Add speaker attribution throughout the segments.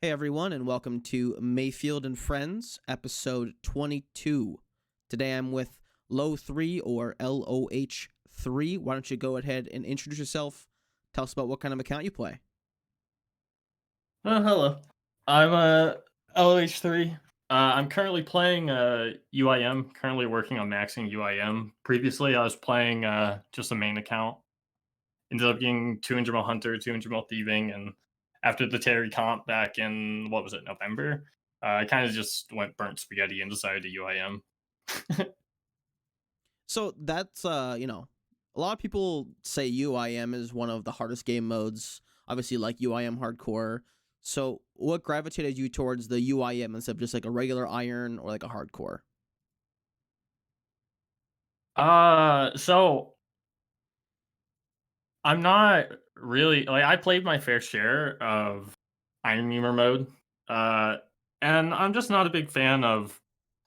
Speaker 1: Hey everyone, and welcome to Mayfield and Friends, episode 22. Today I'm with LOH3 or LOH3. Why don't you go ahead and introduce yourself? Tell us about what kind of account you play.
Speaker 2: Oh, hello. I'm LOH3. I'm currently playing UIM, currently working on maxing UIM. Previously, I was playing just a main account. Ended up getting 200 mil hunter, 200 mil thieving, and after the Terry comp back in, what was it, November, I kind of just went burnt spaghetti and decided to UIM.
Speaker 1: So that's a lot of people say UIM is one of the hardest game modes. Obviously, like UIM hardcore. So what gravitated you towards the UIM instead of just like a regular iron or like a hardcore?
Speaker 2: So I'm not really like I played my fair share of Iron Memer mode, uh, and I'm just not a big fan of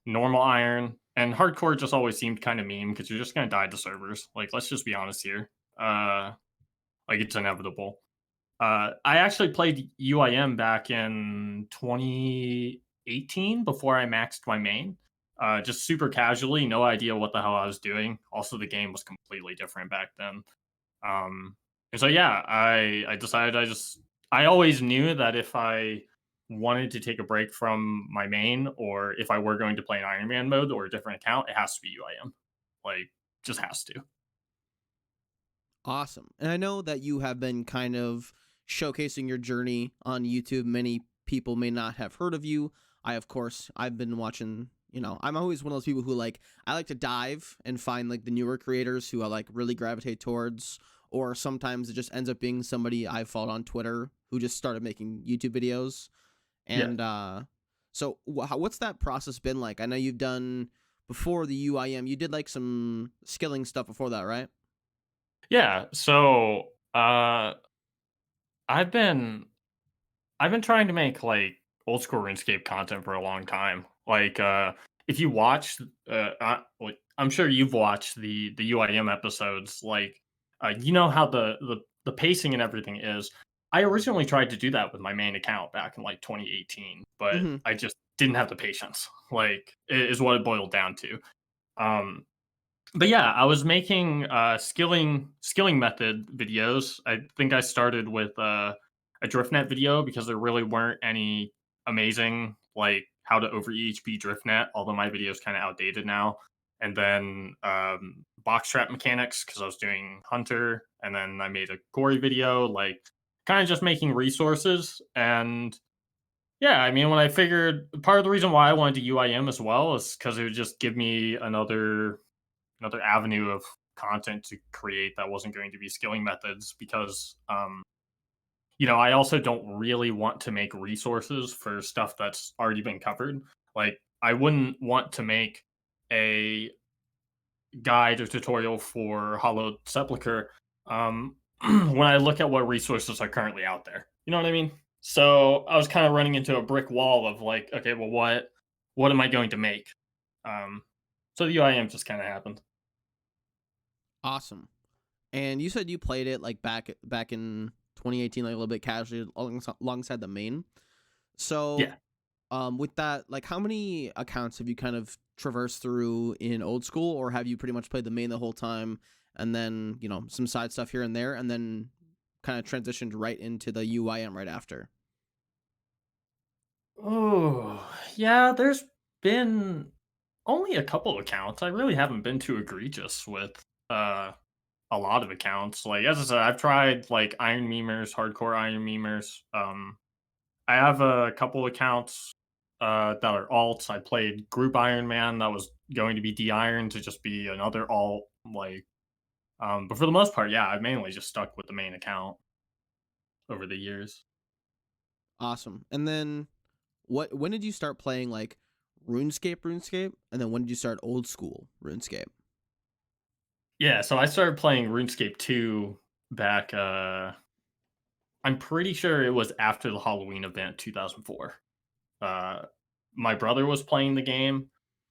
Speaker 2: normal Iron. And hardcore just always seemed kind of mean because you're just gonna die to servers. Like, let's just be honest here. Like it's inevitable. I actually played UIM back in 2018 before I maxed my main. Just super casually, no idea what the hell I was doing. Also, the game was completely different back then. Um, and so yeah, I decided I always knew that if I wanted to take a break from my main, or if I were going to play an Iron Man mode or a different account, it has to be UIM. Like, just has to.
Speaker 1: Awesome. And I know that you have been kind of showcasing your journey on YouTube. Many people may not have heard of you. Of course, I've been watching, I'm always one of those people who I like to dive and find like the newer creators who I like really gravitate towards. Or sometimes it just ends up being somebody I followed on Twitter who just started making YouTube videos.
Speaker 2: Yeah.
Speaker 1: And so what's that process been like? I know you've done before the UIM, you did like some skilling stuff before that, right?
Speaker 2: Yeah. So I've been I've been trying to make like old school RuneScape content for a long time. Like if you watch like I'm sure you've watched the UIM episodes, like you know how the pacing and everything is. I originally tried to do that with my main account back in like 2018, but
Speaker 1: Mm-hmm.
Speaker 2: I just didn't have the patience. Like is what it boiled down to. Um but yeah, I was making skilling method videos. I think I started with a driftnet video because there really weren't any amazing like how to over EHP driftnet, although my video is kind of outdated now. And then box trap mechanics because I was doing hunter, and then I made a gory video, like kind of just making resources. And yeah, I mean, when I figured part of the reason why I wanted to UIM as well is because it would just give me another avenue of content to create that wasn't going to be skilling methods because I also don't really want to make resources for stuff that's already been covered. Like I wouldn't want to make a guide or tutorial for Hollow Sepulchre when I look at what resources are currently out there. You know what I mean? So I was kind of running into a brick wall of like, okay, well, what am I going to make? Um, so the UIM just kind of happened.
Speaker 1: Awesome. And you said you played it like back in 2018, like a little bit casually alongside the main. So,
Speaker 2: Yeah.
Speaker 1: with that, like, how many accounts have you kind of traversed through in old school, or have you pretty much played the main the whole time, and then some side stuff here and there, and then kind of transitioned right into the UIM right after?
Speaker 2: Oh, yeah, there's been only a couple accounts. I really haven't been too egregious with uh a lot of accounts. Like as I said, I've tried like Iron Memers, hardcore Iron Memers. I have a couple accounts that are alts. I played Group Iron Man that was going to be de-iron to just be another alt, like but for the most part, yeah, I've mainly just stuck with the main account over the years.
Speaker 1: Awesome. And then, when did you start playing like RuneScape, and then when did you start old school RuneScape?
Speaker 2: Yeah, so I started playing RuneScape 2 back I'm pretty sure it was after the Halloween event 2004. Uh my brother was playing the game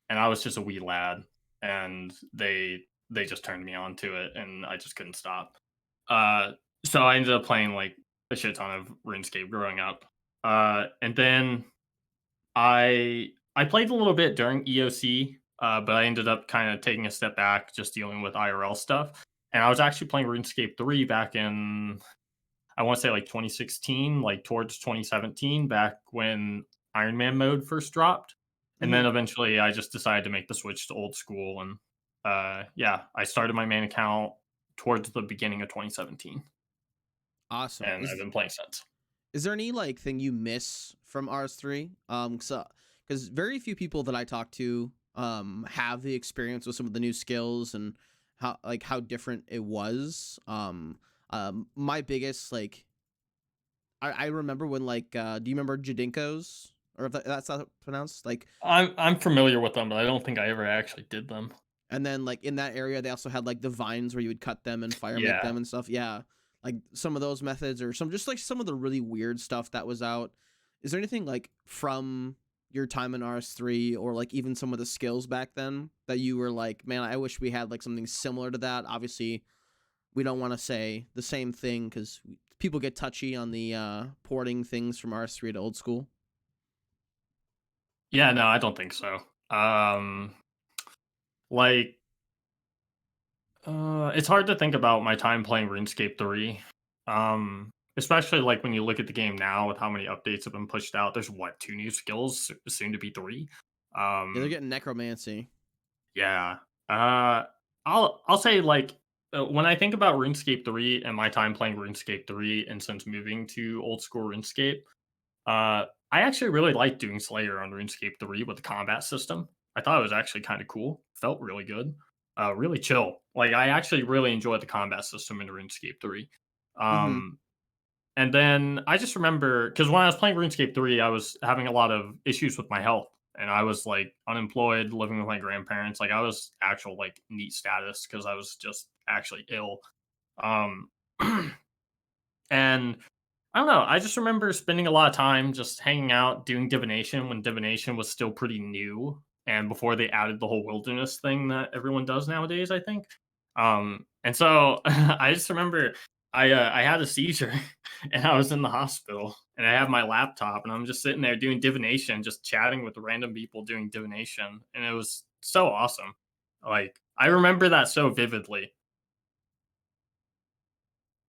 Speaker 2: and I was just a wee lad, and they just turned me on to it and I just couldn't stop. Uh so I ended up playing like a shit ton of RuneScape growing up. And then I played a little bit during EOC, but I ended up kind of taking a step back, just dealing with IRL stuff. And I was actually playing RuneScape 3 back in, I want to say like 2016, like towards 2017, back when Iron Man mode first dropped. And
Speaker 1: Hmm.
Speaker 2: then eventually I just decided to make the switch to old school. And yeah, I started my main account towards the beginning of 2017,
Speaker 1: Awesome.
Speaker 2: and I've been playing since.
Speaker 1: Is there any like thing you miss from RS3? Because very few people that I talk to have the experience with some of the new skills and how different it was. My biggest like I remember when like do you remember Jadinkos, or if that's not pronounced like,
Speaker 2: I'm familiar with them, but I don't think I ever actually did them.
Speaker 1: and then like in that area they also had like the vines where you would cut them and fire make
Speaker 2: Yeah.
Speaker 1: them and stuff. Yeah, like some of those methods, or some just like some of the really weird stuff that was out. Is there anything like from your time in RS3, or like even some of the skills back then that you were like, man, I wish we had like something similar to that? Obviously we don't want to say the same thing because people get touchy on the porting things from RS3 to old school.
Speaker 2: Yeah, no, I don't think so. Like, it's hard to think about my time playing RuneScape 3. Especially like when you look at the game now with how many updates have been pushed out. There's what, 2 new skills, soon to be 3.
Speaker 1: Yeah, they're
Speaker 2: Um,
Speaker 1: getting necromancy.
Speaker 2: yeah. Uh, I'll say like when I think about RuneScape 3 and my time playing RuneScape 3, and since moving to old school RuneScape, I actually really liked doing Slayer on RuneScape 3 with the combat system. I thought it was actually kind of cool. Felt really good. Really chill. Like I actually really enjoyed the combat system in RuneScape 3.
Speaker 1: Mm-hmm.
Speaker 2: Um, and then I just remember because when I was playing RuneScape 3, I was having a lot of issues with my health. And I was like unemployed, living with my grandparents. Like I was actual like neat status because I was just actually ill. Um, and I don't know. I just remember spending a lot of time just hanging out, doing divination when divination was still pretty new and before they added the whole wilderness thing that everyone does nowadays, I think. And so I just remember I had a seizure and I was in the hospital and I have my laptop and I'm just sitting there doing divination, just chatting with random people doing divination, and it was so awesome. Like I remember that so vividly.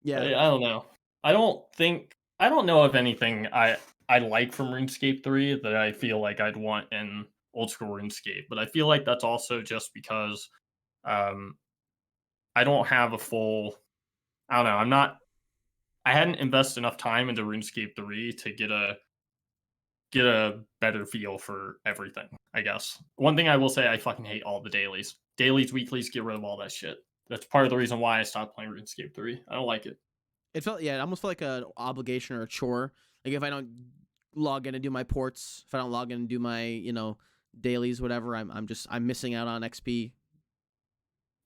Speaker 1: Yeah.
Speaker 2: I don't know. I don't know of anything I like from RuneScape 3 that I feel like I'd want in old school RuneScape, but I feel like that's also just because um I don't have a full I don't know, I hadn't invested enough time into RuneScape 3 to get a better feel for everything, I guess. One thing I will say, I fucking hate all the dailies. Dailies, weeklies, get rid of all that shit. That's part of the reason why I stopped playing RuneScape 3. I don't like it.
Speaker 1: It felt, yeah, it almost felt like an obligation or a chore. Like if I don't log in and do my ports, if I don't log in and do my, dailies, whatever, I'm missing out on XP.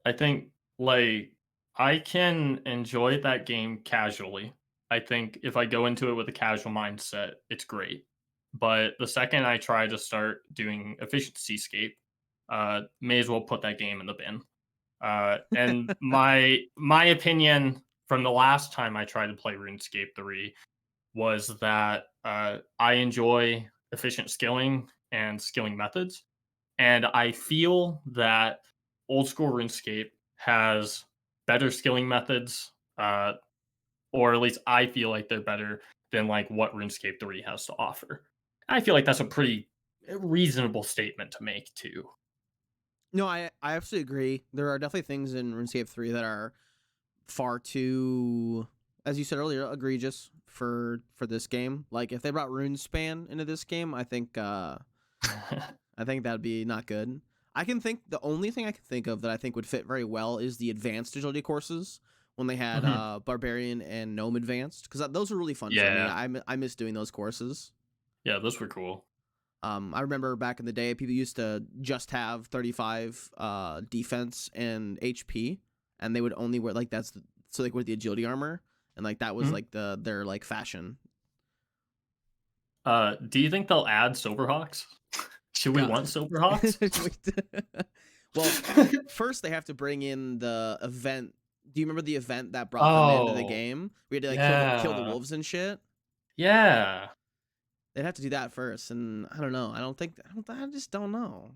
Speaker 2: I think like I can enjoy that game casually. I think if I go into it with a casual mindset, it's great. But the second I try to start doing efficiency scape, may as well put that game in the bin. And my opinion from the last time I tried to play RuneScape 3 was that I enjoy efficient skilling and skilling methods, and I feel that old school RuneScape has better skilling methods, or at least I feel like they're better than like what RuneScape 3 has to offer. I feel like that's a pretty reasonable statement to make too.
Speaker 1: No, I absolutely agree. There are definitely things in RuneScape 3 that are far too, as you said earlier, egregious for this game. Like if they brought RuneSpan into this game, I think that'd be not good. I can think the only thing I can think of that I think would fit very well is the advanced agility courses when they had
Speaker 2: Mhm.
Speaker 1: barbarian and gnome advanced, because those were really fun for me.
Speaker 2: Yeah,
Speaker 1: I miss doing those courses.
Speaker 2: yeah, those were cool.
Speaker 1: I remember back in the day, people used to just have 35 defense and HP, and they would only wear like so they wear the agility armor, and like that was
Speaker 2: Mhm.
Speaker 1: like their like fashion.
Speaker 2: Do you think they'll add Silverhawks? Should we
Speaker 1: God.
Speaker 2: want Silverhawks?
Speaker 1: Well, first they have to bring in the event. Do you remember the event that brought them into the
Speaker 2: Oh,
Speaker 1: game? We had to like kill the
Speaker 2: yeah.
Speaker 1: wolves and shit.
Speaker 2: Yeah.
Speaker 1: They'd have to do that first, and I don't know. I just don't know.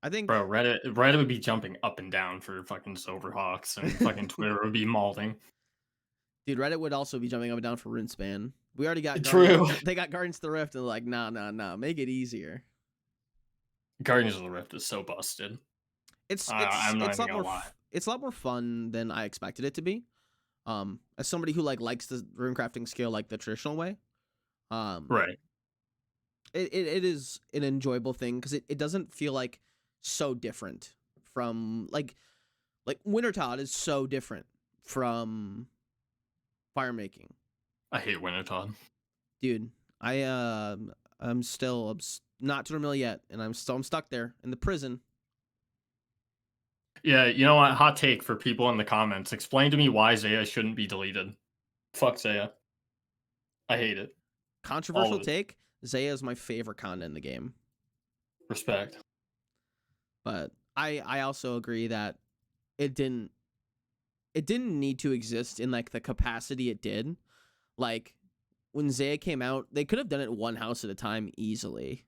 Speaker 1: I think,
Speaker 2: Bro, Reddit would be jumping up and down for fucking Silverhawks, and fucking Twitter would be malding.
Speaker 1: dude, Reddit would also be jumping up and down for RuneSpan. We already got Guardian.
Speaker 2: True.
Speaker 1: They got Guardians of the Rift, and they're like, nah, make it easier.
Speaker 2: Guardians of the Rift is so busted. I'm not
Speaker 1: It's a
Speaker 2: even
Speaker 1: lot
Speaker 2: gonna
Speaker 1: more
Speaker 2: lie.
Speaker 1: it's a lot more fun than I expected it to be. As somebody who like likes the runecrafting skill like the traditional way, um,
Speaker 2: Right.
Speaker 1: it is an enjoyable thing because it doesn't feel like so different from like Winter Todd is so different from fire making.
Speaker 2: I hate Winter Todd.
Speaker 1: Dude, I'm still not to the mill yet, and I'm stuck there in the prison.
Speaker 2: Yeah, you know what? Hot take for people in the comments. Explain to me why Zaya shouldn't be deleted. Fuck Zaya. I hate it. All
Speaker 1: Controversial
Speaker 2: of it.
Speaker 1: take. Zaya is my favorite content in the game,
Speaker 2: Respect.
Speaker 1: but I also agree that it didn't need to exist in like the capacity it did. Like when Zaya came out, they could have done it one house at a time easily.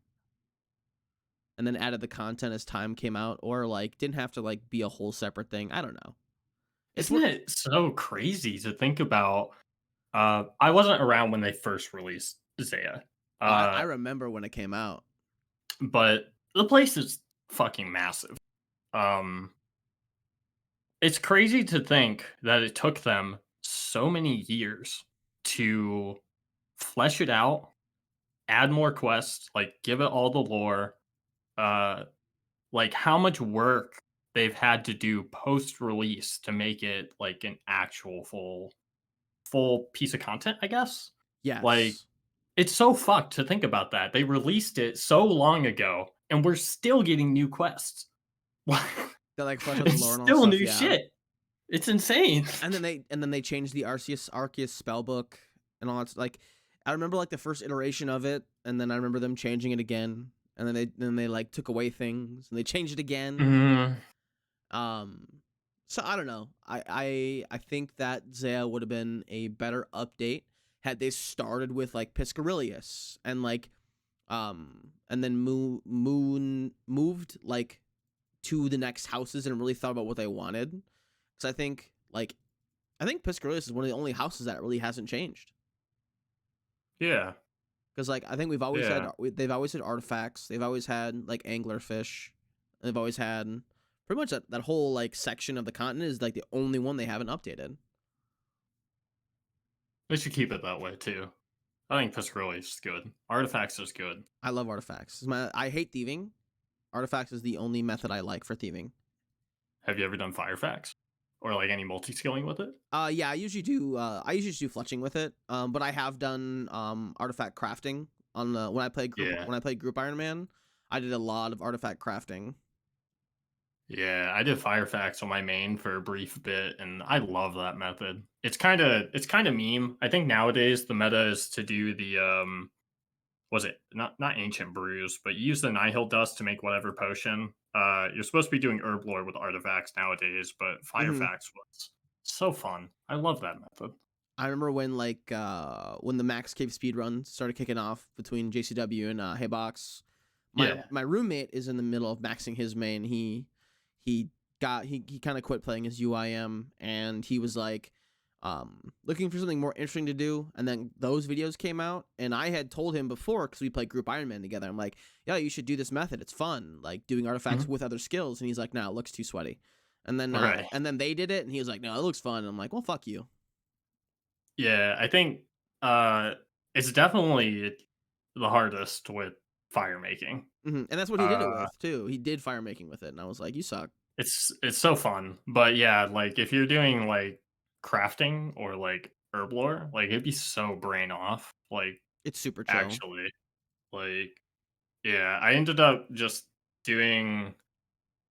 Speaker 1: And then added the content as time came out, or like didn't have to like be a whole separate thing. I don't know.
Speaker 2: Isn't it so crazy to think about? I wasn't around when they first released Zaya.
Speaker 1: I remember when it came out.
Speaker 2: But the place is fucking massive. Um it's crazy to think that it took them so many years to flesh it out, add more quests, like give it all the lore, uh like how much work they've had to do post release to make it like an actual full piece of content, I guess. Like
Speaker 1: Yes.
Speaker 2: it's so fucked to think about that. They released it so long ago and we're still getting new quests.
Speaker 1: They like flesh out the
Speaker 2: It's
Speaker 1: lore and all that
Speaker 2: still
Speaker 1: stuff.
Speaker 2: new
Speaker 1: Yeah.
Speaker 2: shit. It's insane.
Speaker 1: And then they changed the Arceus spell book and all that. Like I remember like the first iteration of it, and then I remember them changing it again, and then they like took away things and they changed it again.
Speaker 2: Mm,
Speaker 1: Um, so I don't know. I think that Zaya would have been a better update had they started with like Piscarilius and then moved like to the next houses and really thought about what they wanted. Because I think Piscarilius is one of the only houses that really hasn't changed.
Speaker 2: yeah.
Speaker 1: Because like I think
Speaker 2: Yeah.
Speaker 1: they've always had artifacts. They've always had like anglerfish. They've always had pretty much that whole like section of the continent is like the only one they haven't updated.
Speaker 2: They should keep it that way too. I think Piscarilius is good. Artifacts is good.
Speaker 1: I love artifacts. I hate thieving. Artifacts is the only method I like for thieving.
Speaker 2: Have you ever done Firefax? Or like any multi-skilling with it?
Speaker 1: Yeah, I usually do. I usually just do fletching with it. But I have done artifact crafting on when I played
Speaker 2: Yeah.
Speaker 1: Group Iron Man. I did a lot of artifact crafting.
Speaker 2: Yeah, I did Firefax on my main for a brief bit, and I love that method. It's kind of meme. I think nowadays the meta is to do the was it not ancient brews, but you use the Nihil dust to make whatever potion. You're supposed to be doing herb lore with artifacts nowadays, but
Speaker 1: Mm-hmm.
Speaker 2: Firefax was so fun. I love that method.
Speaker 1: I remember when the Max Cave speedrun started kicking off between JCW and Haybox.
Speaker 2: Yeah.
Speaker 1: My roommate is in the middle of maxing his main. He kind of quit playing his UIM, and he was like looking for something more interesting to do. And then those videos came out, and I had told him before because we played Group Iron Man together. I'm like, yeah, you should do this method. It's fun, like doing artifacts with other skills. And he's like, no, it looks too sweaty. And then
Speaker 2: Right.
Speaker 1: and then they did it, and he was like, no, it looks fun. And I'm like, well, fuck you.
Speaker 2: Yeah, I think it's definitely the hardest with fire making.
Speaker 1: And that's what he did it
Speaker 2: Uh
Speaker 1: with too. He did fire making with it, and I was like, "You suck."
Speaker 2: it's so fun. But yeah, like if you're doing like crafting or like herb lore, like it'd be so brain off. Like
Speaker 1: It's super chill.
Speaker 2: actually, like yeah, I ended up just doing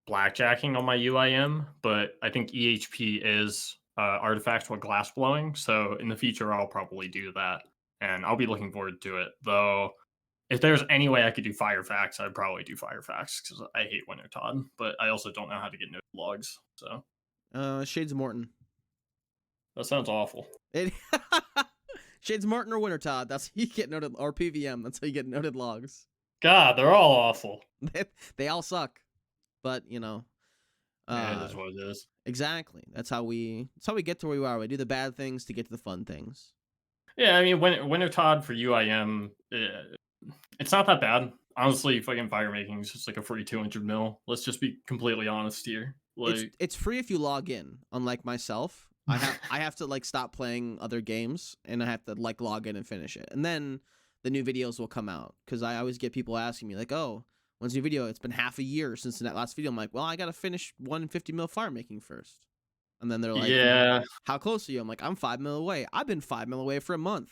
Speaker 2: blackjacking on my UIM, but I think EHP is artifacts with glass blowing. So in the future, I'll probably do that, and I'll be looking forward to it. Though, if there's any way I could do Firefax, I'd probably do Firefax because I hate Winter Todd, but I also don't know how to get no logs. So
Speaker 1: Shades of Morton.
Speaker 2: that sounds awful.
Speaker 1: It Shades Martin or Winter Todd. That's how you get noted, or PVM. That's how you get noted logs.
Speaker 2: God, they're all awful.
Speaker 1: They all suck, but
Speaker 2: Yeah, it
Speaker 1: uh,
Speaker 2: is what it is.
Speaker 1: exactly. That's how we get to where we are. We do the bad things to get to the fun things.
Speaker 2: Yeah, I mean, Winter Todd for UIM, it's not that bad. Honestly, fucking fire making is just like a free 200 mil. Let's just be completely honest here. Like,
Speaker 1: It's free if you log in. Unlike myself, I have to like stop playing other games and I have to like log in and finish it, and then the new videos will come out. Because I always get people asking me like, "Oh, when's your video?" It's been half a year since that last video. I'm like, "Well, I gotta finish 150 mil fire making first." And then they're like,
Speaker 2: yeah,
Speaker 1: "How close are you?" I'm like, "I'm 5 mil away. I've been 5 mil away for a month."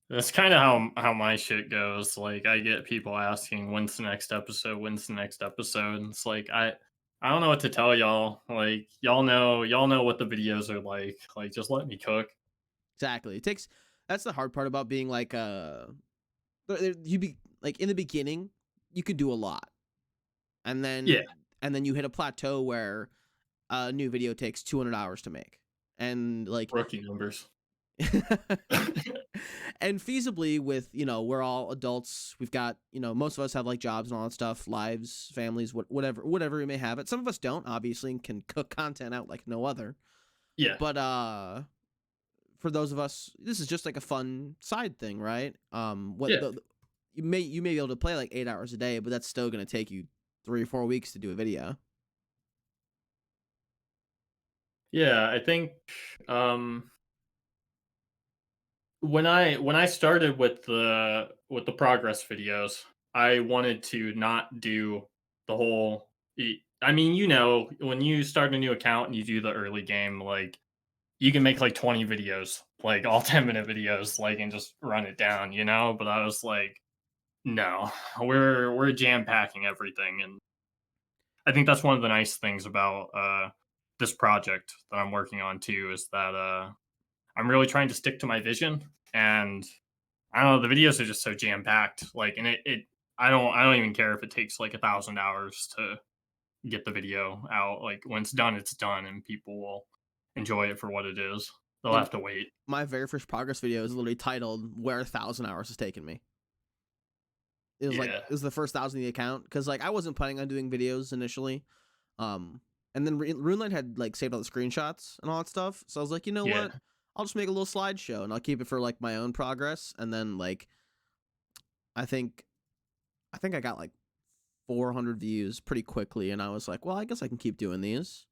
Speaker 2: that's kind of how my shit goes. Like, I get people asking, "When's the next episode? When's the next episode?" And it's like I don't know what to tell y'all. Like, y'all know what the videos are like. Like, just let me cook.
Speaker 1: Exactly. It takes. That's the hard part about being like you be like in the beginning, you could do a lot, and
Speaker 2: Yeah,
Speaker 1: then you hit a plateau where a new video takes 200 hours to make, and like
Speaker 2: rookie numbers.
Speaker 1: and feasibly with we're all adults, we've got most of us have like jobs and all that stuff, lives, families, whatever we may have it. Some of us don't, obviously, and can cook content out like no other,
Speaker 2: Yeah,
Speaker 1: but for those of us, this is just like a fun side thing, right? What
Speaker 2: yeah.
Speaker 1: you may be able to play like 8 hours a day, but that's still going to take you 3 or 4 weeks to do a video.
Speaker 2: Yeah, I think um when I started with the progress videos, I wanted to not do the whole I mean, when you start a new account and you do the early game, like you can make like 20 videos, like all 10-minute videos, like and just run it down. But I was like, no, we're jam packing everything, and I think that's one of the nice things about this project that I'm working on too is that I'm really trying to stick to my vision, and I don't know, the videos are just so jam packed. Like, and I don't even care if it takes like 1,000 hours to get the video out. Like, when it's done, and people will enjoy it for what it is. They'll
Speaker 1: Yeah,
Speaker 2: have to wait.
Speaker 1: my very first progress video is literally titled "Where 1,000 hours has taken me." It was like
Speaker 2: Yeah,
Speaker 1: it was the first 1,000 of the account because like I wasn't planning on doing videos initially, um, and then RuneLight had like saved all the screenshots and all that stuff. So I was like, you know
Speaker 2: yeah,
Speaker 1: what? I'll just make a little slideshow and I'll keep it for like my own progress. And then like I think I got like 400 views pretty quickly, and I was like, well, I guess I can keep doing these.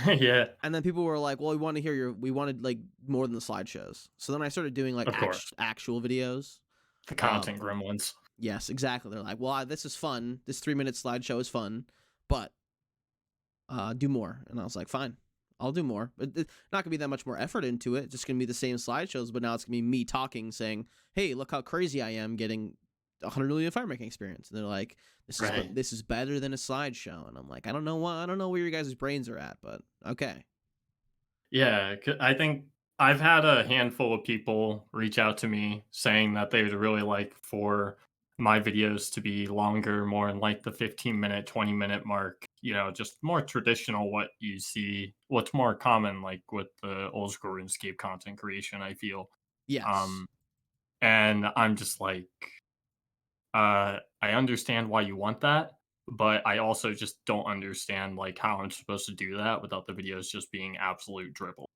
Speaker 2: yeah.
Speaker 1: And then people were like, well, we wanted like more than the slideshows. So then I started doing like
Speaker 2: Of course,
Speaker 1: actual videos.
Speaker 2: the
Speaker 1: Um,
Speaker 2: content gremlins.
Speaker 1: yes, exactly. They're like, well, this is fun. This 3 minute slideshow is fun, but do more. And I was like, fine, I'll do more. But not gonna be that much more effort into it. It's just gonna be the same slideshows, but now it's gonna be me talking, saying, hey, look how crazy I am getting 100 million fire making experience. And they're like,
Speaker 2: Right.
Speaker 1: this is better than a slideshow. And I'm like, I don't know where your guys' brains are at, but okay.
Speaker 2: Yeah, I think I've had a handful of people reach out to me saying that they would really like for my videos to be longer, more in like the 15-minute, 20-minute mark, just more traditional what you see, what's more common like with the old school RuneScape content creation, I feel.
Speaker 1: Yes.
Speaker 2: Um and I'm just like I understand why you want that, but I also just don't understand like how I'm supposed to do that without the videos just being absolute dribble.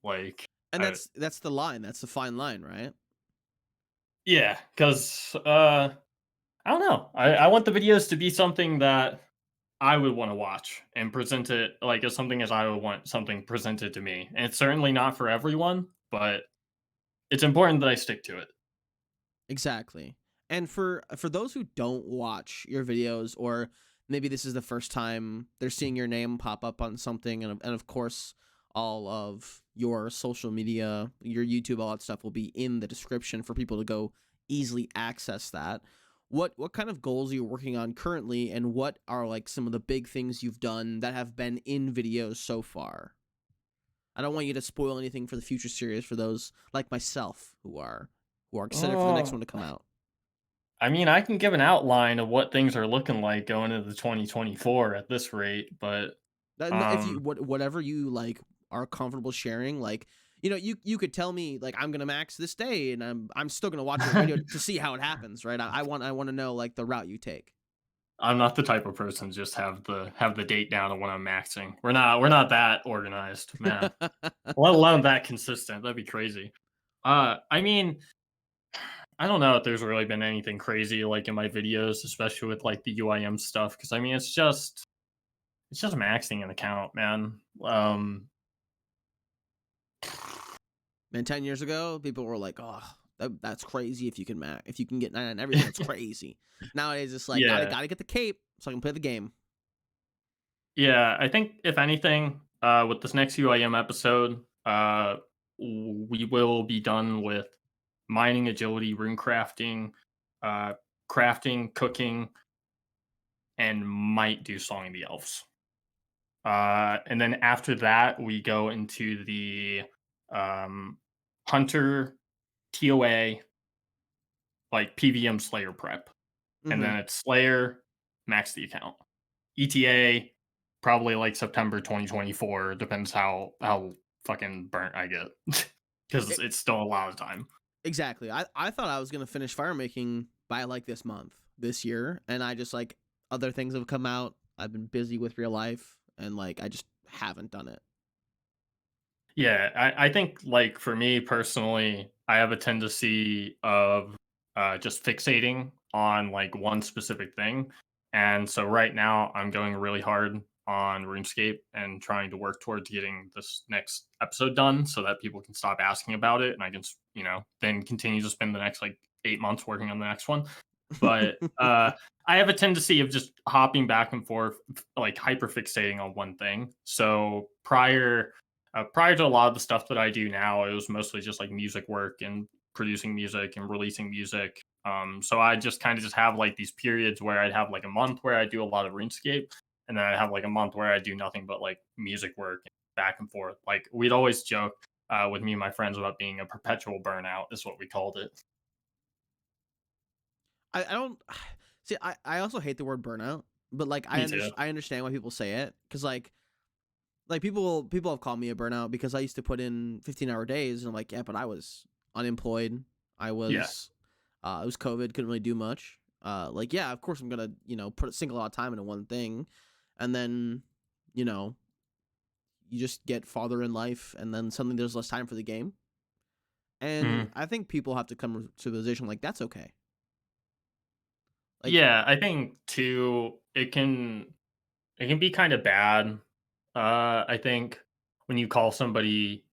Speaker 2: Like,
Speaker 1: And that's the line. That's the fine line, right?
Speaker 2: yeah, because I don't know. I want the videos to be something that I would want to watch and present it like as something as I would want something presented to me. And it's certainly not for everyone, but it's important that I stick to it.
Speaker 1: Exactly. And for those who don't watch your videos, or maybe this is the first time they're seeing your name pop up on something, and of course all of your social media, your YouTube, all that stuff will be in the description for people to go easily access that. What kind of goals are you working on currently, and what are like some of the big things you've done that have been in videos so far? I don't want you to spoil anything for the future series for those like myself who are excited for the next
Speaker 2: Oh,
Speaker 1: one to come out.
Speaker 2: I mean, I can give an outline of what things are looking like going into 2024 at this rate, but
Speaker 1: If you
Speaker 2: um
Speaker 1: whatever you like are comfortable sharing, like you could tell me like I'm gonna max this day, and I'm still gonna watch your video to see how it happens, right? I want to know like the route you take.
Speaker 2: I'm not the type of person to just have the date down of when I'm maxing. We're not that organized, man. Let alone that consistent. That'd be crazy. I mean, I don't know if there's really been anything crazy like in my videos, especially with like the UIM stuff. Because I mean, it's just maxing an account, man.
Speaker 1: Man, 10 years ago, people were like, "Oh, that's crazy. If you can get 9 on everything, that's crazy." Nowadays, it's like gotta
Speaker 2: Yeah,
Speaker 1: gotta get the cape so I can play the game.
Speaker 2: yeah. I think if anything, with this next UIM episode, we will be done with mining, agility, rune crafting, uh, crafting, cooking, and might do Song of the Elves. And then after that, we go into the um, Hunter TOA, like PVM Slayer prep. And
Speaker 1: Hmm.
Speaker 2: then it's Slayer, max the account. ETA, probably like September 2024. Depends how fucking burnt I get. Because it's still a lot of time.
Speaker 1: Exactly. I thought I was gonna finish fire making by like this year, and I just like other things have come out. I've been busy with real life, and like I just haven't done it.
Speaker 2: Yeah, I think like for me personally, I have a tendency of just fixating on like one specific thing. And so right now I'm going really hard on RuneScape and trying to work towards getting this next episode done so that people can stop asking about it and I can, then continue to spend the next like 8 months working on the next one. But I have a tendency of just hopping back and forth, like hyper fixating on one thing. So prior to a lot of the stuff that I do now, it was mostly just like music work and producing music and releasing music. So I just kind of just have like these periods where I'd have like a month where I do a lot of RuneScape, and then I have like a month where I do nothing but like music work back and forth. Like we'd always joke with me and my friends about being a perpetual burnout, is what we called it.
Speaker 1: I don't see. I also hate the word burnout, but like
Speaker 2: Me too.
Speaker 1: I understand why people say it because like people have called me a burnout because I used to put in 15-hour days, and I'm like, yeah, but I was unemployed. I
Speaker 2: Yeah.
Speaker 1: was it was COVID, couldn't really do much. Like yeah, of course I'm gonna put a single lot of time into one thing, and then you know you just get farther in life, and then suddenly there's less time for the game. And
Speaker 2: Mhm.
Speaker 1: I think people have to come to the position like that's okay. Like
Speaker 2: Yeah, I think too it can be kind of bad. I think when you call somebody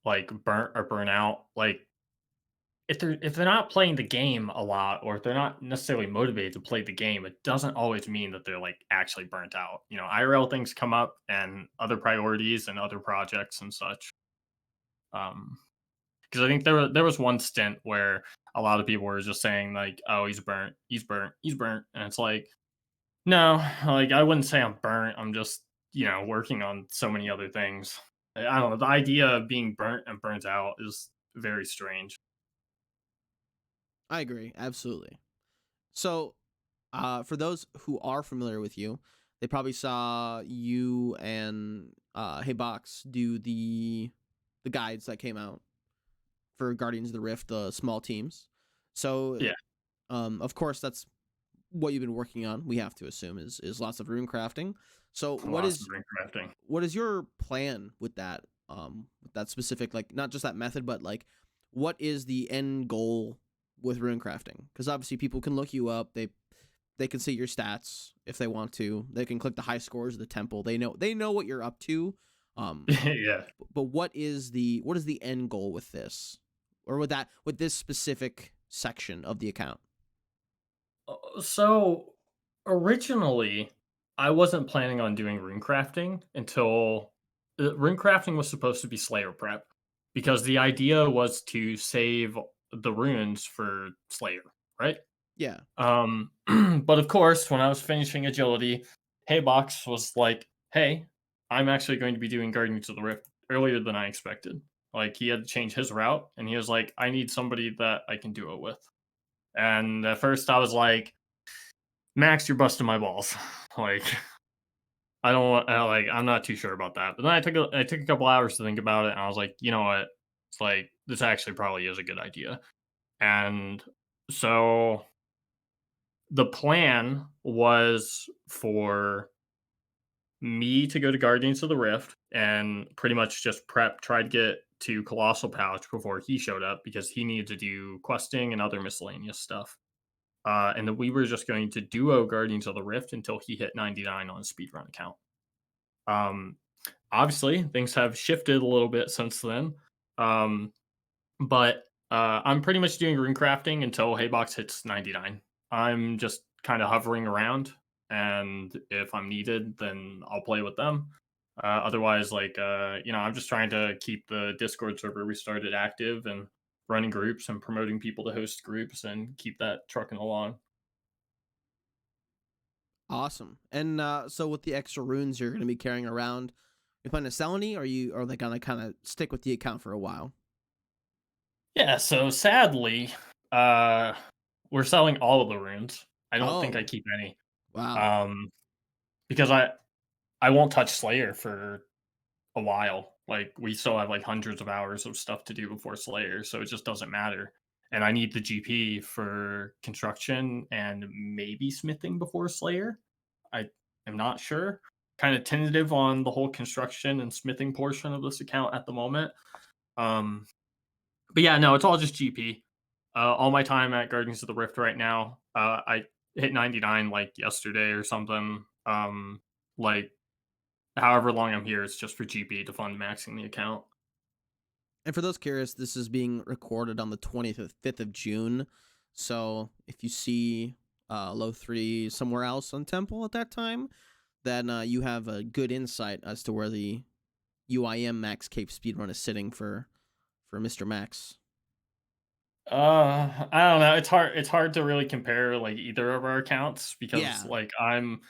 Speaker 2: like burnt or burnout, like if they're not playing the game a lot or if they're not necessarily motivated to play the game, it doesn't always mean that they're like actually burnt out. IRL things come up and other priorities and other projects and such. Because I think there was one stint where a lot of people were just saying like, "Oh, he's burnt, he's burnt, he's burnt," and it's like, no, like I wouldn't say I'm burnt. I'm just working on so many other things. I don't know. The idea of being burnt and burnt out is very strange.
Speaker 1: I agree, absolutely. So for those who are familiar with you, they probably saw you and Hey Box do the guides that came out for Guardians of the Rift, the small teams. So,
Speaker 2: Yeah,
Speaker 1: of course, that's what you've been working on. We have to assume is lots of rune crafting. So,
Speaker 2: lots of ring crafting.
Speaker 1: what is your plan with that specific like not just that method, but like what is the end goal with rune crafting? Because obviously people can look you up. They can see your stats if they want to. They can click the high scores of the temple. They know what you're up to. Um,
Speaker 2: Yeah.
Speaker 1: but what is the end goal with this, or with this specific section of the account?
Speaker 2: So originally, I wasn't planning on doing rune crafting until rune crafting was supposed to be Slayer prep because the idea was to save the runes for Slayer, right?
Speaker 1: Yeah,
Speaker 2: But of course, when I was finishing agility, Haybox was like, "Hey, I'm actually going to be doing Guardians of the Rift earlier than I expected." Like he had to change his route, and he was like, "I need somebody that I can do it with." And at first, I was like, "Max, you're busting my balls." Like I don't want, like I'm not too sure about that. But then I took a couple hours to think about it, and I was like, you know what? It's like this actually probably is a good idea. And so the plan was for me to go to Guardians of the Rift and pretty much just try to get to Colossal Pouch before he showed up because he needed to do questing and other miscellaneous stuff. And then we were just going to duo Guardians of the Rift until he hit 99 on his speedrun account. Um, Obviously, things have shifted a little bit since then. Um, but I'm pretty much doing rune crafting until Haybox hits 99. I'm just kind of hovering around, and if I'm needed, then I'll play with them. Otherwise, I'm just trying to keep the Discord server we started active and running groups and promoting people to host groups and keep that trucking along.
Speaker 1: Awesome. And so with the extra runes you're going to be carrying around, you plan to sell any, or are they going to kind of stick with the account for a while?
Speaker 2: Yeah, so sadly, uh, we're selling all of the runes. I don't think I
Speaker 1: Oh,
Speaker 2: keep any.
Speaker 1: wow.
Speaker 2: Um, because I won't touch Slayer for a while. Like we still have like hundreds of hours of stuff to do before Slayer, so it just doesn't matter. And I need the GP for construction and maybe smithing before Slayer. I am not sure. Kind of tentative on the whole construction and smithing portion of this account at the moment. Um, but yeah, no, it's all just GP. All my time at Guardians of the Rift right now, I hit 99 like yesterday or something. Like however long I'm here, it's just for GP to fund maxing the account.
Speaker 1: And for those curious, this is being recorded on the 25th of June. So if you see LOH3 somewhere else on Temple at that time, then you have a good insight as to where the UIM Max Cape speedrun is sitting for Mr. Max.
Speaker 2: I don't know. It's hard to really compare like either of our accounts because
Speaker 1: Yeah.
Speaker 2: like I'm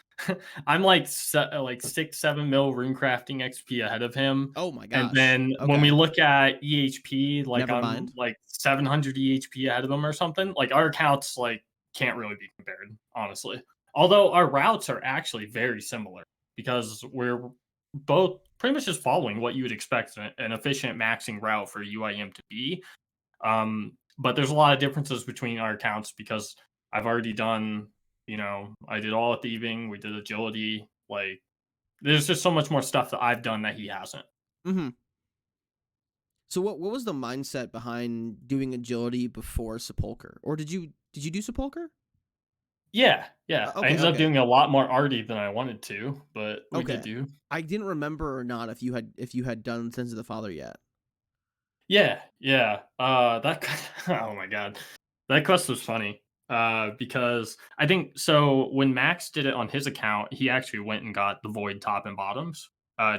Speaker 2: I'm like 6-7 mil rune crafting XP ahead of him.
Speaker 1: Oh my
Speaker 2: And
Speaker 1: gosh.
Speaker 2: then when we
Speaker 1: Okay.
Speaker 2: look at EHP, like
Speaker 1: Never
Speaker 2: I'm
Speaker 1: mind.
Speaker 2: like 700 EHP ahead of him or something. Like our accounts like can't really be compared, honestly. Although our routes are actually very similar because we're both pretty much just following what you would expect an efficient maxing route for UIM to be. But there's a lot of differences between our accounts because I've already done, I did all thieving, we did agility. Like, there's just so much more stuff that I've done that he hasn't.
Speaker 1: Mm-hmm. So what was the mindset behind doing agility before Sepulcher? Or did you do Sepulcher?
Speaker 2: Yeah, yeah. I
Speaker 1: Okay,
Speaker 2: ended up
Speaker 1: okay.
Speaker 2: doing a lot more arty than I wanted to, but we did
Speaker 1: Okay.
Speaker 2: do.
Speaker 1: I didn't remember or not if you had done Sins of the Father yet.
Speaker 2: Yeah, yeah. That oh my god, that quest was funny. Because I think so when Max did it on his account, he actually went and got the void top and bottoms,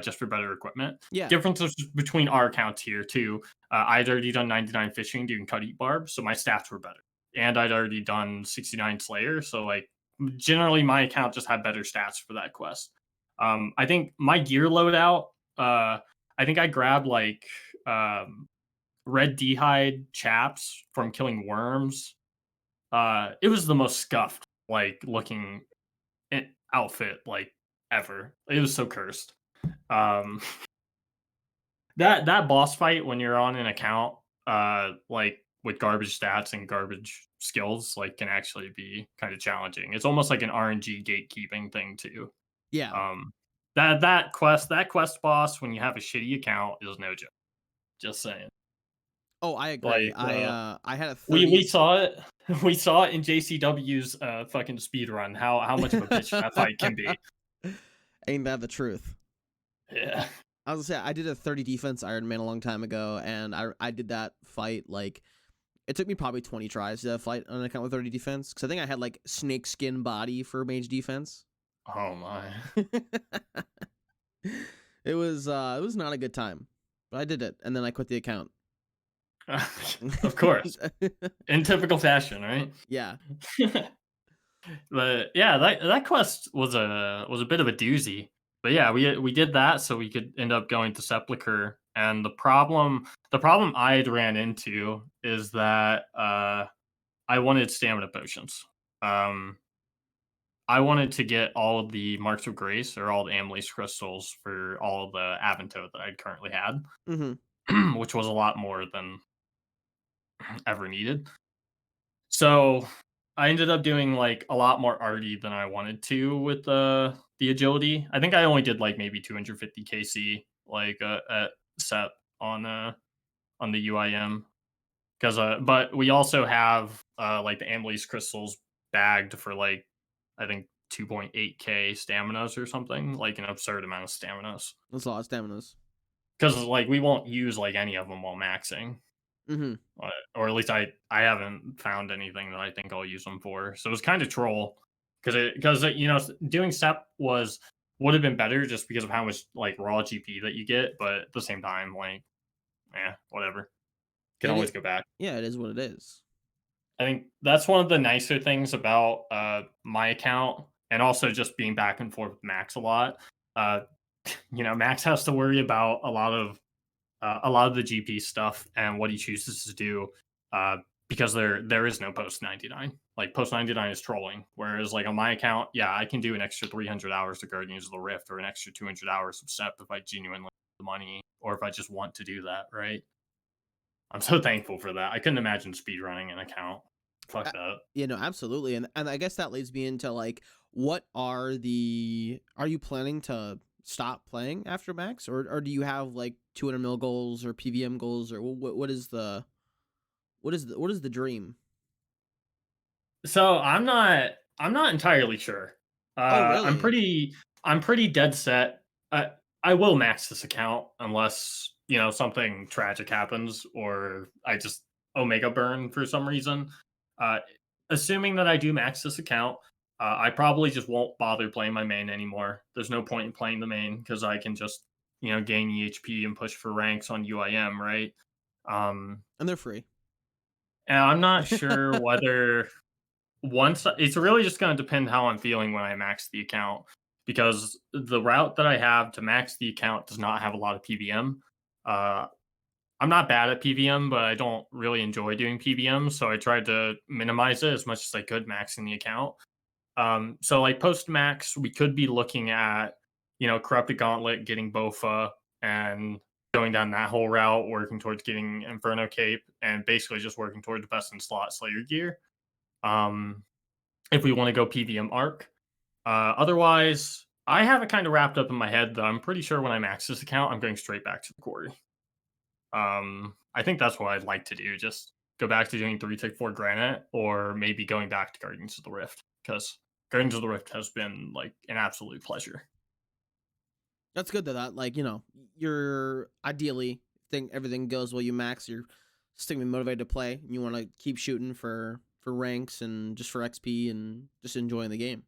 Speaker 2: just for better equipment.
Speaker 1: Yeah.
Speaker 2: Differences between our accounts here too. I'd already done 99 fishing doing cut eat barb, so my stats were better, and I'd already done 69 Slayer, so like generally my account just had better stats for that quest. I think my gear loadout. I think I grabbed like red d'hide chaps from killing worms. It was the most scuffed, like looking outfit like ever. It was so cursed. Um, that boss fight when you're on an account, like with garbage stats and garbage skills, like can actually be kind of challenging. It's almost like an RNG gatekeeping thing too.
Speaker 1: Yeah.
Speaker 2: Um, that quest boss when you have a shitty account is no joke. Just saying.
Speaker 1: Oh, I agree.
Speaker 2: Like
Speaker 1: I had a
Speaker 2: we
Speaker 1: 30.
Speaker 2: saw it. We saw it in JCW's fucking speed run. How much of a bitch that fight can be.
Speaker 1: Ain't that the truth?
Speaker 2: Yeah.
Speaker 1: I was gonna say I did a 30 defense Iron Man a long time ago, and I did that fight like it took me probably 20 tries to fight on an account with 30 defense because I think I had like snake skin body for mage defense.
Speaker 2: Oh my.
Speaker 1: It was not a good time, but I did it, and then I quit the account.
Speaker 2: Of course. In typical fashion, right?
Speaker 1: Yeah.
Speaker 2: But yeah, that quest was a bit of a doozy. But yeah, we did that so we could end up going to Sepulcher. And the problem I had ran into is that I wanted stamina potions. Um I wanted to get all of the Marks of Grace or all the Amylase crystals for all of the Avanto that I currently had.
Speaker 1: Mm-hmm.
Speaker 2: which was a lot more than ever needed. So I ended up doing like a lot more arty than I wanted to with the agility. I think I only did like maybe 250 kc like at set on the UIM because but we also have like the amylase crystals bagged for like I think 2.8k staminas or something, like an absurd amount of staminas.
Speaker 1: That's a lot of staminas.
Speaker 2: Because like we won't use like any of them while maxing.
Speaker 1: Mm-hmm.
Speaker 2: Or at least I haven't found anything that I think I'll use them for. So it was kind of troll because you know doing step was would have been better just because of how much like raw GP that you get, but at the same time, like, whatever. Can
Speaker 1: It
Speaker 2: always
Speaker 1: is,
Speaker 2: go back.
Speaker 1: yeah, it is what it is.
Speaker 2: I think that's one of the nicer things about my account, and also just being back and forth with Max a lot. Uh, you know, Max has to worry about a lot of the GP stuff and what he chooses to do, uh, because there is no post 99. Like post 99 is trolling, whereas like on my account, yeah, I can do an extra 300 hours of Guardians of the Rift or an extra 200 hours of Step if I genuinely have the money or if I just want to do that. Right? I'm so thankful for that. I couldn't imagine speedrunning an account. Fuck
Speaker 1: Uh,
Speaker 2: that.
Speaker 1: you know, absolutely, and I guess that leads me into like, what are you planning to stop playing after max, or do you have like 200 mil goals or PVM goals, or what is the dream?
Speaker 2: So I'm not entirely sure.
Speaker 1: Oh,
Speaker 2: Uh, I'm
Speaker 1: really?
Speaker 2: pretty I'm pretty dead set. I will max this account unless you know something tragic happens or I just omega burn for some reason. Uh, Assuming that I do max this account, I probably just won't bother playing my main anymore. There's no point in playing the main because I can just you know gain EHP and push for ranks on UIM, right? Um,
Speaker 1: And they're free.
Speaker 2: and I'm not sure whether once it's really just going to depend how I'm feeling when I max the account because the route that I have to max the account does not have a lot of PVM. Uh, I'm not bad at PVM, but I don't really enjoy doing PVM, so I tried to minimize it as much as I could maxing the account. So like post max, we could be looking at you know corrupted gauntlet, getting Bofa, and going down that whole route, working towards getting Inferno Cape, and basically just working towards the best in slot Slayer gear. Um, if we want to go PVM arc. Otherwise, I have it kind of wrapped up in my head that I'm pretty sure when I max this account, I'm going straight back to the quarry. I think that's what I'd like to do. Just go back to doing 3-4 granite, or maybe going back to Guardians of the Rift because Guardians of the Rift has been like an absolute pleasure.
Speaker 1: That's good that like, you're ideally think everything goes well, you max, you're staying motivated to play, and you want to keep shooting for ranks and just for XP and just enjoying the game.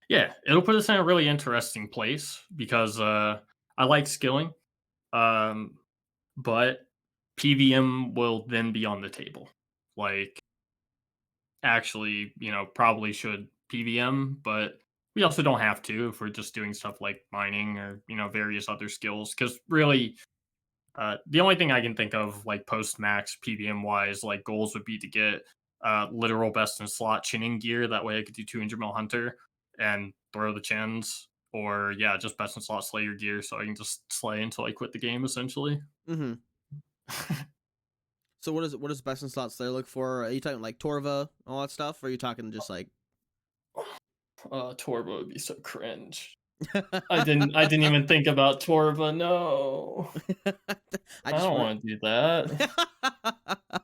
Speaker 2: Yeah, it'll put us in a really interesting place because I like skilling, um, but PVM will then be on the table. Like actually, you know, probably should PVM, but we also don't have to if we're just doing stuff like mining or, you know, various other skills. Because really, the only thing I can think of, like post max PVM wise, like goals would be to get literal best in slot chinning gear. That way I could do 200 mil hunter and throw the chins. Or, yeah, just best in slot slayer gear so I can just slay until I quit the game essentially.
Speaker 1: Mm-hmm. So what does best in slot Slayer look for? Are you talking like Torva, all that stuff, or are you talking just like
Speaker 2: Torba would be so cringe. I didn't even think about Torba. No.
Speaker 1: I
Speaker 2: I
Speaker 1: just
Speaker 2: don't wanna do that.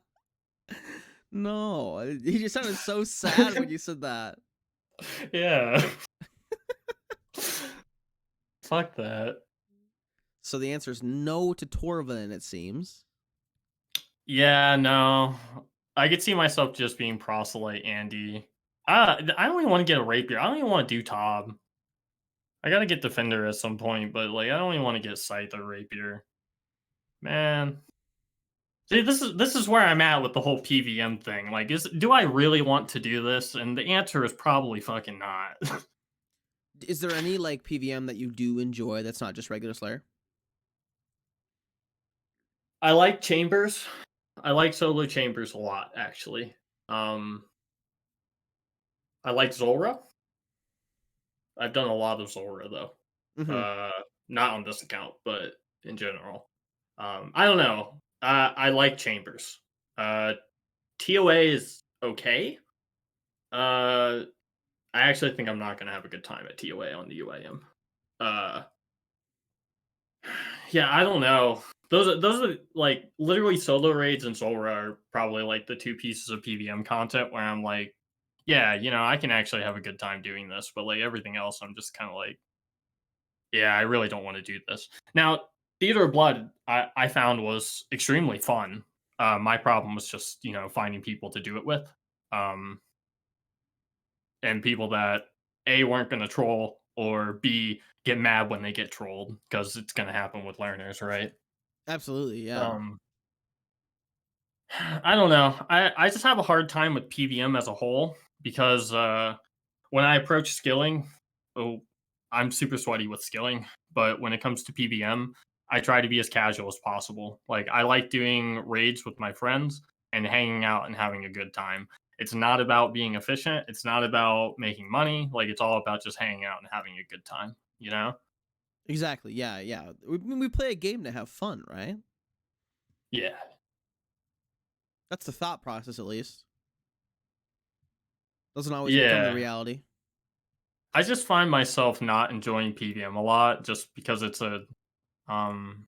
Speaker 1: No, he just sounded so sad when you said that.
Speaker 2: Yeah. Fuck that.
Speaker 1: So the answer is no to Torva, it seems.
Speaker 2: Yeah, no. I could see myself just being proselyte Andy. I don't even wanna get a rapier. I don't even wanna do Tob. I gotta get Defender at some point, but, like, I don't even wanna get Scythe or Rapier. Man. See, this is where I'm at with the whole PVM thing. Like, do I really want to do this? And the answer is probably fucking not.
Speaker 1: Is there any like PVM that you do enjoy that's not just regular Slayer?
Speaker 2: I like Chambers. I like solo Chambers a lot, actually. Um, I like Zora. I've done a lot of Zora though.
Speaker 1: Mm-hmm.
Speaker 2: Uh, Not on this account, but in general. I don't know. I like chambers. Uh, TOA is okay. Uh, I actually think I'm not gonna have a good time at TOA on the UAM. Uh, yeah, I don't know. Those are like literally solo raids and Zora are probably like the two pieces of PVM content where I'm like, yeah, I can actually have a good time doing this, but like everything else, I'm just kind of like, yeah, I really don't want to do this. Now, Theater of Blood, I found was extremely fun. My problem was just finding people to do it with, um, and people that a weren't going to troll or b get mad when they get trolled because it's going to happen with learners, right?
Speaker 1: Absolutely, yeah.
Speaker 2: Um, I don't know. I just have a hard time with PVM as a whole because when I approach skilling, oh, I'm super sweaty with skilling, but when it comes to PVM, I try to be as casual as possible. Like I like doing raids with my friends and hanging out and having a good time. It's not about being efficient. It's not about making money. Like it's all about just hanging out and having a good time, you know?
Speaker 1: Exactly. Yeah, yeah. We play a game to have fun, right?
Speaker 2: Yeah.
Speaker 1: That's the thought process, at least. Doesn't always become the
Speaker 2: Yeah.
Speaker 1: reality.
Speaker 2: I just find myself not enjoying PVM a lot just because it's a um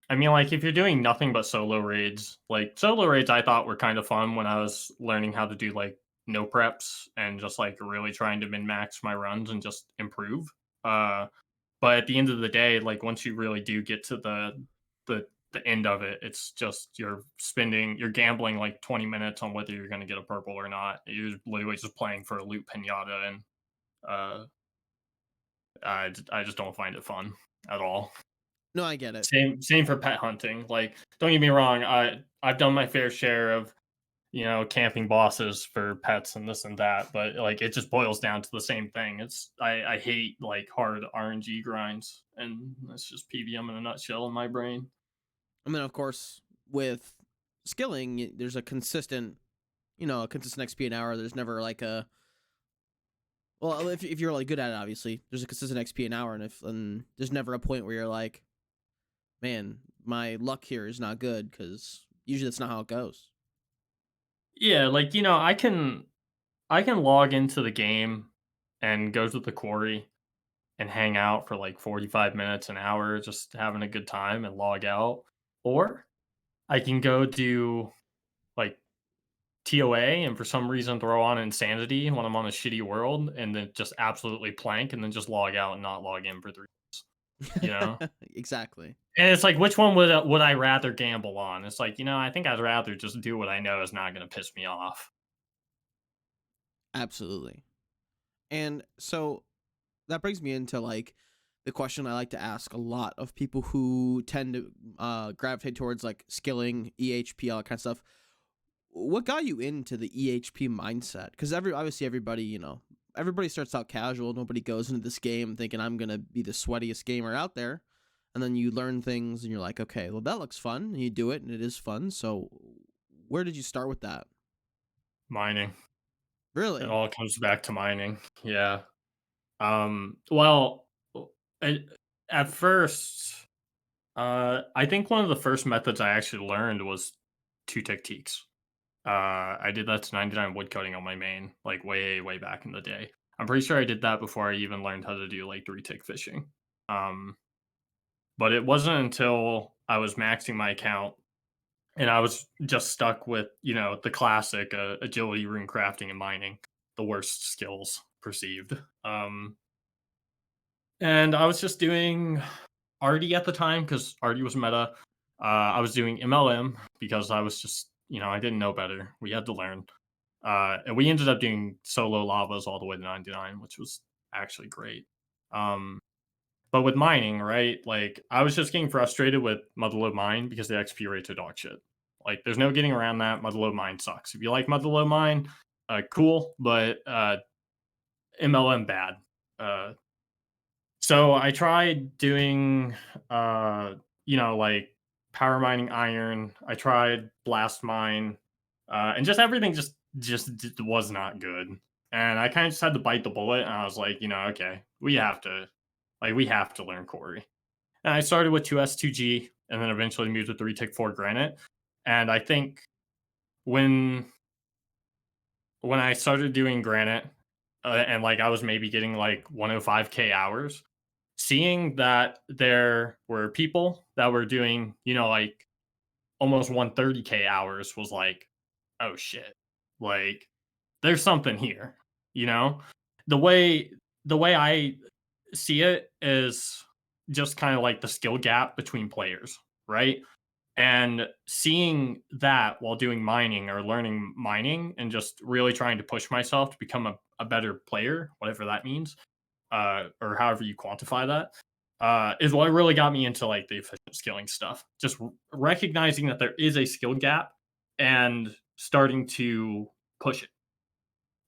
Speaker 2: I mean, like, if you're doing nothing but solo raids, like solo raids I thought were kind of fun when I was learning how to do like no preps and just like really trying to min max my runs and just improve. Uh but at the end of the day, like once you really do get to the end of it, it's just you're gambling like 20 minutes on whether you're gonna get a purple or not. You're literally just playing for a loot pinata and uh I just don't find it fun at all.
Speaker 1: No, I get it.
Speaker 2: Same for pet hunting. Like, don't get me wrong, I've done my fair share of, camping bosses for pets and this and that, but like it just boils down to the same thing. I hate like hard RNG grinds, and that's just PVM in a nutshell in my brain.
Speaker 1: I mean, of course, with skilling, there's a consistent, a consistent XP an hour. There's never like a well, if you're really good at it, obviously, there's a consistent XP an hour, and there's never a point where you're like, man, my luck here is not good because usually that's not how it goes.
Speaker 2: Yeah, like I can log into the game and go to the quarry and hang out for like 45 minutes, an hour, just having a good time and log out. Or I can go do like TOA and for some reason throw on insanity when I'm on a shitty world and then just absolutely plank and then just log out and not log in for 3 days, you know?
Speaker 1: Exactly.
Speaker 2: And it's like, which one would I rather gamble on? It's like, I think I'd rather just do what I know is not going to piss me off.
Speaker 1: Absolutely. And so that brings me into like the question I like to ask a lot of people who tend to gravitate towards like skilling, EHP, all that kind of stuff. What got you into the EHP mindset? Because obviously everybody, everybody starts out casual. Nobody goes into this game thinking I'm gonna be the sweatiest gamer out there, and then you learn things and you're like, okay, well that looks fun, and you do it and it is fun. So where did you start with that?
Speaker 2: Mining. It
Speaker 1: Really?
Speaker 2: all comes back to mining. Yeah. Well, at at first, I think one of the first methods I actually learned was 2 techniques. I did that to 99 woodcutting on my main, like, way, way back in the day. I'm pretty sure I did that before I even learned how to do, like, 3-tick fishing. Um, but it wasn't until I was maxing my account and I was just stuck with, the classic, agility, rune crafting, and mining, the worst skills perceived. And I was just doing Arty at the time because Arty was meta. I was doing MLM because I was just, I didn't know better. We had to learn. And we ended up doing solo lavas all the way to 99, which was actually great. Um, but with mining, right? Like I was just getting frustrated with Motherlode Mine because the XP rates are dog shit. Like there's no getting around that. Motherlode Mine sucks. If you like Motherlode Mine, cool, but MLM bad. Uh, so I tried doing, like power mining iron. I tried blast mine, and just everything was not good. And I kind of just had to bite the bullet. And I was like, okay, we have to learn Corey. And I started with 2S2G. and then eventually moved to 3 tick 4 granite. And I think when when I started doing granite, and like I was maybe getting like 105k hours, seeing that there were people that were doing, like almost 130k hours was like, oh shit, like there's something here, you know? The way I see it is just kind of like the skill gap between players, right? And seeing that while doing mining or learning mining and just really trying to push myself to become a better player, whatever that means, or however you quantify that, is what really got me into like the efficient skilling stuff. Just recognizing that there is a skill gap and starting to push it.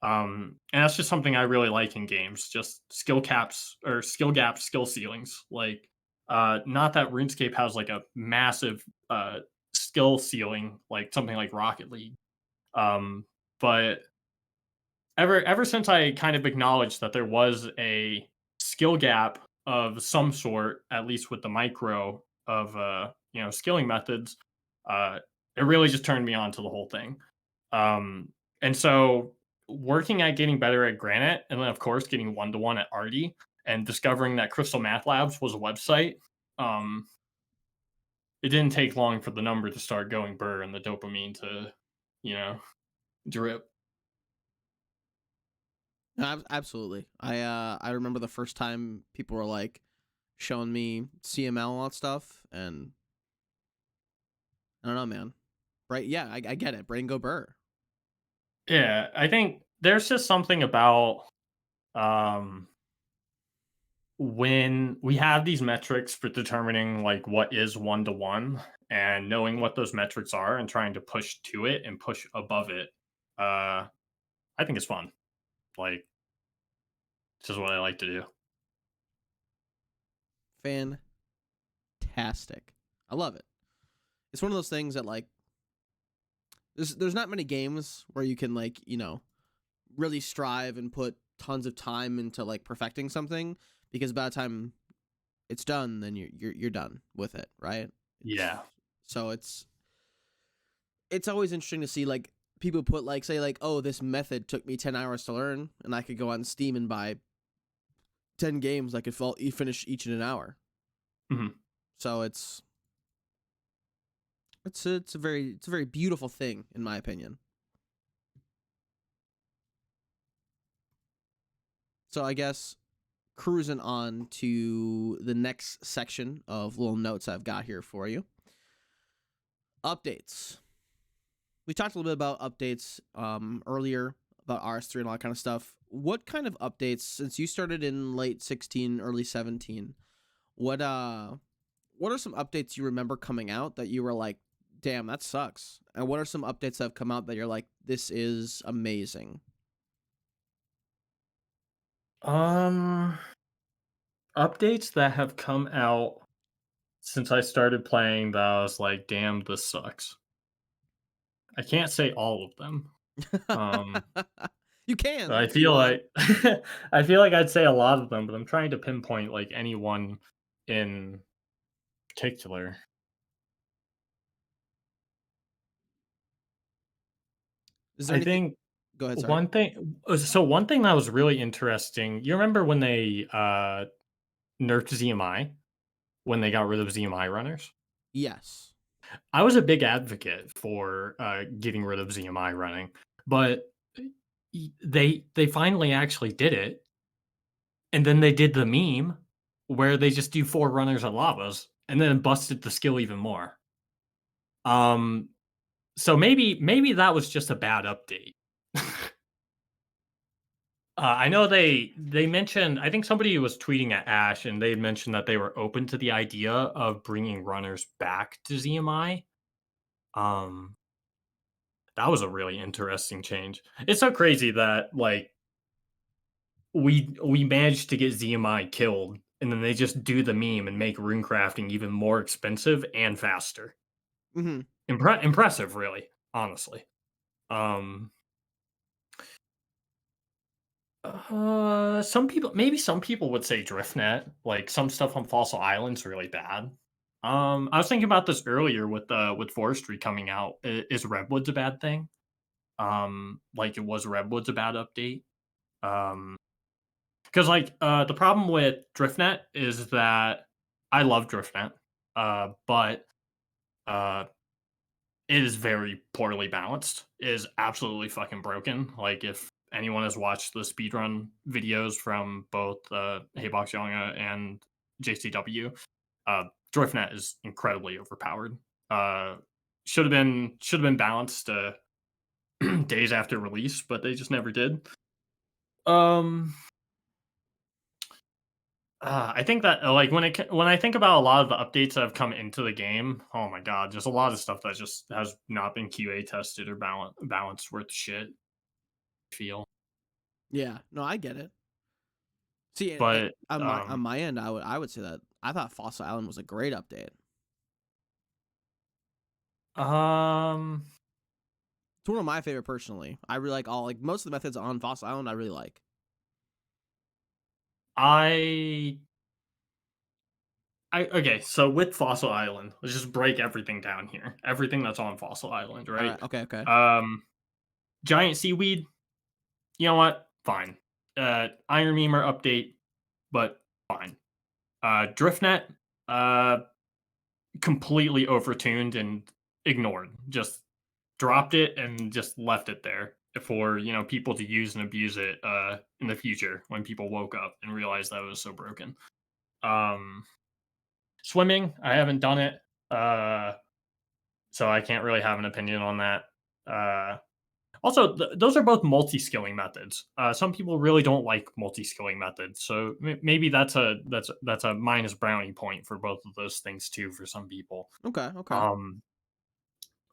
Speaker 2: And that's just something I really like in games, just skill caps or skill gaps, skill ceilings. Like, not that RuneScape has like a massive skill ceiling, like something like Rocket League. But ever since I kind of acknowledged that there was a skill gap of some sort, at least with the micro of skilling methods, uh, it really just turned me on to the whole thing. And so working at getting better at Granite, and then of course getting 1-to-1 at Arty, and discovering that Crystal Math Labs was a website, um, it didn't take long for the number to start going burr and the dopamine to, you know, drip.
Speaker 1: No, absolutely. I remember the first time people were like showing me CML and all that stuff, and I don't know, man. Right? Yeah, I get it. Brain go burr.
Speaker 2: Yeah, I think there's just something about um when we have these metrics for determining like what is 1-to-1 and knowing what those metrics are and trying to push to it and push above it, I think it's fun. Like, it's just what I like to do.
Speaker 1: Fantastic. I love it. It's one of those things that like there's not many games where you can like, really strive and put tons of time into like perfecting something, because by the time it's done, then you're done with it, right? It's
Speaker 2: Yeah.
Speaker 1: so it's always interesting to see like people put like say like, oh, this method took me 10 hours to learn, and I could go on Steam and buy 10 games I could finish each in an hour.
Speaker 2: Mhm.
Speaker 1: So it's a very beautiful thing in my opinion. So I guess cruising on to the next section of little notes I've got here for you. Updates. We talked a little bit about updates earlier about RS3 and all that kind of stuff. What kind of updates, since you started in late 16, early 17, what are some updates you remember coming out that you were like, damn, that sucks? And what are some updates that have come out that you're like, this is amazing?
Speaker 2: Um, Updates that have come out since I started playing that I was like, damn, this sucks. I can't say all of them. Um,
Speaker 1: You can
Speaker 2: I
Speaker 1: if you
Speaker 2: feel
Speaker 1: want.
Speaker 2: like I feel like I'd say a lot of them, but I'm trying to pinpoint like any one in particular.
Speaker 1: Is there
Speaker 2: I
Speaker 1: anything?
Speaker 2: think
Speaker 1: Go ahead. Sorry.
Speaker 2: one thing that was really interesting, you remember when they nerfed ZMI, when they got rid of ZMI runners?
Speaker 1: Yes.
Speaker 2: I was a big advocate for getting rid of ZMI running, but they finally actually did it, and then they did the meme where they just do 4 runners and lavas, and then busted the skill even more. Um, so maybe that was just a bad update. I know they mentioned, I think somebody was tweeting at Ash, and they had mentioned that they were open to the idea of bringing runners back to ZMI. Um, that was a really interesting change. It's so crazy that like we managed to get ZMI killed, and then they just do the meme and make rune crafting even more expensive and faster.
Speaker 1: Mm-hmm.
Speaker 2: Impressive, really, honestly. Um, some people would say DriftNet, like some stuff on Fossil Island's really bad. I was thinking about this earlier with forestry coming out. Is redwoods a bad thing? Like it was redwoods a bad update? Um, because like the problem with DriftNet is that I love DriftNet, but uh it is very poorly balanced. It is absolutely fucking broken. Like if anyone has watched the speedrun videos from both Heybox Yonga and JCW, uh, DriftNet is incredibly overpowered. Uh, should have been balanced days after release, but they just never did. Um, I think that like when I think about a lot of the updates that have come into the game, oh my god, there's a lot of stuff that just has not been QA tested or balanced worth shit. I feel,
Speaker 1: Yeah, no, I get it. See,
Speaker 2: but
Speaker 1: on my end, I would say that I thought Fossil Island was a great update.
Speaker 2: um,
Speaker 1: It's one of my favorite personally. I really like all like most of the methods on Fossil Island. I really like.
Speaker 2: I okay. So with Fossil Island, let's just break everything down here. Everything that's on Fossil Island,
Speaker 1: All
Speaker 2: right?
Speaker 1: right, okay, okay.
Speaker 2: Um, giant seaweed. You know what? Fine. Iron Memer update, but fine. DriftNet. Uh, completely overtuned and ignored. Just dropped it and just left it there for people to use and abuse it in the future when people woke up and realized that it was so broken. Um, swimming, I haven't done it, uh, so I can't really have an opinion on that. Uh, Also, those are both multi-skilling methods. Some people really don't like multi-skilling methods, so maybe that's a minus brownie point for both of those things too for some people.
Speaker 1: Okay, okay.
Speaker 2: Um,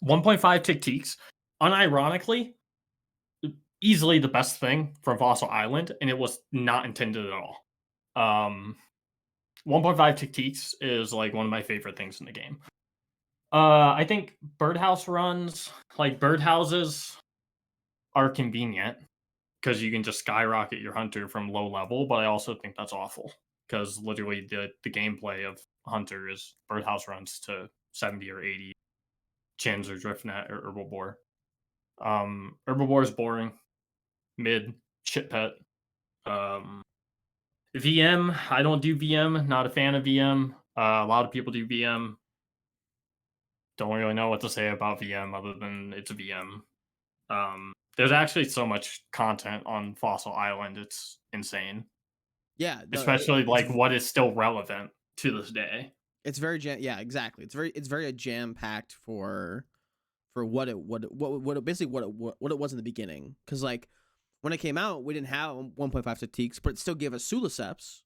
Speaker 2: 1.5 Tic-Teaks, unironically, easily the best thing from Fossil Island, and it was not intended at all. 1.5 Tic-Teaks is like one of my favorite things in the game. I think birdhouse runs, like birdhouses, are convenient because you can just skyrocket your hunter from low level, but I also think that's awful because literally the gameplay of hunter is birdhouse runs to 70 or 80 chins or driftnet or herbivore. Herbivore is boring, mid, shit pet. Um, VM, I don't do VM, not a fan of VM. A lot of people do VM. Don't really know what to say about VM other than it's a VM. There's actually so much content on Fossil Island, it's insane.
Speaker 1: Yeah, no,
Speaker 2: Especially like what is still relevant to this day.
Speaker 1: it's very jam. Yeah, exactly. It's very jam packed for what it basically what it was in the beginning. Because like when it came out, we didn't have 1.5 Ticks, but it still gave us Sulaceps,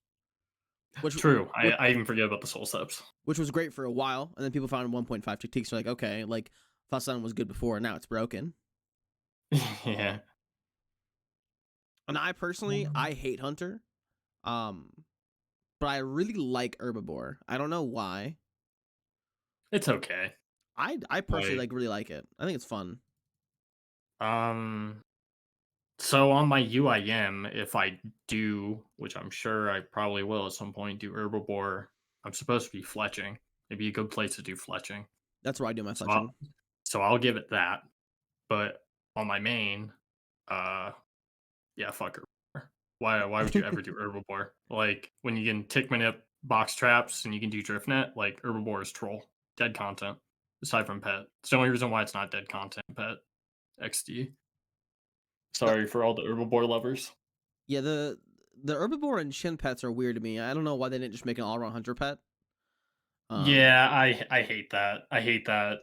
Speaker 1: which
Speaker 2: True.
Speaker 1: which
Speaker 2: I even forget about the soul steps.
Speaker 1: which was great for a while, and then people found 1.5 Ticks. So like, okay, like Fossil Island was good before, and now it's broken.
Speaker 2: Yeah.
Speaker 1: And I personally, I hate Hunter. Um, but I really like Herbivore. I don't know why.
Speaker 2: It's okay.
Speaker 1: I personally
Speaker 2: Like,
Speaker 1: like really like it. I think it's fun.
Speaker 2: um, so on my UIM, if I do, which I'm sure I probably will at some point, do herbivore, I'm supposed to be fletching. It'd be a good place to do fletching.
Speaker 1: That's where I do my
Speaker 2: So I'll,
Speaker 1: fletching.
Speaker 2: so I'll give it that. But on my main, uh, yeah, fuck herbivore. Why would you ever do herbivore? Like when you can tick manip box traps and you can do driftnet, like herbivore is troll. Dead content. Aside from pet. It's the only reason why it's not dead content, pet. XD.
Speaker 1: The
Speaker 2: Sorry for all the herbivore lovers.
Speaker 1: Yeah, the Herbivore and Shin pets are weird to me. I don't know why they didn't just make an all around hunter pet. Um,
Speaker 2: Yeah, I hate that. I hate that.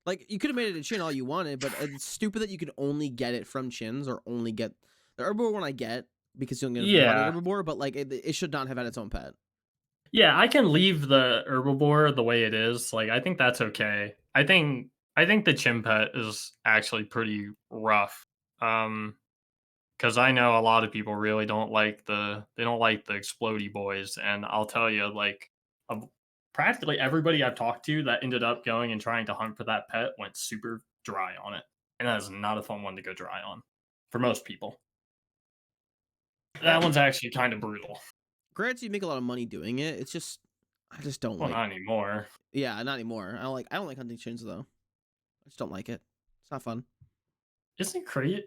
Speaker 1: like you could have made it a Chin all you wanted, but it's stupid that you could only get it from Chins or only get the Herbivore one. I get because you don't get a variety
Speaker 2: Yeah.
Speaker 1: Herbivore, but like it should not have had its own pet.
Speaker 2: Yeah, I can leave the herbivore the way it is. Like I think that's okay. I think the chimpet is actually pretty rough. Um because I know a lot of people really don't like the explodey boys, and I'll tell you, like, of practically everybody I've talked to that ended up going and trying to hunt for that pet went super dry on it, and that is not a fun one to go dry on for most people. That one's actually kind of brutal.
Speaker 1: Granted, you make a lot of money doing it. It's just I just don't
Speaker 2: Well,
Speaker 1: like.
Speaker 2: not anymore.
Speaker 1: Yeah, not anymore. I don't like hunting chins though. I just don't like it. It's not fun.
Speaker 2: Isn't it crazy?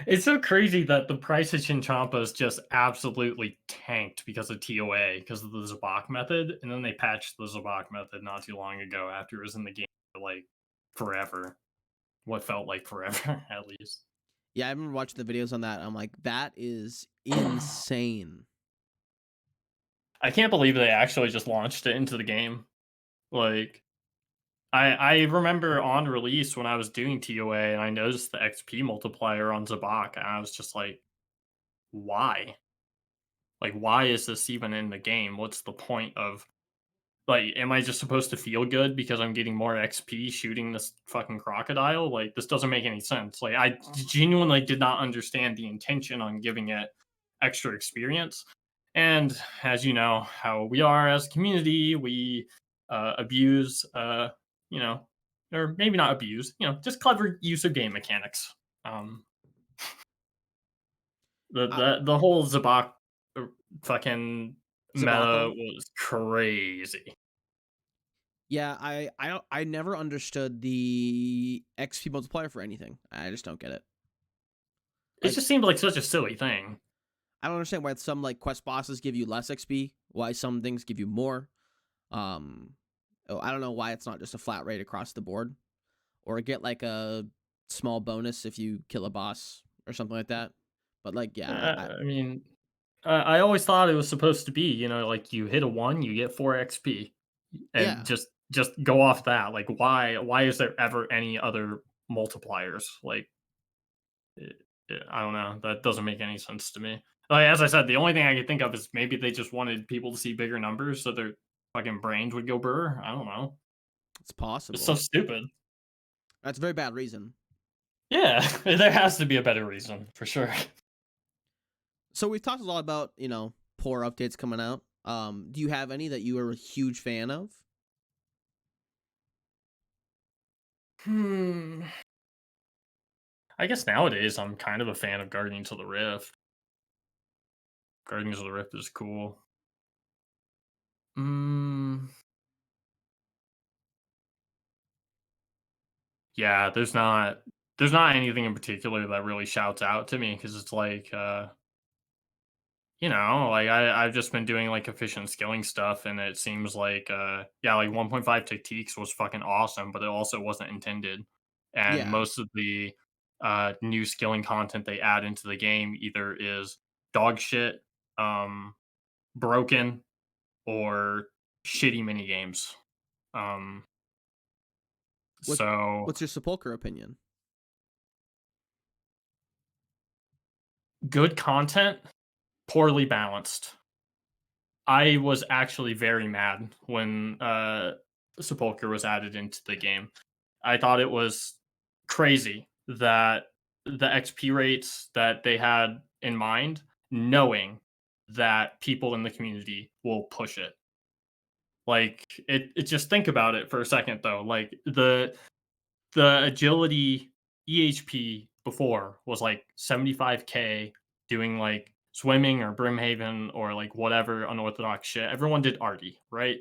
Speaker 2: It's so crazy that the price of Chinchompas just absolutely tanked because of TOA, because of the Zabak method, and then they patched the Zabak method not too long ago after it was in the game for like forever. What felt like forever, at least.
Speaker 1: Yeah, I remember watching the videos on that. I'm like, that is insane.
Speaker 2: I can't believe they actually just launched it into the game. Like, I remember on release when I was doing TOA and I noticed the XP multiplier on Zabak, and I was just like, why? Like, why is this even in the game? What's the point of like, am I just supposed to feel good because I'm getting more XP shooting this fucking crocodile? Like, this doesn't make any sense. Like, I genuinely did not understand the intention on giving it extra experience. And as you know, how we are as a community, we abuse, you know, or maybe not abuse, just clever use of game mechanics. Um,
Speaker 1: Uh,
Speaker 2: the whole Zabak uh, fucking meta
Speaker 1: Zabaco.
Speaker 2: was crazy.
Speaker 1: Yeah, I never understood the XP multiplier for anything. I just don't get it.
Speaker 2: It
Speaker 1: Like,
Speaker 2: just seemed like such a silly thing.
Speaker 1: I don't understand why some like quest bosses give you less XP, why some things give you more. Um, I don't know why it's not just a flat rate across the board, or get like a small bonus if you kill a boss or something like that. But like, yeah,
Speaker 2: I mean, I always thought it was supposed to be, like you hit a one, you get 4 XP, and
Speaker 1: yeah.
Speaker 2: just go off that. Like, why is there ever any other multipliers? Like, I don't know. That doesn't make any sense to me. Like, as I said, the only thing I could think of is maybe they just wanted people to see bigger numbers so their fucking brains would go burr. I don't know.
Speaker 1: It's
Speaker 2: It's so
Speaker 1: possible.
Speaker 2: stupid.
Speaker 1: That's a very bad reason.
Speaker 2: Yeah, there has to be a better reason for sure.
Speaker 1: So we've talked a lot about poor updates coming out. Do you have any that you are a huge fan of?
Speaker 2: Hmm. I guess nowadays I'm kind of a fan of Guardians of the Rift. Guardians of the Rift is cool. Mm, yeah, there's not anything in particular that really shouts out to me because it's like like I've just been doing like efficient skilling stuff and it seems like yeah, like 1.5 Tictiques was fucking awesome, but it also wasn't intended. And
Speaker 1: Yeah.
Speaker 2: most of the new skilling content they add into the game either is dog shit, um, broken, or shitty mini games. Um,
Speaker 1: What
Speaker 2: so
Speaker 1: What's your Sepulcher opinion?
Speaker 2: good content, poorly balanced. I was actually very mad when Sepulcher was added into the game. I thought it was crazy that the XP rates that they had in mind, knowing that people in the community will push it. Like it just think about it for a second though. Like the agility EHP before was like 75k doing like swimming or Brimhaven or like whatever unorthodox shit. Everyone did arty, right?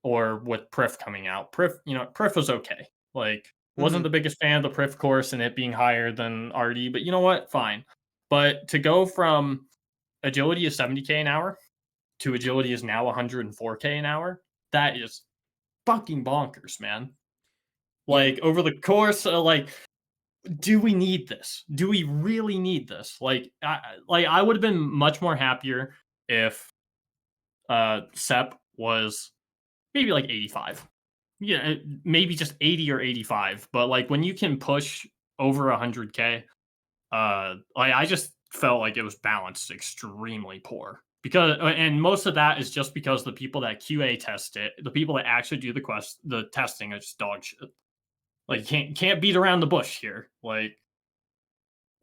Speaker 2: Or with Prif coming out. Prif was okay. Like wasn't
Speaker 1: Mm-hmm.
Speaker 2: the biggest fan of the Prif course and it being higher than arty, but you know what? Fine. But to go from agility is 70k an hour to agility is now 104k an hour, that is fucking bonkers, man.
Speaker 1: Yeah.
Speaker 2: Like over the course of like do we need this? Do we really need this? Like I would have been much more happier if Sep was maybe like 85. Yeah, maybe just 80 or 85. But like when you can push over 100k, like I just felt like it was balanced extremely poor. Because and most of that is just because the people that QA test it, the people that actually do the testing are just dog shit. Like can't beat around the bush here. Like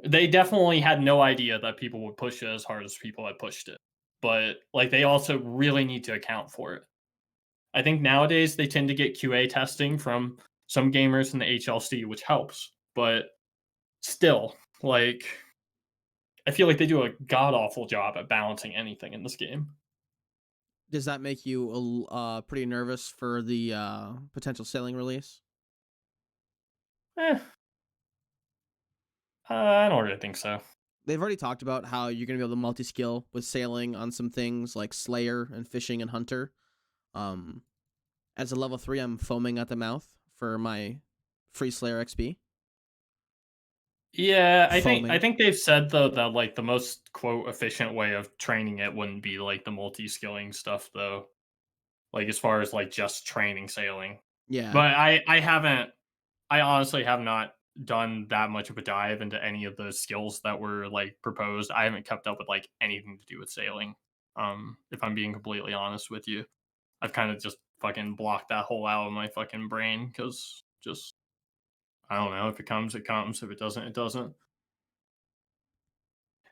Speaker 2: they definitely had no idea that people would push it as hard as people had pushed it. But like they also really need to account for it. I think nowadays they tend to get QA testing from some gamers in the HLC, which helps. But still, like I feel like they do a god awful job at balancing anything in this game.
Speaker 1: Does that make you pretty nervous for the potential sailing release?
Speaker 2: Eh, I don't really think so.
Speaker 1: They've already talked about how you're gonna be able to multi-skill with sailing on some things like Slayer and fishing and Hunter. Um, as a level 3, I'm foaming at the mouth for my free Slayer XP.
Speaker 2: Yeah, I
Speaker 1: Foaming.
Speaker 2: think they've said though that like the most quote efficient way of training it wouldn't be like the multi-skilling stuff though. Like as far as like just training sailing.
Speaker 1: Yeah.
Speaker 2: But I honestly have not done that much of a dive into any of the skills that were like proposed. I haven't kept up with like anything to do with sailing. If I'm being completely honest with you. I've kind of just fucking blocked that whole out of my fucking brain because just I don't know. If it comes, it comes. If it doesn't, it doesn't.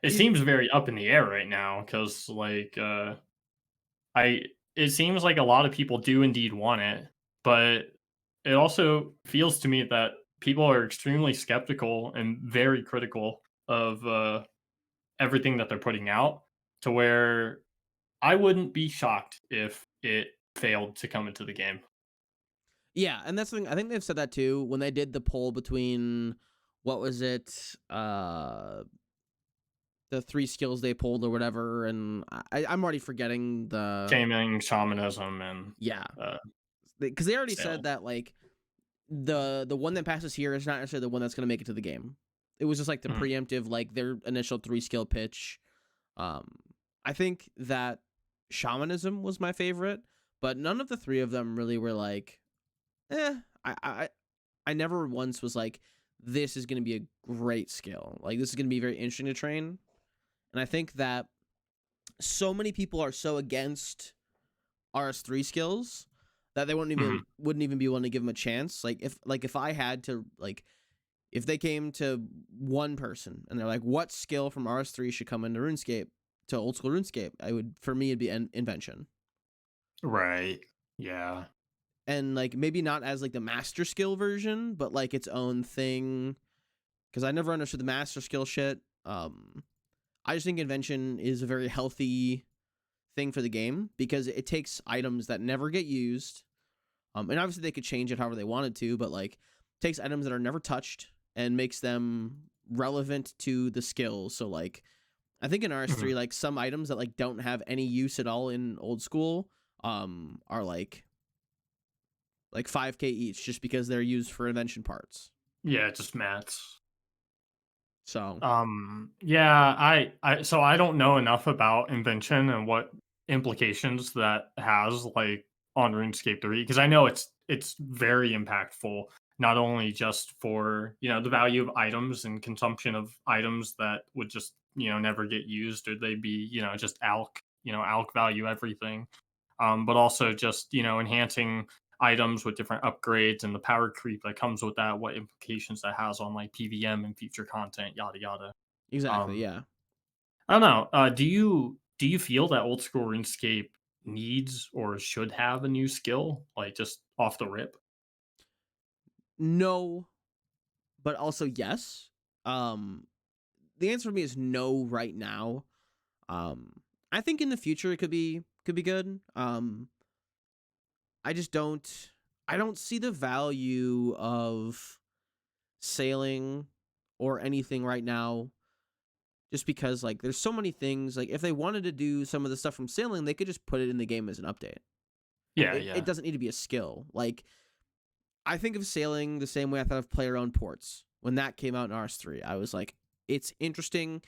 Speaker 2: It
Speaker 1: You,
Speaker 2: seems very up in the air right now because like I it seems like a lot of people do indeed want it, but it also feels to me that people are extremely skeptical and very critical of everything that they're putting out to where I wouldn't be shocked if it failed to come into the game.
Speaker 1: yeah, and that's the thing. I think they've said that too when they did the poll between what was it, the 3 skills they pulled or whatever, and I'm already forgetting the
Speaker 2: Taming, shamanism, and
Speaker 1: yeah,
Speaker 2: uh,
Speaker 1: because they already said
Speaker 2: sailing.
Speaker 1: that like the one that passes here is not necessarily the one that's going to make it to the game. It was just like the
Speaker 2: Mhm.
Speaker 1: preemptive, like their initial 3 skill pitch. Um, I think that shamanism was my favorite, but none of the 3 of them really were like, eh. I never once was like, this is going to be a great skill. Like this is going to be very interesting to train. And I think that so many people are so against RS3 skills that they
Speaker 2: Mhm.
Speaker 1: wouldn't even be willing to give them a chance. Like if I had to like if they came to one person and they're like, what skill from RS3 should come into RuneScape to old school RuneScape? I would for me it'd be invention.
Speaker 2: Right. Yeah.
Speaker 1: And like maybe not as like the master skill version, but like its own thing. Because I never understood the master skill shit. I just think invention is a very healthy thing for the game because it takes items that never get used. And obviously they could change it however they wanted to, but like takes items that are never touched and makes them relevant to the skills. So like I think in
Speaker 2: Mhm.
Speaker 1: RS3, like some items that like don't have any use at all in old school are like 5k each just because they're used for invention parts.
Speaker 2: Yeah, just mats.
Speaker 1: So
Speaker 2: Yeah, I so I don't know enough about invention and what implications that has like on RuneScape 3 because I know it's very impactful not only just for, you know, the value of items and consumption of items that would just, you know, never get used or they'd be, you know, just alk value everything. But also just, you know, enhancing items with different upgrades and the power creep that comes with that, what implications that has on like PVM and future content, yada yada.
Speaker 1: exactly,
Speaker 2: Um,
Speaker 1: yeah.
Speaker 2: I don't know. Do you feel that old school RuneScape needs or should have a new skill, like just off the rip?
Speaker 1: No, but also yes. Um, the answer for me is no right now. Um, I think in the future it could be good. I just I don't see the value of sailing or anything right now just because like there's so many things like if they wanted to do some of the stuff from sailing they could just put it in the game as an update.
Speaker 2: Yeah,
Speaker 1: It
Speaker 2: yeah.
Speaker 1: doesn't need to be a skill. Like I think of sailing the same way I thought of player owned ports. When that came out in RS3, I was like, it's interesting,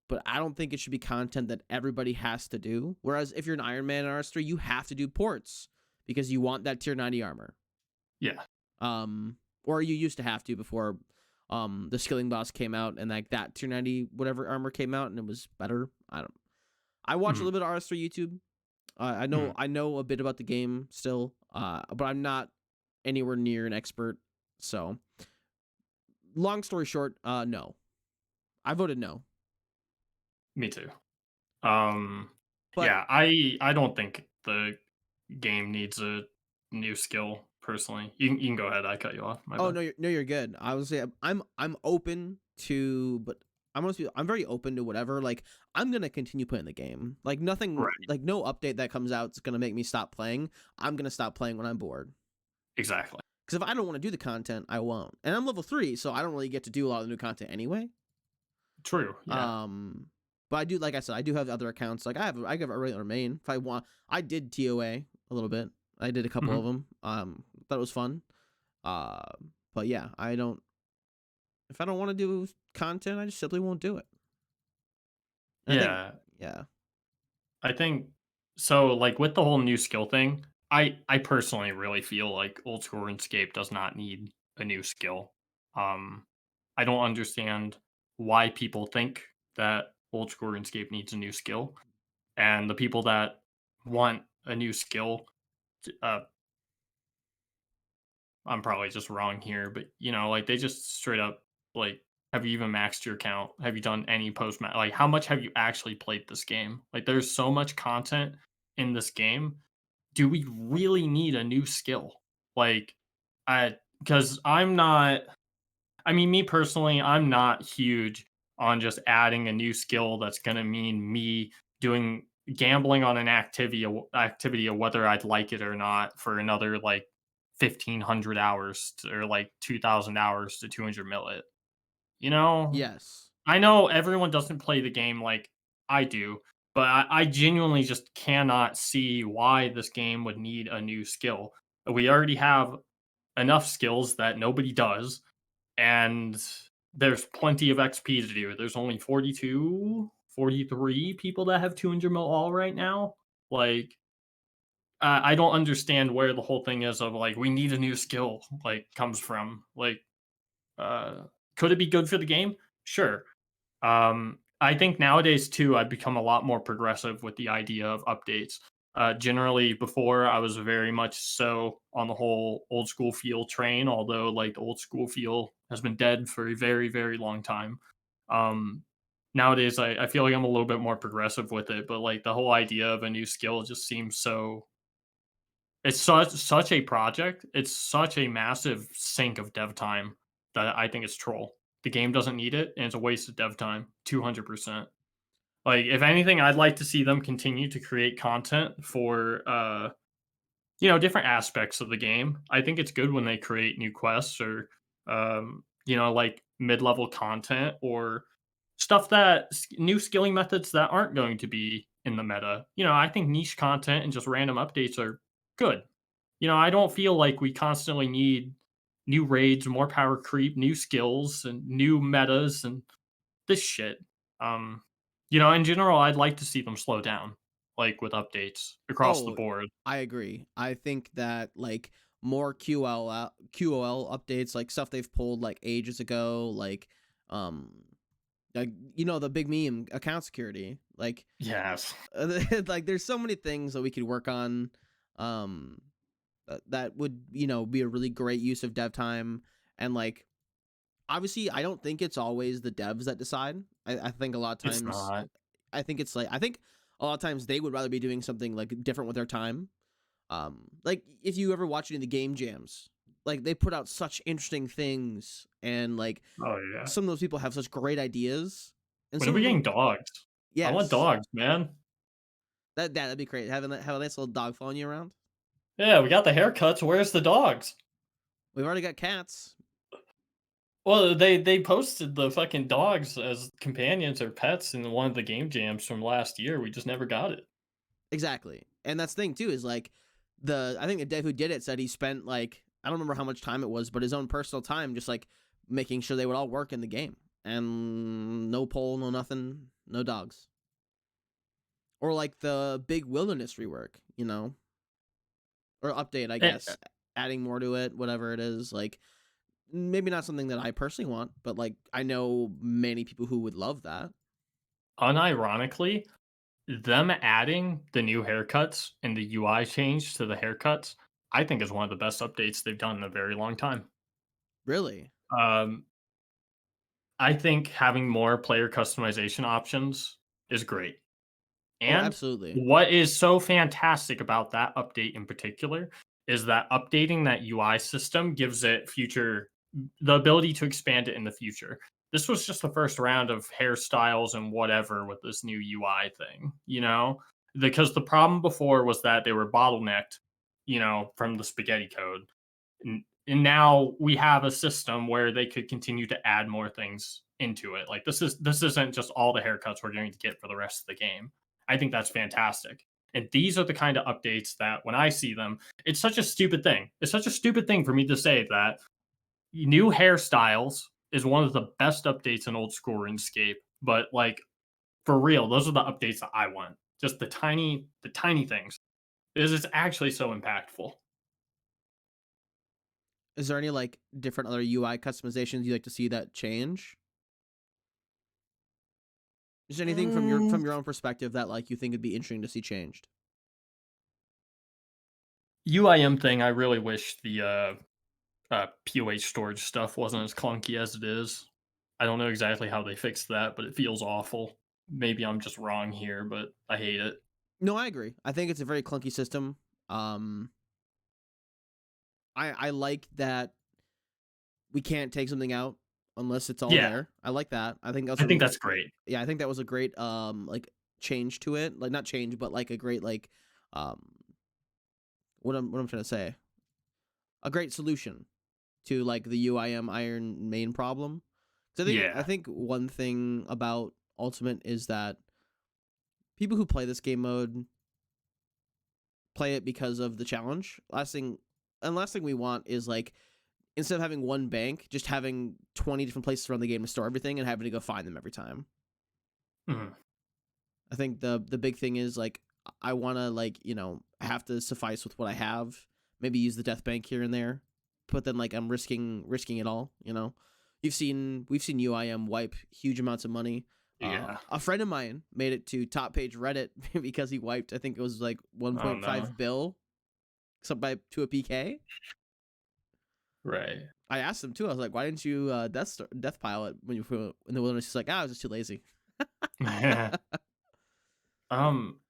Speaker 1: but I don't think it should be content that everybody has to do. Whereas if you're an Iron Man in RS3, you have to do ports because you want that tier 90 armor.
Speaker 2: Yeah.
Speaker 1: Or you used to have to before the skilling boss came out and like that tier 90 whatever armor came out and it was better. I watch a
Speaker 2: Mhm,
Speaker 1: little bit of RS3 YouTube.
Speaker 2: mhm.
Speaker 1: I know a bit about the game still, but I'm not anywhere near an expert. So, long story short, no. I voted no.
Speaker 2: Me too. Um,
Speaker 1: But
Speaker 2: yeah, I don't think the game needs a new skill personally. You can go ahead. I cut you off. My
Speaker 1: oh
Speaker 2: bad.
Speaker 1: no, you're good. I would say I'm open to, but I'm very open to whatever. Like, I'm gonna continue playing the game. Like nothing,
Speaker 2: Right.
Speaker 1: like no update that comes out is gonna make me stop playing. I'm gonna stop playing when I'm bored.
Speaker 2: Exactly.
Speaker 1: Because if I don't want to do the content, I won't. And I'm level 3, so I don't really get to do a lot of new content anyway.
Speaker 2: True. Yeah.
Speaker 1: But I do, like I said, I do have other accounts. Like I have a regular main. If I want, I did TOA a little bit. I did a couple of
Speaker 2: Mhm.
Speaker 1: them. Thought it was fun. Uh, but yeah, I don't. If I don't want to do content, I just simply won't do it. And I think,
Speaker 2: Yeah.
Speaker 1: yeah,
Speaker 2: I think so. Like with the whole new skill thing, I personally really feel like old school RuneScape does not need a new skill. Um, I don't understand why people think that old school RuneScape needs a new skill, and the people that want a new skill, uh, I'm probably just wrong here, but like they just straight up like, have you even maxed your account? Have you done any post match? Like, how much have you actually played this game? Like, there's so much content in this game. Do we really need a new skill? Like, because I'm not. I mean, me personally, I'm not huge on just adding a new skill that's gonna mean me doing gambling on an activity of whether I'd like it or not for another like 1,500 hours or like 2,000 hours to 200 mil it. You know,
Speaker 1: yes.
Speaker 2: I know everyone doesn't play the game like I do, but I genuinely just cannot see why this game would need a new skill. We already have enough skills that nobody does, and there's plenty of XP to do. There's only 42, 43 people that have 200 mil all right now. Like, I don't understand where the whole thing is of like we need a new skill like comes from. Like, uh, could it be good for the game? Sure. I think nowadays too, I've become a lot more progressive with the idea of updates. Generally, before I was very much so on the whole old school feel train, although like the old school feel has been dead for a very, very long time. Um, Nowadays, I feel like I'm a little bit more progressive with it, but like the whole idea of a new skill just seems so. It's such a project. It's such a massive sink of dev time that I think it's troll. The game doesn't need it, and it's a waste of dev time. 200%. Like, if anything, I'd like to see them continue to create content for, different aspects of the game. I think it's good when they create new quests or, like mid-level content or stuff new skilling methods that aren't going to be in the meta. I think niche content and just random updates are good. I don't feel like we constantly need new raids, more power creep, new skills, and new metas and this shit. Um, in general, I'd like to see them slow down, like with updates across the
Speaker 1: Oh,
Speaker 2: board.
Speaker 1: I agree. I think that like more QOL updates, like stuff they've pulled like ages ago, um like the big meme account security, like
Speaker 2: Yes.
Speaker 1: like there's so many things that we could work on, um that would be a really great use of dev time. And like obviously I don't think it's always the devs that decide. I think a lot of
Speaker 2: It's
Speaker 1: times
Speaker 2: not.
Speaker 1: I think a lot of times they would rather be doing something like different with their time. Like if you ever watch any of the game jams, like they put out such interesting things, and like
Speaker 2: Oh, yeah.
Speaker 1: some of those people have such great ideas, and
Speaker 2: When are
Speaker 1: some
Speaker 2: we
Speaker 1: of
Speaker 2: getting
Speaker 1: them,
Speaker 2: dogs? I want
Speaker 1: yes,
Speaker 2: dogs, man.
Speaker 1: that'd be great. Have a nice little dog following you around.
Speaker 2: Yeah, we got the haircuts. Where's the dogs?
Speaker 1: We've already got cats.
Speaker 2: Well, they posted the fucking dogs as companions or pets in one of the game jams from last year. We just never got it.
Speaker 1: Exactly. And that's the thing too, is like I think the dev who did it said he spent like, I don't remember how much time it was, but his own personal time just like making sure they would all work in the game. And no poll, no nothing, no dogs. Or like the big wilderness rework, or update, I
Speaker 2: Eh,
Speaker 1: guess, adding more to it, whatever it is. Like maybe not something that I personally want, but like I know many people who would love that.
Speaker 2: Unironically, them adding the new haircuts and the UI change to the haircuts, I think is one of the best updates they've done in a very long time.
Speaker 1: Really?
Speaker 2: Um, I think having more player customization options is great.
Speaker 1: Oh,
Speaker 2: And
Speaker 1: absolutely.
Speaker 2: what is so fantastic about that update in particular is that updating that UI system gives it the ability to expand it in the future. this was just the first round of hairstyles and whatever with this new UI thing, you know? Because the problem before was that they were bottlenecked, from the spaghetti code. And now we have a system where they could continue to add more things into it. Like this isn't just all the haircuts we're going to get for the rest of the game. I think that's fantastic. And these are the kind of updates that when I see them, it's such a stupid thing. It's such a stupid thing for me to say that new hairstyles is one of the best updates in old school RuneScape. But like for real, those are the updates that I want. Just the tiny things. Because it's actually so impactful.
Speaker 1: Is there any like different other UI customizations you'd like to see that change? Is there anything
Speaker 2: Mm,
Speaker 1: from your own perspective that like you think would be interesting to see changed?
Speaker 2: UIM thing, I really wish the POH storage stuff wasn't as clunky as it is. I don't know exactly how they fixed that, but it feels awful. Maybe I'm just wrong here, but I hate it.
Speaker 1: No, I agree. I think it's a very clunky system. Um, I like that we can't take something out unless it's all
Speaker 2: Yeah,
Speaker 1: there. I like that. I think
Speaker 2: I
Speaker 1: also
Speaker 2: think that's great.
Speaker 1: yeah, I think that was a great like change to it. Like not change, but like a great like um what I'm trying to say. A great solution to like the UIM Iron Main problem. So I
Speaker 2: Yeah.
Speaker 1: think one thing about Ultimate is that people who play this game mode play it because of the challenge. Last thing we want is like instead of having one bank, just having 20 different places around the game to store everything and having to go find them every time.
Speaker 2: Mhm.
Speaker 1: I think the big thing is like I want to like, have to suffice with what I have, maybe use the death bank here and there, but then like I'm risking it all. We've seen UIM wipe huge amounts of money.
Speaker 2: Yeah.
Speaker 1: A friend of mine made it to top page Reddit because he wiped, I think it was like
Speaker 2: Oh no.
Speaker 1: 1.5 bill to a PK.
Speaker 2: Right.
Speaker 1: I asked him too. I was like, "Why didn't you death pile it when you were in the wilderness?" He's like, "Ah, I was just too lazy."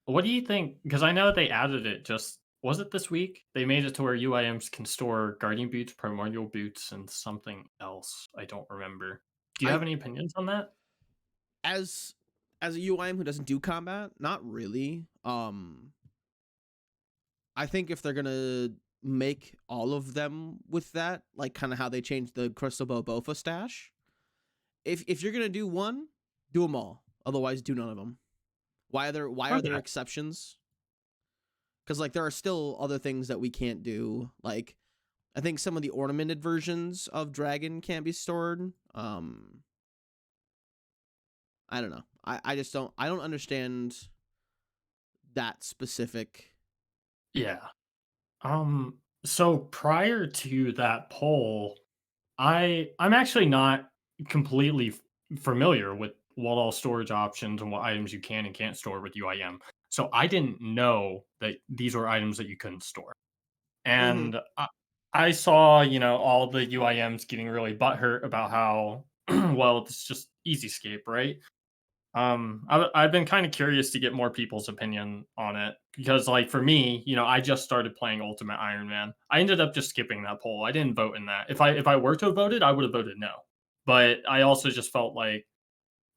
Speaker 2: What do you think? Because I know they added it just was it this week? They made it to where UIMs can store guardian boots, primordial boots, and something else. I don't remember. Do you
Speaker 1: I
Speaker 2: have any opinions on that?
Speaker 1: as as a UIM who doesn't do combat, not really. I think if they're gonna make all of them with that, like kind of how they changed the Crystal Bow Bofa stash, if you're gonna do one, do them all. Otherwise, do none of them. Why are there
Speaker 2: Okay.
Speaker 1: exceptions? Because like there are still other things that we can't do. Like I think some of the ornamented versions of Dragon can't be stored. I don't know. I just I don't understand that specific.
Speaker 2: Yeah. So prior to that poll, I'm actually not completely familiar with what all storage options and what items you can and can't store with UIM. So I didn't know that these were items that you couldn't store.
Speaker 1: Mm-hmm.
Speaker 2: And I saw, all the UIMs getting really butthurt about how, well, it's just easy scape, right? I've been kind of curious to get more people's opinion on it because, like, for me, I just started playing Ultimate Iron Man. I ended up just skipping that poll. I didn't vote in that. If I were to have voted, I would have voted no. But I also just felt like,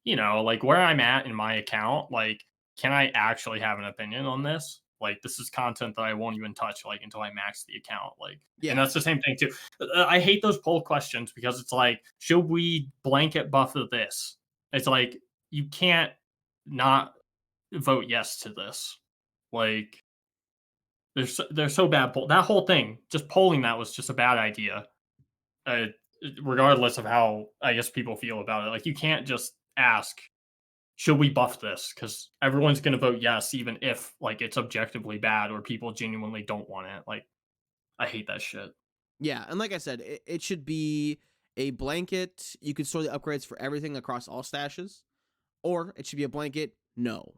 Speaker 2: like where I'm at in my account, like, can I actually have an opinion on this? Like, this is content that I won't even touch like until I max the account. Like, and
Speaker 1: Yeah.
Speaker 2: that's the same thing too. I hate those poll questions because it's like, should we blanket buff of this? It's like you can't not vote yes to this. Like, they're so bad. That whole thing, just polling that was just a bad idea. Uh, Regardless of how I guess people feel about it, like you can't just ask should we buff this? Because everyone's going to vote yes, even if like it's objectively bad or people genuinely don't want it. Like, I hate that shit.
Speaker 1: Yeah, and like I said, it should be a blanket. You can store the upgrades for everything across all stashes, or it should be a blanket. No,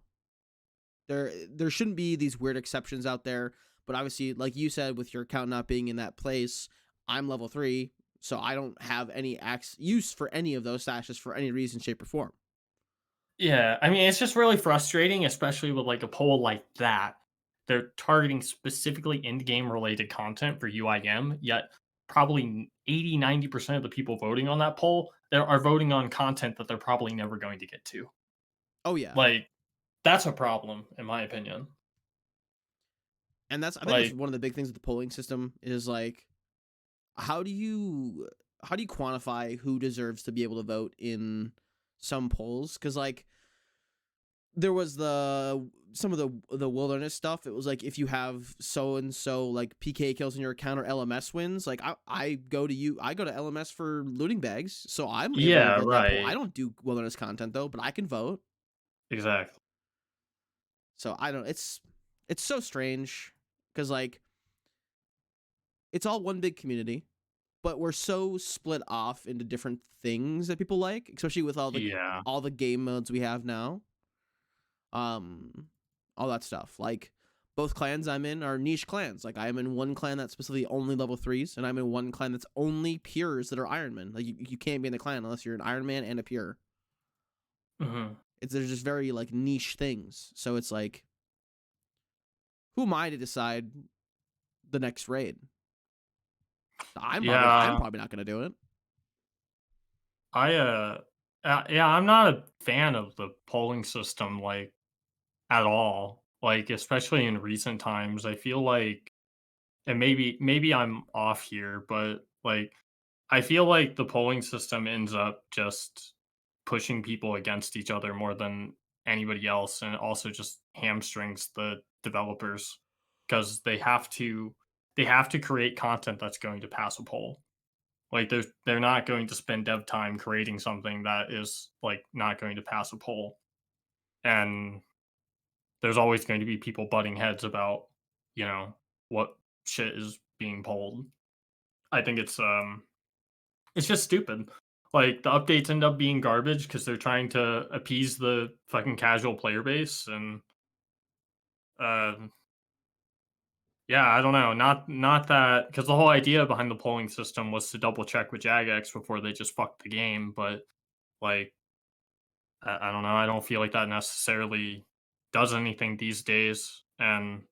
Speaker 1: there shouldn't be these weird exceptions out there. But obviously, like you said, with your account not being in that place, I'm level 3, so I don't have any use for any of those stashes for any reason, shape, or form.
Speaker 2: Yeah, I mean, it's just really frustrating, especially with like a poll like that. They're targeting specifically in-game related content for UIM, yet probably 80-90% of the people voting on that poll that are voting on content that they're probably never going to get to.
Speaker 1: Oh yeah.
Speaker 2: Like, that's a problem, in my opinion.
Speaker 1: And I think that's
Speaker 2: Like,
Speaker 1: one of the big things with the polling system is like how do you quantify who deserves to be able to vote in some polls? Because like there was some of the wilderness stuff. It was like if you have so and so like PK kills in your account or LMS wins, like I go to LMS for looting bags, so I'm able to
Speaker 2: yeah,
Speaker 1: vote that poll. I
Speaker 2: right.
Speaker 1: don't do wilderness content though, but I can vote.
Speaker 2: Exactly.
Speaker 1: So I don't. It's so strange because like it's all one big community, but we're so split off into different things that people like, especially with
Speaker 2: Yeah.
Speaker 1: all the game modes we have now. Um, all that stuff. Like both clans I'm in are niche clans. Like I am in one clan that's specifically only level 3s, and I'm in one clan that's only pures that are Ironman. Like you can't be in the clan unless you're an Ironman and a pure.
Speaker 2: Mhm.
Speaker 1: There's just very like niche things. So it's like, who am I to decide the next raid? I'm
Speaker 2: Yeah,
Speaker 1: probably not gonna do it.
Speaker 2: I, yeah, I'm not a fan of the polling system, like, at all. Like, especially in recent times, I feel like and maybe I'm off here, but, like, I feel like the polling system ends up just pushing people against each other more than anybody else, and it also just hamstrings the developers because they have to create content that's going to pass a poll. Like they're not going to spend dev time creating something that is like not going to pass a poll. And there's always going to be people butting heads about, you know, what shit is being polled. I think it's just stupid. Like the updates end up being garbage because they're trying to appease the fucking casual player base and uh yeah, I don't know. Not that because the whole idea behind the polling system was to double check with Jagex before they just fucked the game, but like I don't know. I don't feel like that necessarily does anything these days. And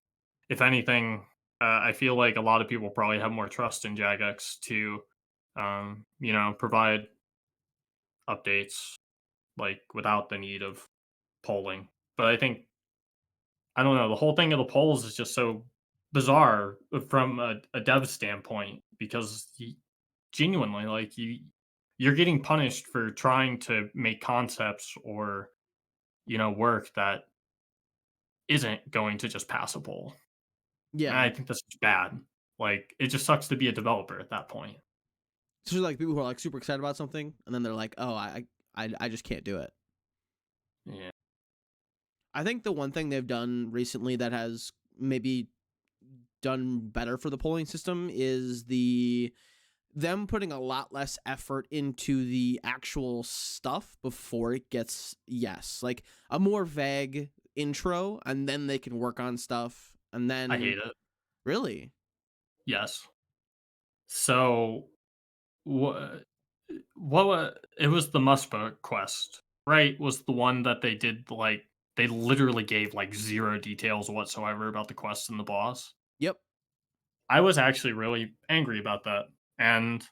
Speaker 2: if anything, I feel like a lot of people probably have more trust in Jagex to, provide updates like without the need of polling. But I think I don't know. The whole thing of the polls is just so bizarre from a dev standpoint because genuinely, like you're getting punished for trying to make concepts or work that isn't going to just pass a poll. And
Speaker 1: Yeah,
Speaker 2: I think that's just bad. Like, it just sucks to be a developer at that point.
Speaker 1: especially like people who are like super excited about something, and then they're like, "Oh, I just can't do it."
Speaker 2: Yeah.
Speaker 1: I think the one thing they've done recently that has maybe done better for the polling system is them putting a lot less effort into the actual stuff before it gets yes, like a more vague intro, and then they can work on stuff, and
Speaker 2: I
Speaker 1: then
Speaker 2: hate it.
Speaker 1: really,
Speaker 2: Yes. So, what it was the Muspa quest, right? Was the one that they did, like they literally gave, like, 0 details whatsoever about the quest and the boss.
Speaker 1: yep,
Speaker 2: I was actually really angry about that, and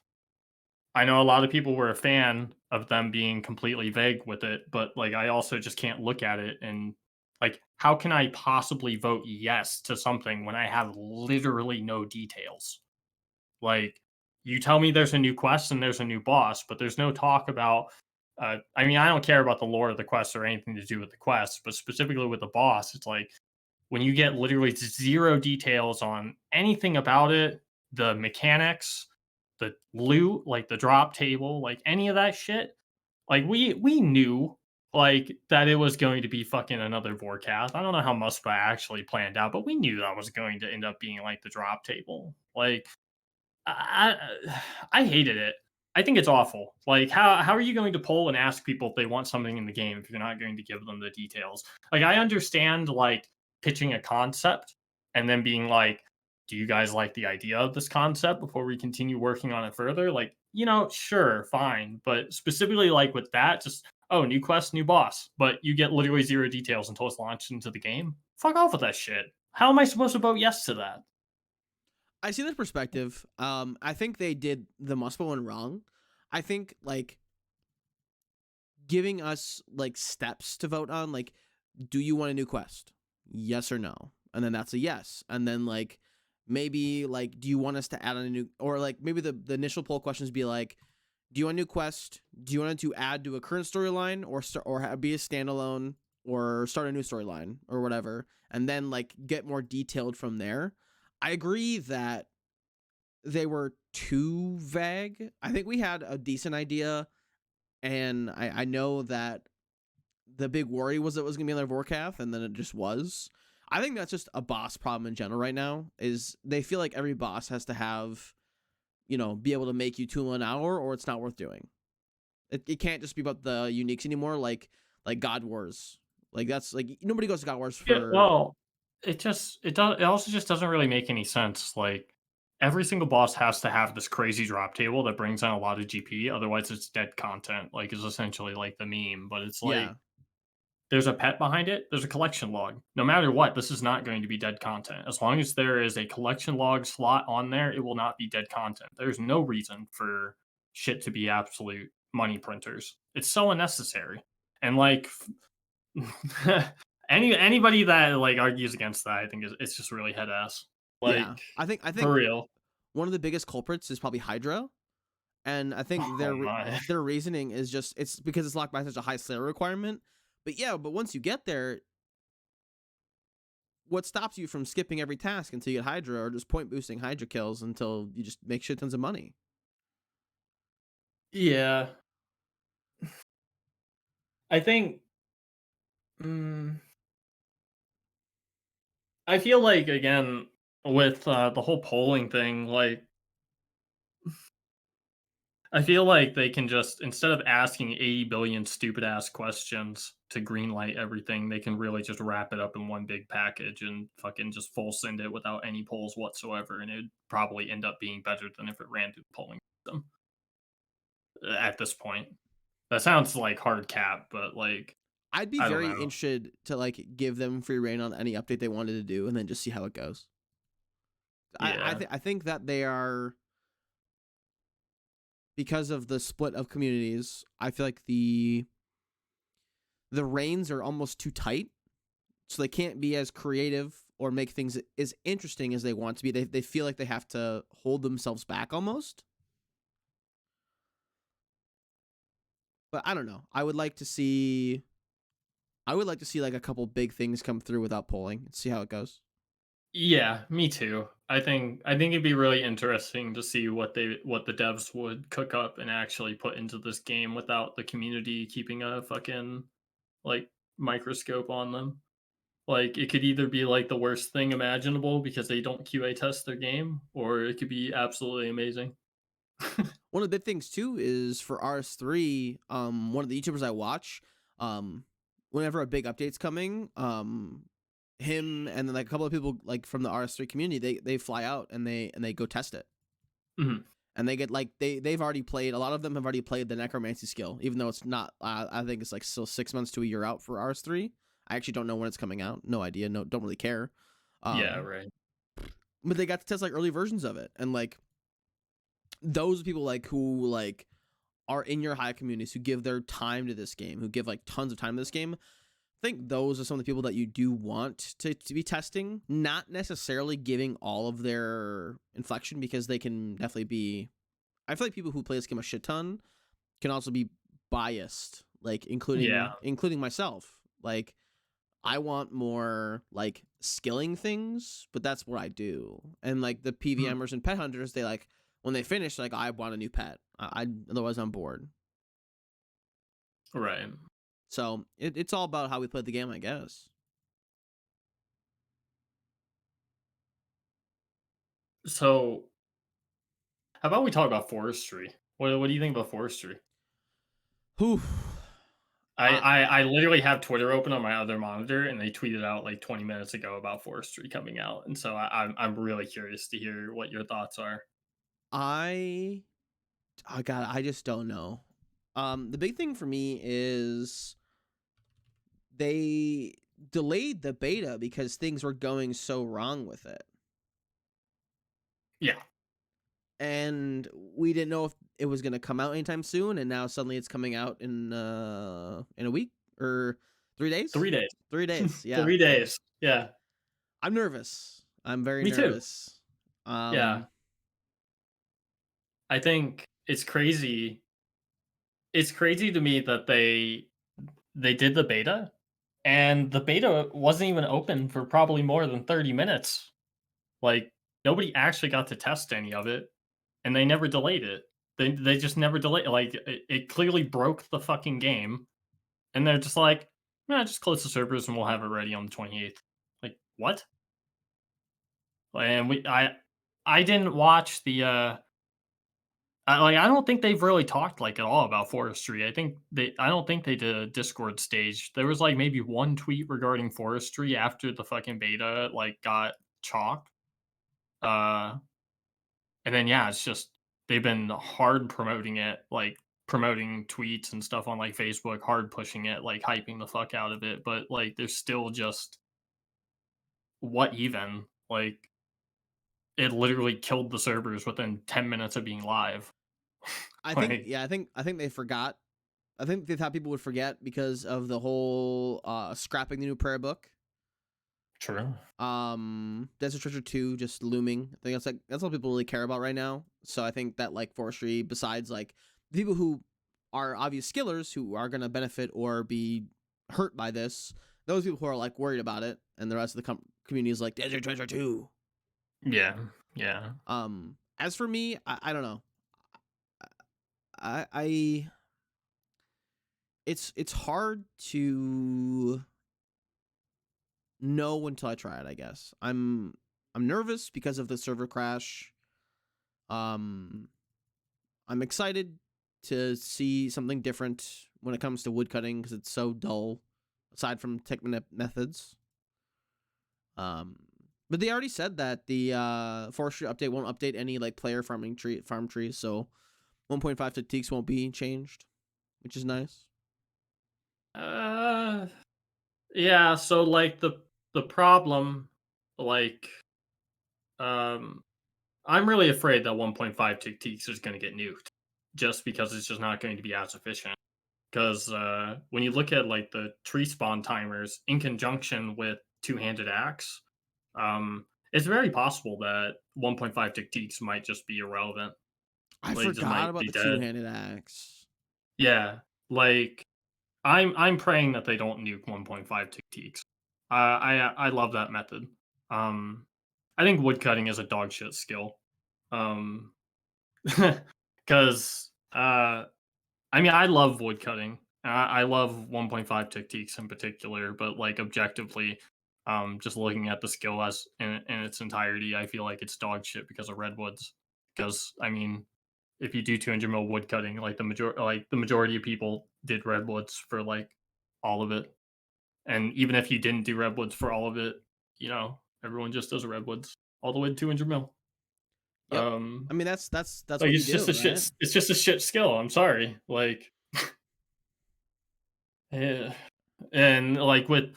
Speaker 2: I know a lot of people were a fan of them being completely vague with it, but, like, I also just can't look at it and, like, how can I possibly vote yes to something when I have literally no details? Like, you tell me there's a new quest and there's a new boss, but there's no talk about, I mean, I don't care about the lore of the quest or anything to do with the quest, but specifically with the boss, it's like, when you get literally 0 details on anything about it, the mechanics, the loot, like the drop table, like any of that shit, like we knew like that it was going to be fucking another Vorkath. I don't know how Muspa actually planned out, but we knew that was going to end up being like the drop table. Like I hated it. I think it's awful. Like, how are you going to poll and ask people if they want something in the game if you're not going to give them the details? Like, I understand like pitching a concept and then being like, "Do you guys like the idea of this concept before we continue working on it further?" Like, sure, fine, but specifically like with that, just oh, new quest, new boss, but you get literally 0 details until it's launched into the game. Fuck off with that shit. How am I supposed to vote yes to that?
Speaker 1: I see that perspective. I think they did the Muspo one wrong. I think like giving us like steps to vote on, like, do you want a new quest? Yes or no? And then that's a yes. And then like maybe like, do you want us to add on a new, or like maybe the initial poll questions be like, do you want a new quest? Do you want it to add to a current storyline, or be a standalone, or start a new storyline or whatever? And then like get more detailed from there. I agree that they were too vague. I think we had a decent idea, and I know that the big worry was it was gonna be another Vorkath, and then it just was. I think that's just a boss problem in general right now. Is they feel like every boss has to have, be able to make you 2 in an hour, or it's not worth doing. It can't just be about the uniques anymore. Like God Wars, like that's like nobody goes to God Wars
Speaker 2: Yeah,
Speaker 1: for.
Speaker 2: well, it also just doesn't really make any sense. Like every single boss has to have this crazy drop table that brings in a lot of GP. Otherwise, it's dead content. Like is essentially like the meme. But it's
Speaker 1: Yeah,
Speaker 2: like there's a pet behind it. There's a collection log. No matter what, this is not going to be dead content. As long as there is a collection log slot on there, it will not be dead content. There's no reason for shit to be absolute money printers. It's so unnecessary. And like anybody that like argues against that, I think it's just really head ass.
Speaker 1: yeah.
Speaker 2: Like
Speaker 1: I think
Speaker 2: for real.
Speaker 1: one of the biggest culprits is probably Hydra, and I think
Speaker 2: Oh my.
Speaker 1: their reasoning is just it's because it's locked by such a high Slayer requirement. But yeah, but once you get there, what stops you from skipping every task until you get Hydra, or just point boosting Hydra kills until you just make shit tons of money?
Speaker 2: Yeah. I think mm, I feel like again with the whole polling thing, like I feel like they can just instead of asking 80 billion stupid ass questions to greenlight everything, they can really just wrap it up in one big package and fucking just full send it without any polls whatsoever, and it'd probably end up being better than if it ran through the polling system at this point. That sounds like hard cap, but like
Speaker 1: I'd be
Speaker 2: I don't
Speaker 1: very
Speaker 2: know.
Speaker 1: interested to like give them free reign on any update they wanted to do, and then just see how it goes.
Speaker 2: Yeah.
Speaker 1: I think that they are, because of the split of communities. I feel like the reins are almost too tight, so they can't be as creative or make things as interesting as they want to be. They feel like they have to hold themselves back almost. But I don't know. I would like to see like a couple big things come through without polling and see how it goes.
Speaker 2: Yeah, me too. I think it'd be really interesting to see what the devs would cook up and actually put into this game without the community keeping a fucking like microscope on them. Like it could either be like the worst thing imaginable because they don't QA test their game, or it could be absolutely amazing.
Speaker 1: One of the big things too is for RS3. One of the YouTubers I watch, um, whenever a big update's coming, him and then like a couple of people like from the RS3 community, they fly out and they go test it.
Speaker 2: Mhm.
Speaker 1: And they get like they've already played. A lot of them have already played the necromancy skill, even though it's not. I think it's like still 6 months to a year out for RS3. I actually don't know when it's coming out. No idea. No, don't really care.
Speaker 2: Yeah,
Speaker 1: Um,
Speaker 2: right.
Speaker 1: but they got to test like early versions of it, and like those people like who like are in your high communities, who give their time to this game, who give like tons of time to this game. I think those are some of the people that you do want to be testing, not necessarily giving all of their inflection, because they can definitely be. I feel like people who play this game a shit ton can also be biased, like
Speaker 2: Yeah.
Speaker 1: including myself. Like I want more like skilling things, but that's what I do. And like the
Speaker 2: Mhm.
Speaker 1: PVMers and pet hunters, they like when they finish, like I want a new pet. I otherwise I'm bored.
Speaker 2: Right.
Speaker 1: So it's all about how we play the game, I guess.
Speaker 2: So how about we talk about forestry? What do you think about forestry?
Speaker 1: Whew.
Speaker 2: I,
Speaker 1: Uh,
Speaker 2: I I literally have Twitter open on my other monitor, and they tweeted out like 20 minutes ago about forestry coming out, and so I'm really curious to hear what your thoughts are.
Speaker 1: I oh god, I just don't know. The big thing for me is they delayed the beta because things were going so wrong with it.
Speaker 2: Yeah.
Speaker 1: and we didn't know if it was gonna come out anytime soon, and now suddenly it's coming out in a week or 3 days.
Speaker 2: 3 days.
Speaker 1: 3 days, yeah.
Speaker 2: 3 days. Yeah.
Speaker 1: I'm nervous. I'm very
Speaker 2: Me too.
Speaker 1: nervous.
Speaker 2: Yeah. I think it's crazy. It's crazy to me that they did the beta, and the beta wasn't even open for probably more than 30 minutes. Like, nobody actually got to test any of it, and they never delayed it. They just never delayed, like, it clearly broke the fucking game, and they're just like, "Nah, just close the servers and we'll have it ready on the 28th." Like, what? And I didn't watch the, I don't think they've really talked, like, at all about forestry. I don't think they did a Discord stage. There was, like, maybe one tweet regarding forestry after the fucking beta, like, got chalked. Uh, and then, yeah, it's just they've been hard promoting it, like, promoting tweets and stuff on, like, Facebook, hard pushing it, like, hyping the fuck out of it, but, like, there's still just what even? Like, it literally killed the servers within 10 minutes of being live.
Speaker 1: I think,
Speaker 2: Like,
Speaker 1: yeah, I think they forgot. I think they thought people would forget because of the whole scrapping the new prayer book.
Speaker 2: true.
Speaker 1: Desert Treasure 2 just looming. I think that's all people really care about right now. So I think that like forestry, besides like the people who are obvious skillers who are gonna benefit or be hurt by this, those people who are like worried about it, and the rest of the community is like Desert Treasure 2.
Speaker 2: Yeah, yeah.
Speaker 1: As for me, I don't know. I it's hard to know until I try it, I guess. I'm nervous because of the server crash. Um I'm excited to see something different when it comes to woodcutting because it's so dull aside from methods. Um but they already said that the forestry update won't update any like player farm trees, so 1.5 techniques won't be changed, which is nice.
Speaker 2: Uh, yeah, so, like, the problem, like, um, I'm really afraid that 1.5 Tictiques is gonna get nuked, just because it's just not going to be as efficient. Because when you look at, like, the tree spawn timers in conjunction with two-handed axe, it's very possible that 1.5 Tictiques might just be irrelevant.
Speaker 1: I
Speaker 2: Like, just
Speaker 1: forgot
Speaker 2: might
Speaker 1: about
Speaker 2: be
Speaker 1: the
Speaker 2: dead.
Speaker 1: two-handed axe.
Speaker 2: Yeah, like, I'm praying that they don't nuke 1.5 Tictiques. I love that method. Um, I think woodcutting is a dog shit skill. Um, because I mean, I love woodcutting. I love 1.5 Tictiques in particular, but like objectively, just looking at the skill as in its entirety, I feel like it's dog shit because of redwoods. Because I mean, if you do 200 mil wood cutting, like the majority of people did redwoods for like all of it, and even if you didn't do redwoods for all of it, everyone just does redwoods all the way to 200 mil.
Speaker 1: Yep.
Speaker 2: Um,
Speaker 1: I mean that's
Speaker 2: like
Speaker 1: what you do, right?
Speaker 2: it's just a shit skill. I'm sorry, like, yeah, and like with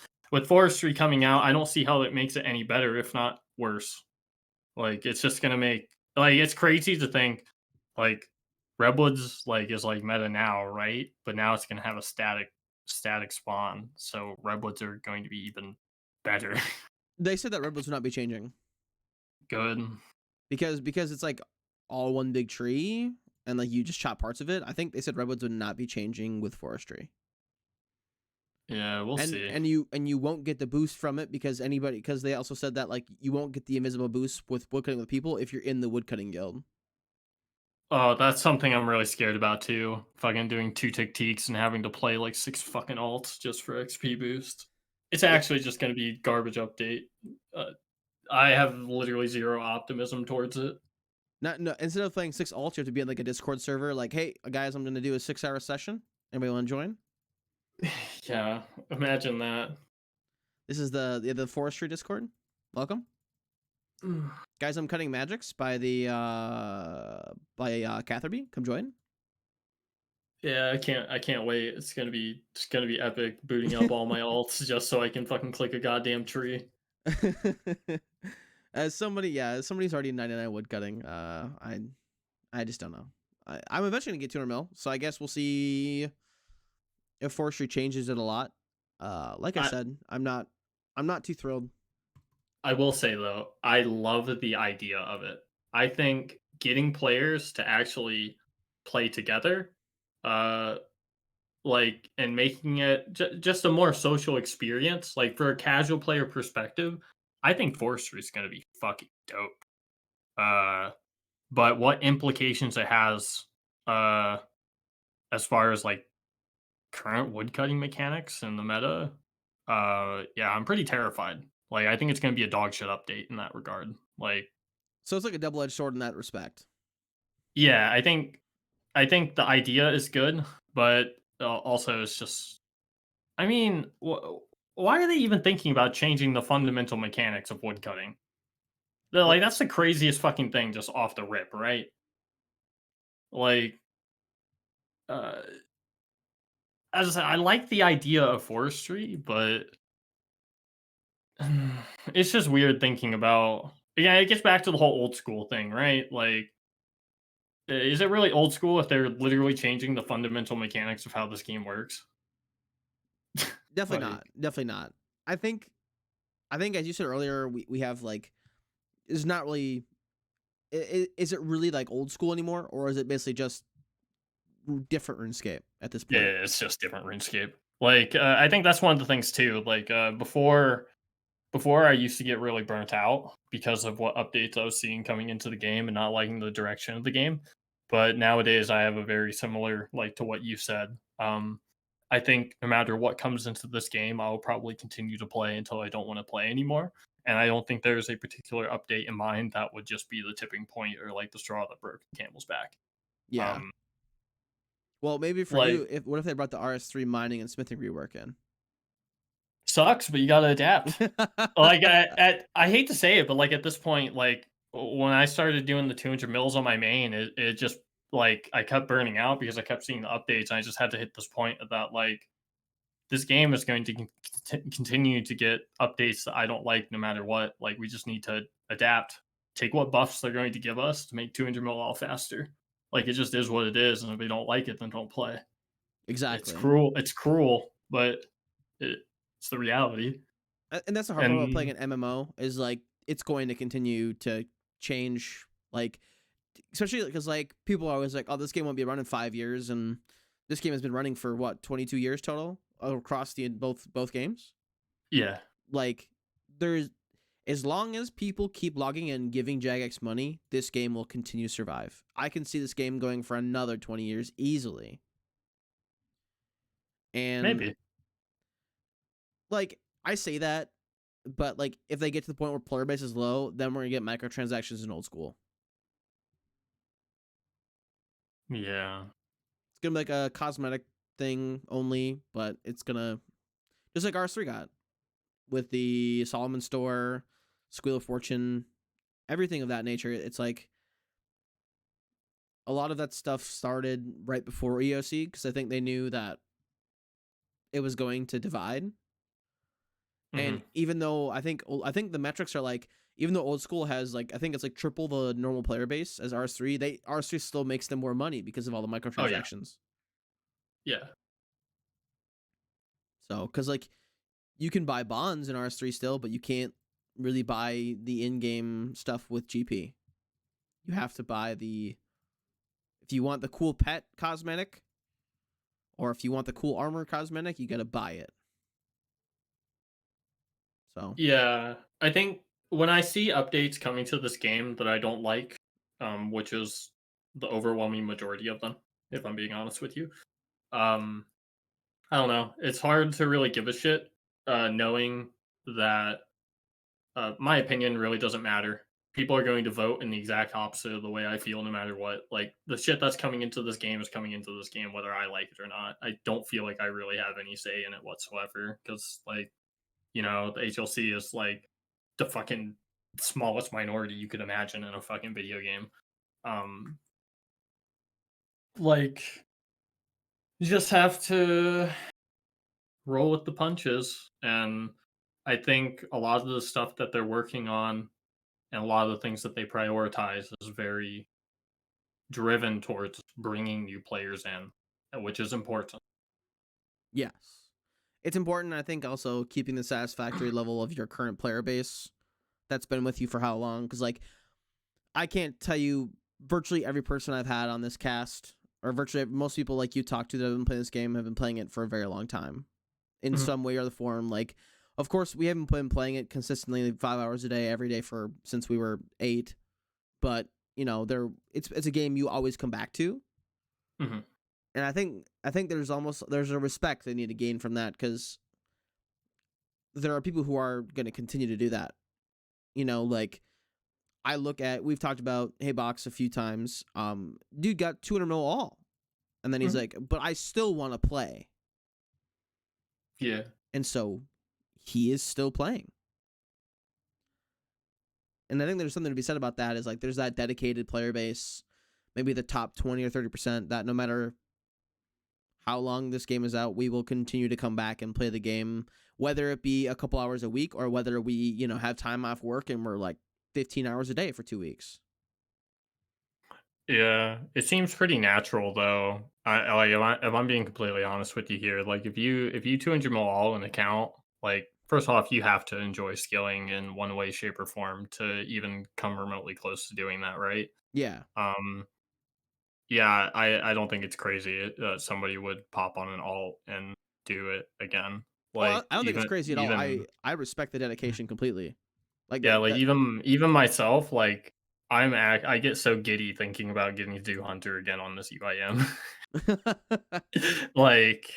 Speaker 2: forestry coming out, I don't see how it makes it any better, if not worse. Like, it's just gonna make like, it's crazy to think, like, Redwoods, like, is, like, meta now, right? But now it's gonna have a static spawn, so Redwoods are going to be even better.
Speaker 1: They said that redwoods would not be changing
Speaker 2: Good.
Speaker 1: because it's like all one big tree and like you just chop parts of it. I think they said redwoods would not be changing with forestry.
Speaker 2: Yeah, we'll
Speaker 1: And
Speaker 2: see.
Speaker 1: you won't get the boost from it because they also said that like you won't get the invisible boost with woodcutting with people if you're in the woodcutting guild.
Speaker 2: Oh, that's something I'm really scared about too. Fucking doing 2 Tictiques and having to play, like, 6 fucking alts just for XP boost. It's
Speaker 1: Yep.
Speaker 2: actually just gonna be garbage update. Uh, I have literally 0 optimism towards it.
Speaker 1: Not no instead of playing 6 alts, you have to be in like a Discord server. Like, hey guys, I'm gonna do a 6 hour session. Anybody want to join?
Speaker 2: Yeah, imagine that.
Speaker 1: This is the forestry Discord. Welcome. Guys, I'm cutting magics by the Catherby. Come join.
Speaker 2: Yeah, I can't wait. It's gonna be epic booting up all my alts just so I can fucking click a goddamn tree.
Speaker 1: as somebody who's already 99 woodcutting, I just don't know. I'm eventually gonna get 200 mil, so I guess we'll see if forestry changes it a lot. Like I
Speaker 2: I
Speaker 1: said, I'm not too thrilled.
Speaker 2: I will say though, I love the idea of it. I think getting players to actually play together, uh, like and making it just a more social experience, like for a casual player perspective, I think forestry is going to be fucking dope. Uh, but what implications it has, uh, as far as like current woodcutting mechanics in the meta, yeah, I'm pretty terrified. Like, I think it's going to be a dog shit update in that regard. Like,
Speaker 1: So it's like a double-edged sword in that respect.
Speaker 2: yeah, I think the idea is good, but also it's just, I mean, why are they even thinking about changing the fundamental mechanics of woodcutting? They're
Speaker 1: Well,
Speaker 2: like, that's the craziest fucking thing just off the rip, right? Like, uh, as I said, I like the idea of forestry, but it's just weird thinking about. Yeah, it gets back to the whole old school thing, right? Like, is it really old school if they're literally changing the fundamental mechanics of how this game works?
Speaker 1: definitely
Speaker 2: Like,
Speaker 1: not. Definitely not. I think I think as you said earlier, we have like is not really is it really like old school anymore, or is it basically just different RuneScape at this
Speaker 2: yeah,
Speaker 1: point?
Speaker 2: it's just different RuneScape. Like, I think that's one of the things too. Like, before I used to get really burnt out because of what updates I was seeing coming into the game and not liking the direction of the game. But nowadays I have a very similar like to what you said. I think no matter what comes into this game, I will probably continue to play until I don't want to play anymore. And I don't think there's a particular update in mind that would just be the tipping point or like the straw that broke the camel's back.
Speaker 1: Yeah.
Speaker 2: Um,
Speaker 1: Well, maybe for
Speaker 2: like
Speaker 1: you, if what if they brought the RS3 mining and smithing rework in?
Speaker 2: sucks, but you got to adapt. Like I hate to say it, but like at this point, like when I started doing the 200 mils on my main, it just like I kept burning out because I kept seeing the updates. And I just had to hit this point that like this game is going to continue to get updates that I don't like no matter what. Like we just need to adapt, take what buffs they're going to give us to make 200 mil all faster. Like it just is what it is, and if we don't like it, then don't play. It's
Speaker 1: Exactly.
Speaker 2: cruel. It's cruel, but it's the reality.
Speaker 1: And that's the hard part about playing
Speaker 2: And
Speaker 1: an MMO is like it's going to continue to change, like especially because like people are always like, oh, this game won't be running 5 years, and this game has been running for what 22 years total across the both games.
Speaker 2: yeah,
Speaker 1: Like there's as long as people keep logging and giving Jagex money, this game will continue to survive. I can see this game going for another 20 years easily. And
Speaker 2: maybe.
Speaker 1: like I say that, but like if they get to the point where player base is low, then we're gonna get microtransactions in old school.
Speaker 2: Yeah.
Speaker 1: It's gonna be like a cosmetic thing only, but it's gonna just like RS3 got with the Solomon store, Squeal of Fortune, everything of that nature. It's like a lot of that stuff started right before EOC because I think they knew that it was going to divide. And
Speaker 2: Mhm.
Speaker 1: even though I think the metrics are like, even though old school has like I think it's like triple the normal player base as RS3, they RS3 still makes them more money because of all the
Speaker 2: Oh, yeah.
Speaker 1: microtransactions.
Speaker 2: Yeah.
Speaker 1: So because like you can buy bonds in RS3 still, but you can't really buy the in-game stuff with GP. You have to buy the if you want the cool pet cosmetic or if you want the cool armor cosmetic, you got to buy it. So,
Speaker 2: Yeah. I think when I see updates coming to this game that I don't like, which is the overwhelming majority of them, if I'm being honest with you, um, I don't know. It's hard to really give a shit, knowing that my opinion really doesn't matter. People are going to vote in the exact opposite of the way I feel, no matter what. Like the shit that's coming into this game is coming into this game, whether I like it or not. I don't feel like I really have any say in it whatsoever, because like the HLC is like the fucking smallest minority you could imagine in a fucking video game. Um, like you just have to roll with the punches, and I think a lot of the stuff that they're working on and a lot of the things that they prioritize is very driven towards bringing new players in, which is important.
Speaker 1: Yes. It's important, I think, also keeping the satisfactory level of your current player base that's been with you for how long. Because, like, I can't tell you virtually every person I've had on this cast, or virtually most people like you talk to that have been playing this game have been playing it for a very long time in
Speaker 2: Mhm.
Speaker 1: some way or the form. Like, of course, we haven't been playing it consistently 5 hours a day every day for since we were 8, but it's a game you always come back to,
Speaker 2: Mhm.
Speaker 1: and I think there's a respect they need to gain from that because there are people who are going to continue to do that. Like we've talked about Hey Box a few times. Dude got 200 mil all, and then he's
Speaker 2: Mhm.
Speaker 1: like, but I still want to play,
Speaker 2: Yeah.
Speaker 1: and so he is still playing. And I think there's something to be said about that. Is like there's that dedicated player base, maybe the top 20 or 30% that no matter how long this game is out, we will continue to come back and play the game, whether it be a couple hours a week or whether we, have time off work and we're like 15 hours a day for 2 weeks.
Speaker 2: Yeah, it seems pretty natural though. Like if I'm being completely honest with you here, like if you 200 mil all an account, like first off, you have to enjoy skilling in one way, shape, or form to even come remotely close to doing that, right?
Speaker 1: Yeah.
Speaker 2: Um, yeah, I don't think it's crazy that somebody would pop on an alt and do it again.
Speaker 1: Oh,
Speaker 2: Like
Speaker 1: I don't think it's
Speaker 2: even
Speaker 1: crazy at all.
Speaker 2: even
Speaker 1: I respect the dedication completely. Like
Speaker 2: yeah,
Speaker 1: that.
Speaker 2: like even myself, like I get so giddy thinking about getting to do Hunter again on this UIM.
Speaker 1: that
Speaker 2: Like,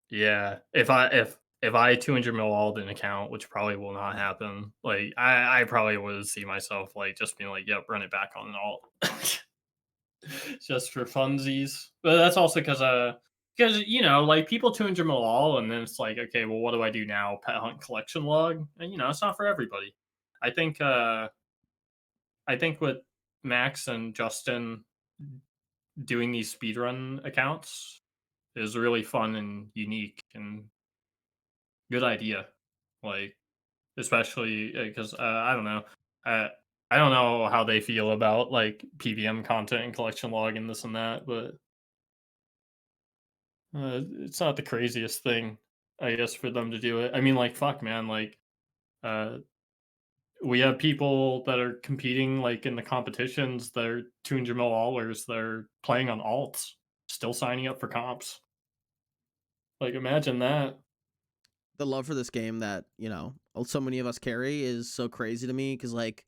Speaker 2: yeah, if I 200 mil all an account, which probably will not happen, like I probably would see myself like just being like, yep, run it back on an alt. Just for funsies. But that's also because like people 200 mil all, and then it's like, okay, well, what do I do now? Pet hunt collection log, and it's not for everybody. I think uh I think with Max and Justin doing these speedrun accounts is really fun and unique and good idea. Like, especially because I don't know. Uh, I don't know how they feel about like PVM content and collection log and this and that, but it's not the craziest thing, I guess, for them to do it. I mean, like, fuck, man. Like, uh, we have people that are competing like in the competitions that are 200 mil allers. They're playing on alts, still signing up for comps. Like, imagine that.
Speaker 1: the love for this game that so many of us carry is so crazy to me because like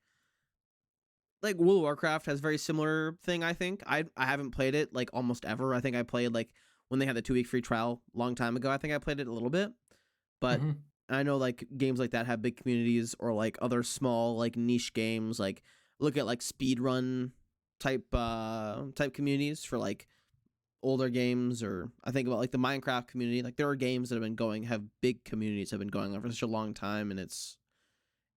Speaker 1: World of Warcraft has very similar thing. I think I haven't played it like almost ever. I think I played like when they had the 2 week free trial long time ago. I think I played it a little bit, but
Speaker 2: Mhm.
Speaker 1: I know like games like that have big communities or like other small like niche games. Like look at like speedrun type communities for like older games, or I think about like the Minecraft community. Like there are games that have big communities have been going on for such a long time, and it's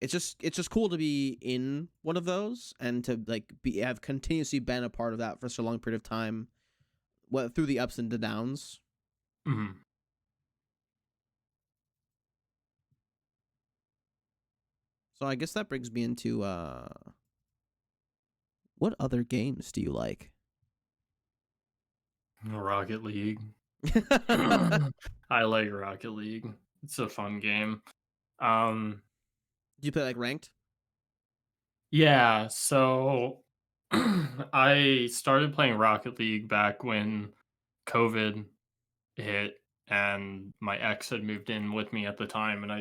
Speaker 1: just cool to be in one of those and to like have continuously been a part of that for such a long period of time, through the ups and the downs.
Speaker 2: Mhm.
Speaker 1: So I guess that brings me into what other games do you like?
Speaker 2: Rocket League.
Speaker 1: Do
Speaker 2: I like Rocket League. It's a fun game. Um,
Speaker 1: you play like ranked?
Speaker 2: yeah, so I started playing Rocket League back when COVID hit and my ex had moved in with me at the time and I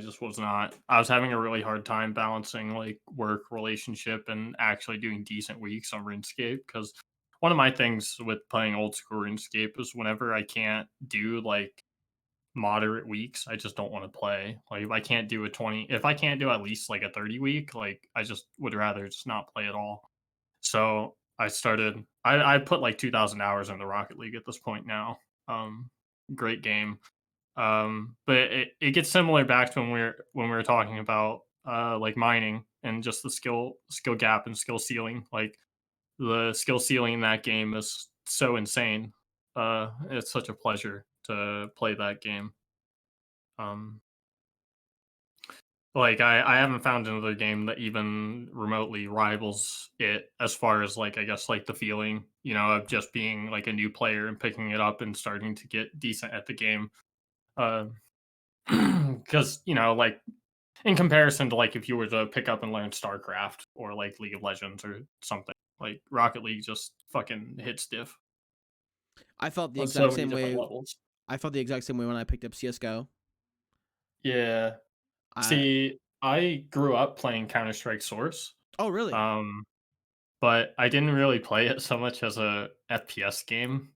Speaker 2: was having a really hard time balancing like work, relationship and actually doing decent weeks on RuneScape because one of my things with playing old school RuneScape is whenever I can't do like moderate weeks, I just don't want to play. Like if I can't do at least like a 30 week, like I just would rather just not play at all. So I put like 2,000 hours into Rocket League at this point now. Great game. But it gets similar back to when we were talking about like mining and just the skill gap and skill ceiling. Like the skill ceiling in that game is so insane. It's such a pleasure to play that game. Um, Like, I haven't found another game that even remotely rivals it as far as, like, I guess, like, the feeling, of just being, like, a new player and picking it up and starting to get decent at the game. Uh, because like, in comparison to, like, if you were to pick up and learn StarCraft or, like, League of Legends or something, like, Rocket League just fucking hits diff
Speaker 1: I felt the
Speaker 2: on so
Speaker 1: exact
Speaker 2: many
Speaker 1: same
Speaker 2: different
Speaker 1: way.
Speaker 2: levels.
Speaker 1: I felt the exact same way when I picked up CS:GO.
Speaker 2: Yeah.
Speaker 1: I
Speaker 2: See, I grew up playing Counter-Strike Source,
Speaker 1: Oh, really?
Speaker 2: um, but I didn't really play it so much as a FPS game.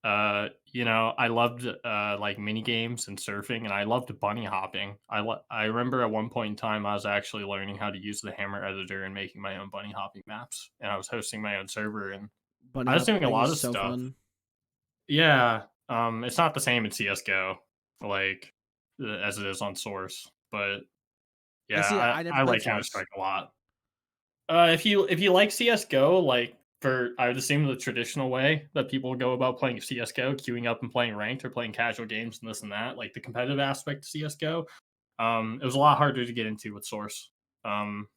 Speaker 2: I loved, like, mini games and surfing, and I loved bunny hopping. I remember at one point in time, I was actually learning how to use the Hammer editor and making my own bunny hopping maps, and I was hosting my own server, and
Speaker 1: Bunny
Speaker 2: I was doing a
Speaker 1: hopping
Speaker 2: lot
Speaker 1: is
Speaker 2: of
Speaker 1: so
Speaker 2: stuff.
Speaker 1: fun.
Speaker 2: Yeah, it's not the same in CS:GO, like, as it is on Source, but
Speaker 1: I
Speaker 2: yeah,
Speaker 1: see.
Speaker 2: I
Speaker 1: I never
Speaker 2: I
Speaker 1: played
Speaker 2: like
Speaker 1: Source.
Speaker 2: Counter-Strike a lot. If you like CS:GO, like, I would assume the traditional way that people go about playing CS:GO, queuing up and playing ranked or playing casual games and this and that, like the competitive aspect of CS:GO, it was a lot harder to get into with Source. Um,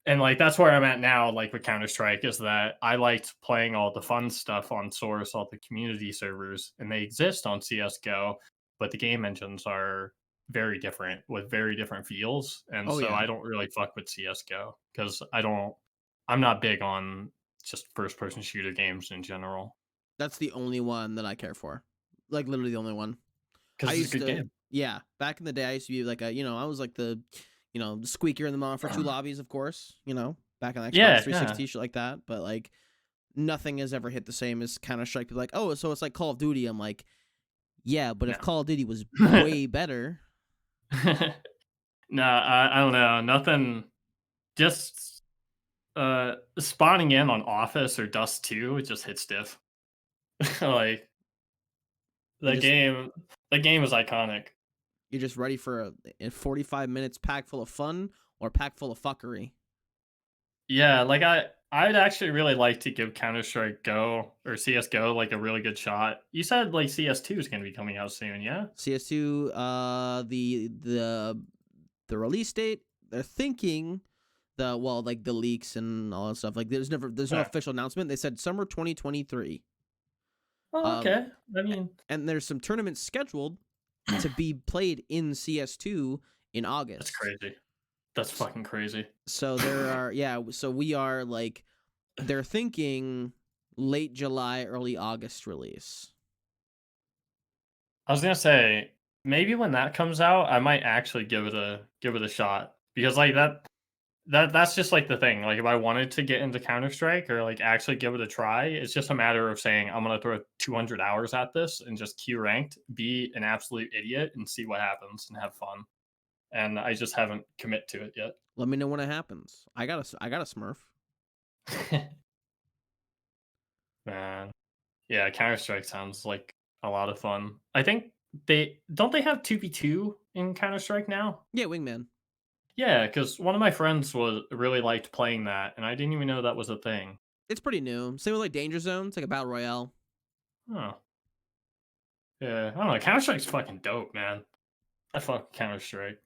Speaker 2: and like that's where I'm at now, like with Counter Strike, is that I liked playing all the fun stuff on Source, all the community servers, and they exist on CS:GO, but the game engines are very different with very different feels, and
Speaker 1: Oh
Speaker 2: so
Speaker 1: yeah,
Speaker 2: I don't really fuck with CS:GO because I'm not big on just first person shooter games in general
Speaker 1: that's the only one that I care for. Like literally the only one. I
Speaker 2: because it's a
Speaker 1: used
Speaker 2: good
Speaker 1: to,
Speaker 2: game.
Speaker 1: yeah, back in the day, I used to be like I was like the squeaker in the mom for two lobbies, of course, back on Xbox
Speaker 2: Yeah, yeah,
Speaker 1: 360, shit like that. But like, nothing has ever hit the same as Counter Strike. People like, oh, so it's like Call of Duty. I'm like, yeah, but if
Speaker 2: no.
Speaker 1: Call of Duty was way better,
Speaker 2: No, I don't know. Nothing. Just spawning in on Office or Dust 2, it just hits diff. Like,
Speaker 1: you
Speaker 2: the
Speaker 1: just
Speaker 2: game the game is iconic.
Speaker 1: you're just ready for a 45 minutes pack full of fun or pack full of fuckery.
Speaker 2: Yeah, like, I'd actually really like to give Counter-Strike Go or CS:GO, like, a really good shot. You said, like, CS2 is gonna be coming out soon, yeah?
Speaker 1: CS2, the release date, they're thinking like the leaks and all that stuff. Like there's no
Speaker 2: Yeah.
Speaker 1: official announcement. They said summer 2023.
Speaker 2: Oh,
Speaker 1: Um,
Speaker 2: okay. I mean,
Speaker 1: and there's some tournaments scheduled to be played in CS2 in
Speaker 2: that's
Speaker 1: August.
Speaker 2: crazy. That's fucking crazy.
Speaker 1: So there are yeah. So we are like they're thinking late July, early August release.
Speaker 2: I was gonna say, maybe when that comes out, I might actually give it a shot because, like, that's just, like, the thing, like, if I wanted to get into Counter-Strike or, like, actually give it a try, it's just a matter of saying, "I'm gonna throw 200 hours at this and just queue ranked, be an absolute idiot, and see what happens, and have fun." And I just haven't commit to it yet.
Speaker 1: Let me know when it happens. I got a Smurf.
Speaker 2: Man. Yeah, Counter-Strike sounds like a lot of fun. I think they have 2v2 in Counter-Strike now?
Speaker 1: Yeah, Wingman.
Speaker 2: Yeah, because one of my friends was really liked playing that, and I didn't even know that was a thing.
Speaker 1: It's pretty new. Same with like Danger Zone. It's like a battle royale.
Speaker 2: Oh. Yeah, I don't know. Counter Strike's fucking dope, man. I fuck Counter Strike.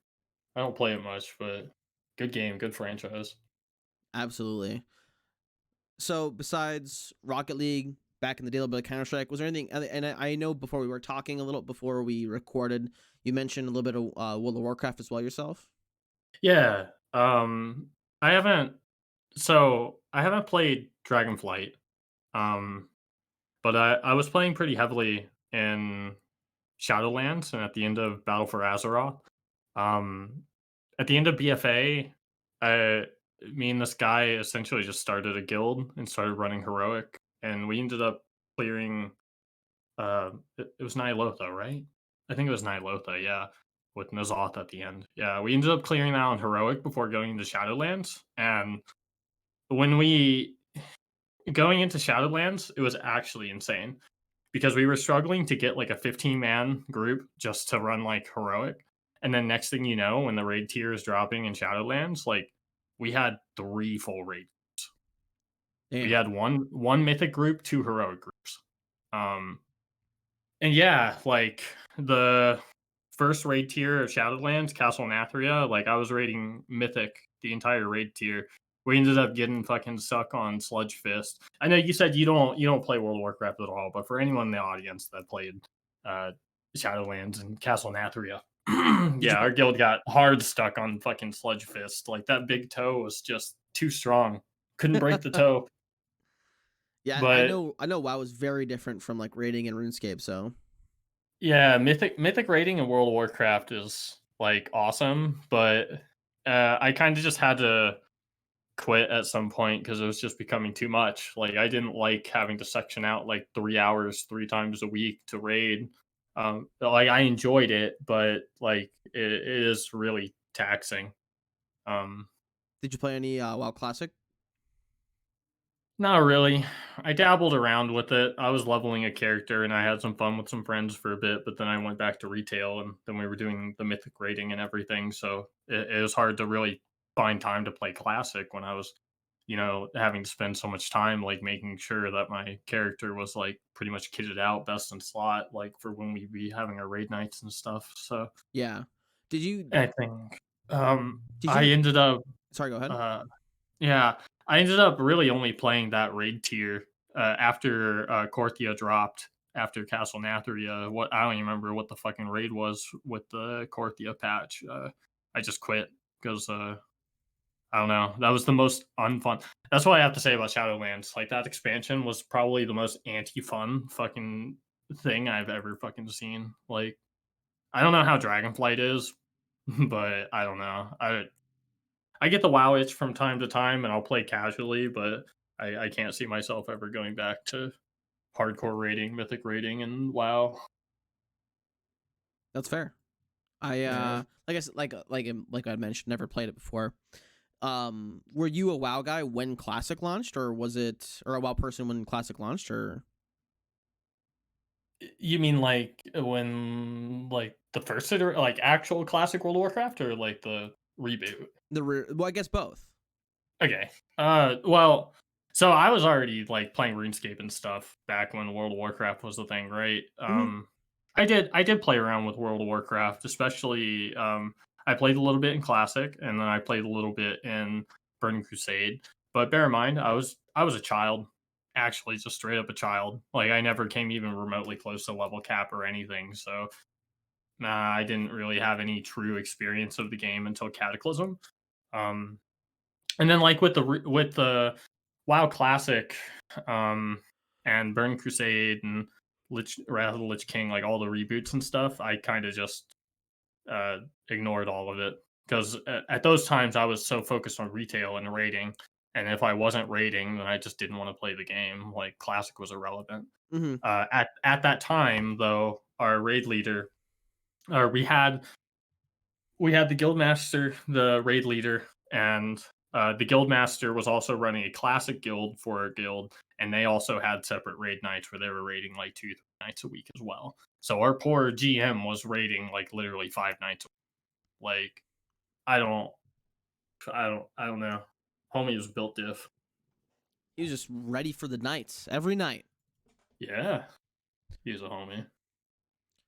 Speaker 2: I don't play it much, but good game, good franchise.
Speaker 1: Absolutely. So besides Rocket League, back in the day, a little bit of Counter Strike, was there anything? And I know before we were talking a little before we recorded, you mentioned a little bit of World of Warcraft as well yourself.
Speaker 2: Yeah. I haven't I haven't played Dragonflight. Um, but I was playing pretty heavily in Shadowlands and at the end of Battle for Azeroth. Um, at the end of BFA, uh, me and this guy essentially just started a guild and started running heroic, and we ended up clearing. It was Nilotha, right? I think it was Nilotha, yeah, with Nazoth at the end. Yeah, we ended up clearing that on heroic before going into Shadowlands, and when we going into Shadowlands, it was actually insane because we were struggling to get like a 15-man group just to run like heroic. And then next thing you know, when the raid tier is dropping in Shadowlands, like we had three full raid. We
Speaker 1: Damn.
Speaker 2: had one mythic group, two heroic groups. Um and yeah, like the first raid tier of Shadowlands, Castle Nathria, like I was raiding Mythic the entire raid tier. We ended up getting fucking stuck on Sludge Fist. I know you said you don't play World of Warcraft at all, but for anyone in the audience that played uh, Shadowlands and Castle Nathria,
Speaker 1: Did you
Speaker 2: yeah, our guild got hard stuck on fucking Sludge Fist. Like that big toe was just too strong. Couldn't break the toe.
Speaker 1: Yeah, I
Speaker 2: But
Speaker 1: know. I know. WoW is very different from like raiding in RuneScape. So
Speaker 2: yeah, Mythic rating in World of Warcraft is like awesome, but I kind of just had to quit at some point because it was just becoming too much. Like I didn't like having to section out like 3 hours 3 times a week to raid. Like I enjoyed it, but like it is really taxing. Um,
Speaker 1: did you play any WoW Classic?
Speaker 2: Not really. I dabbled around with it. I was leveling a character and I had some fun with some friends for a bit, but then I went back to retail and then we were doing the mythic rating and everything. So it was hard to really find time to play classic when I was, having to spend so much time like making sure that my character was like pretty much kitted out best in slot, like for when we be having our raid nights and stuff. So
Speaker 1: Yeah. Did you?
Speaker 2: I think
Speaker 1: Did
Speaker 2: I
Speaker 1: you?
Speaker 2: ended up
Speaker 1: Sorry. Go ahead.
Speaker 2: uh yeah, I ended up really only playing that raid tier after Korthia dropped after Castle Nathria. What I don't even remember what the fucking raid was with the Korthia patch. I just quit because I don't know. That was the most unfun. That's what I have to say about Shadowlands. Like that expansion was probably the most anti-fun fucking thing I've ever fucking seen. Like I don't know how Dragonflight is, but I don't know. I get the WoW itch from time to time, and I'll play casually, but I can't see myself ever going back to hardcore rating, mythic rating, and WoW.
Speaker 1: That's fair. I
Speaker 2: Yeah.
Speaker 1: like I said, like I mentioned, never played it before. Were you a WoW guy when Classic launched, or was it, or a WoW person when Classic launched, or
Speaker 2: You mean like when like the first like actual classic World of Warcraft or like the reboot?
Speaker 1: well, I guess both.
Speaker 2: Okay. Well, so I was already like playing RuneScape and stuff back when World of Warcraft was the thing, right?
Speaker 1: Hmm.
Speaker 2: I did play around with World of Warcraft, especially I played a little bit in Classic and then I played a little bit in Burning Crusade. But bear in mind, I was a child, actually just straight up a child. Like I never came even remotely close to level cap or anything. So nah, I didn't really have any true experience of the game until Cataclysm. Um and then like with the WoW Classic, um, and Burn Crusade and Wrath of the Lich King, like all the reboots and stuff, I kind of just ignored all of it because at those times I was so focused on retail and raiding, and if I wasn't raiding, then I just didn't want to play the game. Like Classic was irrelevant.
Speaker 1: Hmm.
Speaker 2: At that time, though, our raid leader, or we had the guildmaster, the raid leader, and the guildmaster was also running a classic guild for our guild, and they also had separate raid nights where they were raiding like 2 3 nights a week as well. So our poor GM was raiding like literally 5 nights. Like I don't know. Homie was built diff.
Speaker 1: He was just ready for the nights every night.
Speaker 2: Yeah, he's a homie.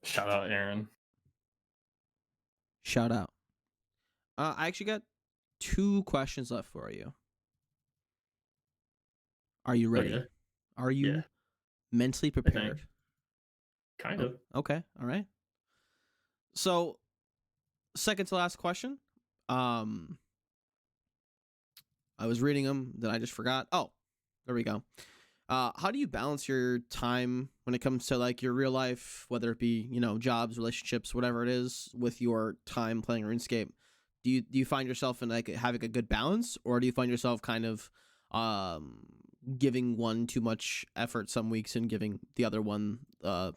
Speaker 2: Shout out Aaron.
Speaker 1: Shout out. I actually got 2 questions left for you. Are you ready?
Speaker 2: Okay,
Speaker 1: Are
Speaker 2: yeah,
Speaker 1: you mentally
Speaker 2: I think
Speaker 1: prepared?
Speaker 2: kind
Speaker 1: Oh,
Speaker 2: of.
Speaker 1: okay. All right. So, second to last question. Um, I was reading them, then I just forgot. Oh, there we go. How do you balance your time when it comes to like your real life, whether it be jobs, relationships, whatever it is, with your time playing RuneScape? Do you find yourself in like having a good balance, or do you find yourself kind of um giving one too much effort some weeks and giving the other one kind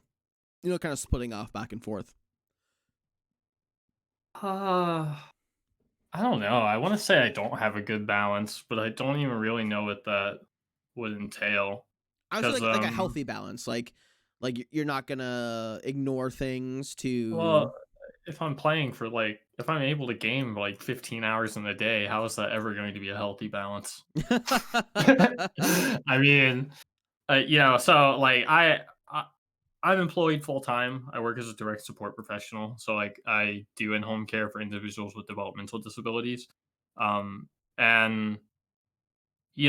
Speaker 1: of splitting off back and forth?
Speaker 2: Uh I don't know. I want to say I don't have a good balance, but I don't even really know what that would entail.
Speaker 1: I would say
Speaker 2: Because,
Speaker 1: like a healthy balance, like you're not gonna ignore things to.
Speaker 2: well, if I'm able to game like 15 hours in a day, how is that ever going to be a healthy balance? I mean, so like I'm employed full time. I work as a direct support professional, so like I do in-home care for individuals with developmental disabilities. And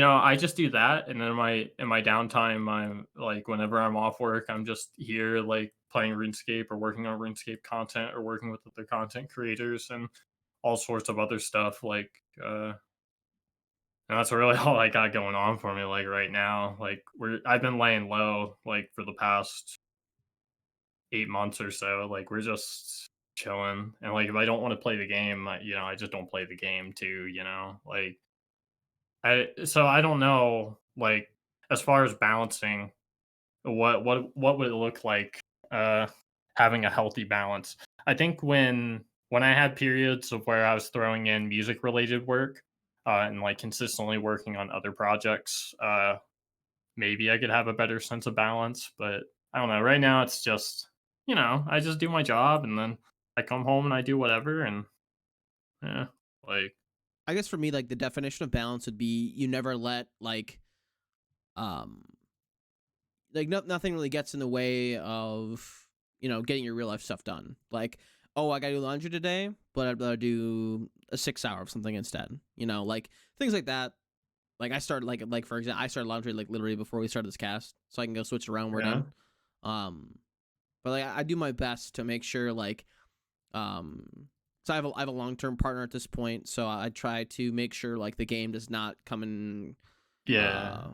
Speaker 2: I just do that, and then in my downtime, I'm like whenever I'm off work, I'm just here like playing RuneScape or working on RuneScape content or working with other content creators and all sorts of other stuff. And that's really all I got going on for me. Like right now, like I've been laying low like for the past 8 months or so. Like we're just chilling, and like if I don't want to play the game, I just don't play the game too. I don't know, like, as far as balancing, what would it look like, uh, having a healthy balance? I think when I had periods of where I was throwing in music-related work, and, like, consistently working on other projects, maybe I could have a better sense of balance, but I don't know, right now it's just, I just do my job, and then I come home and I do whatever, and, yeah, like
Speaker 1: I guess for me, like the definition of balance would be you never let um nothing really gets in the way of getting your real life stuff done. Like, oh, I gotta do laundry today, but I'd rather do a 6 hour of something instead. Like things like that. Like I started like for example, I started laundry like literally before we started this cast, so I can go switch it around when we're
Speaker 2: yeah,
Speaker 1: done. Um, but like I do my best to make sure so I have a long term partner at this point, so I try to make sure like the game does not come in
Speaker 2: yeah,
Speaker 1: uh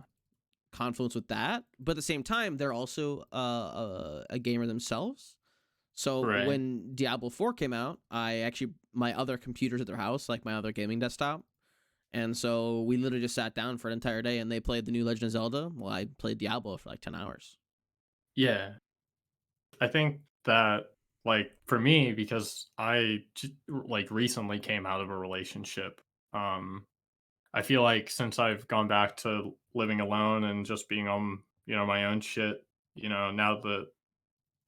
Speaker 1: confluence with that. But at the same time, they're also a gamer themselves. So
Speaker 2: right.
Speaker 1: when Diablo 4 came out, I actually my other computers at their house, like my other gaming desktop, and so we literally just sat down for an entire day and they played the new Legend of Zelda. Well, I played Diablo for like 10 hours.
Speaker 2: Yeah. I think that, like, for me, because like, recently came out of a relationship, I feel like since I've gone back to living alone and just being on, my own shit, now that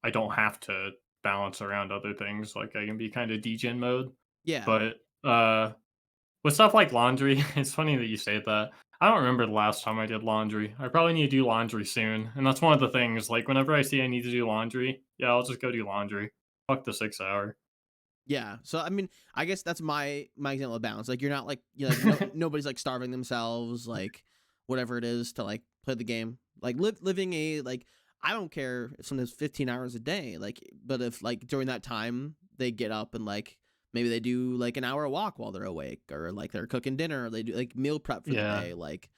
Speaker 2: I don't have to balance around other things, like, I can be kinda degen mode.
Speaker 1: Yeah,
Speaker 2: But, with stuff like laundry, it's funny that you say that. I don't remember the last time I did laundry. I probably need to do laundry soon, and that's one of the things, like, whenever I see I need to do laundry, yeah, I'll just go do laundry. Fuck the 6 hour.
Speaker 1: yeah. So I mean, I guess that's my example of balance. Like you're not like no nobody's like starving themselves like whatever it is to like play the game. Like living a like I don't care if sometimes 15 hours a day. Like but if like during that time they get up and like maybe they do like an hour walk while they're awake or like they're cooking dinner or they do like meal prep for the
Speaker 2: Yeah.
Speaker 1: day. Like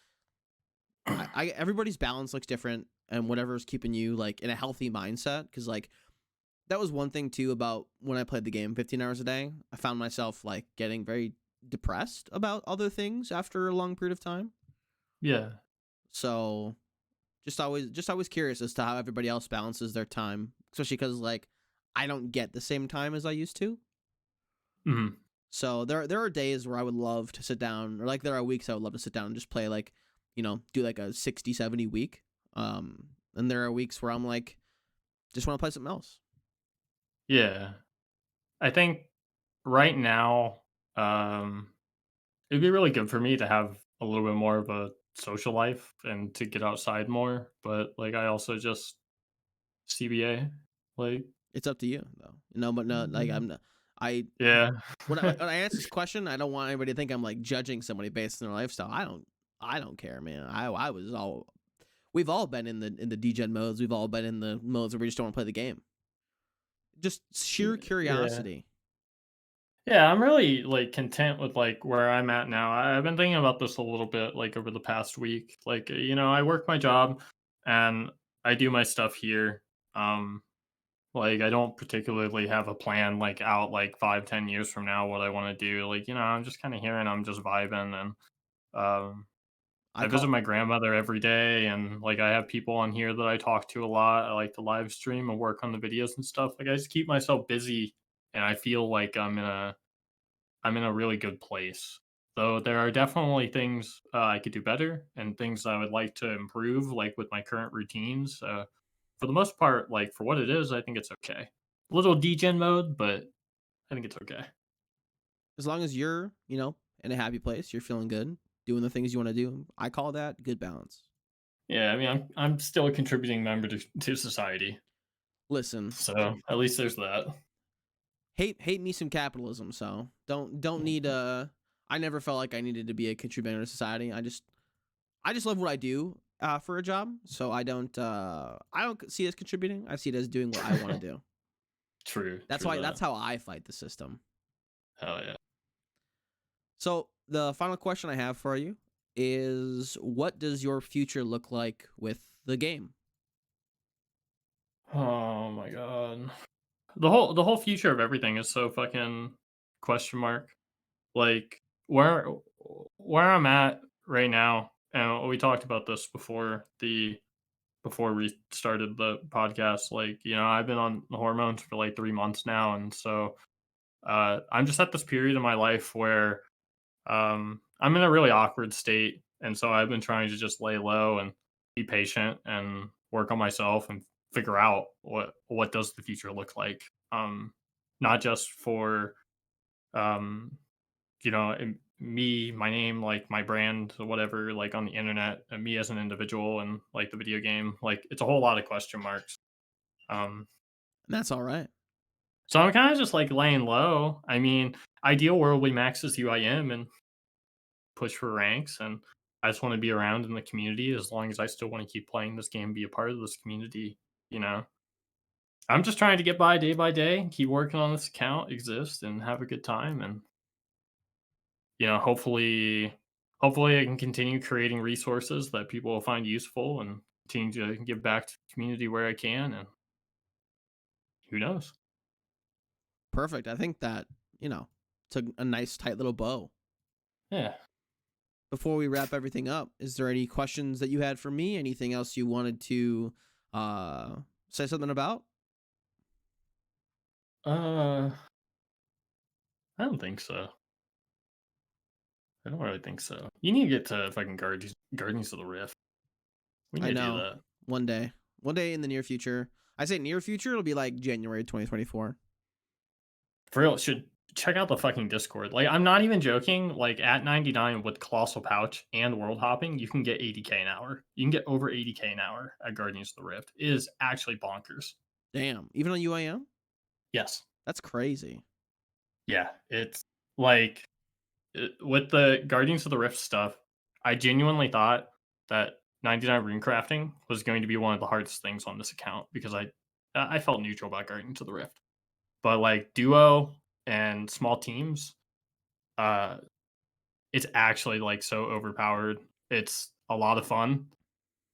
Speaker 1: I everybody's balance looks different and whatever's keeping you like in a healthy mindset because like that was one thing too about when I played the game 15 hours a day. I found myself like getting very depressed about other things after a long period of time.
Speaker 2: Yeah.
Speaker 1: So just always curious as to how everybody else balances their time, especially because like I don't get the same time as I used to.
Speaker 2: Mhm.
Speaker 1: So there are days where I would love to sit down, or like there are weeks I would love to sit down and just play like, do like a 60, 70 week. And there are weeks where I'm like, just want to play something else.
Speaker 2: Yeah. I think right now, um, it'd be really good for me to have a little bit more of a social life and to get outside more, but, like, I also just CBA, like
Speaker 1: It's up to you though. But no, like I'm not, I
Speaker 2: yeah.
Speaker 1: when I answer this question, I don't want anybody to think I'm like judging somebody based on their lifestyle. I don't care, man. I was all we've all been in the degen modes. We've all been in the modes where we just don't want to play the game. Just sheer
Speaker 2: Yeah.
Speaker 1: curiosity.
Speaker 2: Yeah, I'm really, like, content with, like, where I'm at now. I've been thinking about this a little bit, like, over the past week. Like, I work my job and I do my stuff here. Um, like, I don't particularly have a plan, like, out, like, 5, 10 years from now what I wanna do. Like, I'm just kinda here and I'm just vibing, and, um,
Speaker 1: I
Speaker 2: I visit
Speaker 1: call
Speaker 2: my grandmother every day, and, like, I have people on here that I talk to a lot. I like to live stream and work on the videos and stuff. Like, I just keep myself busy, and I feel like I'm in a really good place. Though there are definitely things I could do better and things I would like to improve, like with my current routines. For the most part, like for what it is, I think it's okay. A little degen mode, but I think it's okay.
Speaker 1: as long as you're in a happy place, you're feeling good, doing the things you want to do. I call that good balance.
Speaker 2: Yeah, I mean, I'm still a contributing member to society.
Speaker 1: Listen,
Speaker 2: So at least there's that.
Speaker 1: hate me some capitalism. So don't need I never felt like I needed to be a contributor to society. I just love what I do for a job. So I don't see it as contributing. I see it as doing what I want to do.
Speaker 2: True,
Speaker 1: That's
Speaker 2: true
Speaker 1: why
Speaker 2: that.
Speaker 1: that's how I fight the system.
Speaker 2: Hell yeah.
Speaker 1: So the final question I have for you is, what does your future look like with the game?
Speaker 2: Oh my god. The whole future of everything is so fucking question mark. Like where I'm at right now, and we talked about this before we started the podcast. Like, I've been on the hormones for like 3 months now, and so I'm just at this period in my life where I'm in a really awkward state, and so I've been trying to just lay low and be patient and work on myself and figure out what does the future look like. Not just for um, me, my name, like my brand, or whatever, like on the internet, and me as an individual, and like the video game. Like it's a whole lot of question marks. Um,
Speaker 1: And that's all right.
Speaker 2: so I'm kind of just like laying low. I mean, ideal world, we max as who I am and push for ranks, and I just want to be around in the community as long as I still want to keep playing this game, be a part of this community. You know, I'm just trying to get by day, keep working on this account, exist, and have a good time, and hopefully I can continue creating resources that people will find useful and continue to give back to the community where I can, and who knows.
Speaker 1: Perfect. I think that, it's a nice tight little bow.
Speaker 2: Yeah.
Speaker 1: Before we wrap everything up, is there any questions that you had for me? Anything else you wanted to say something about?
Speaker 2: uh I don't think so. I don't really think so. You need to get to fucking Guardians of the Rift. We
Speaker 1: I
Speaker 2: need to do
Speaker 1: know.
Speaker 2: that.
Speaker 1: One day. One day in the near future. I say near future, it'll be like January 2024.
Speaker 2: For real, should check out the fucking Discord. Like, I'm not even joking. Like, at 99 with Colossal Pouch and World Hopping, you can get 80K an hour. You can get over 80K an hour at Guardians of the Rift. It is actually bonkers.
Speaker 1: Damn. Even on UIM?
Speaker 2: Yes.
Speaker 1: That's crazy.
Speaker 2: Yeah. It's like with the Guardians of the Rift stuff, I genuinely thought that 99 rune crafting was going to be one of the hardest things on this account because I felt neutral about Guardians of the Rift. But like duo and small teams, uh it's actually like so overpowered. It's a lot of fun,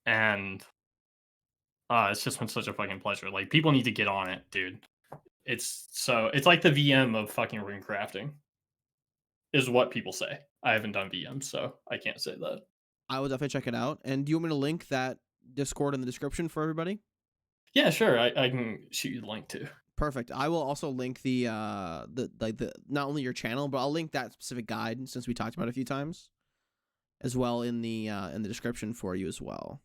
Speaker 2: and it's just been such a fucking pleasure. Like people need to get on it, dude. It's like the VM of fucking rune crafting is what people say. I haven't done VM, so I can't say that.
Speaker 1: I will definitely check it out. And do you want me to link that Discord in the description for everybody?
Speaker 2: Yeah, sure. I can shoot you the link too.
Speaker 1: Perfect. I will also link the not only your channel, but I'll link that specific guide since we talked about it a few times as well in the description for you as well.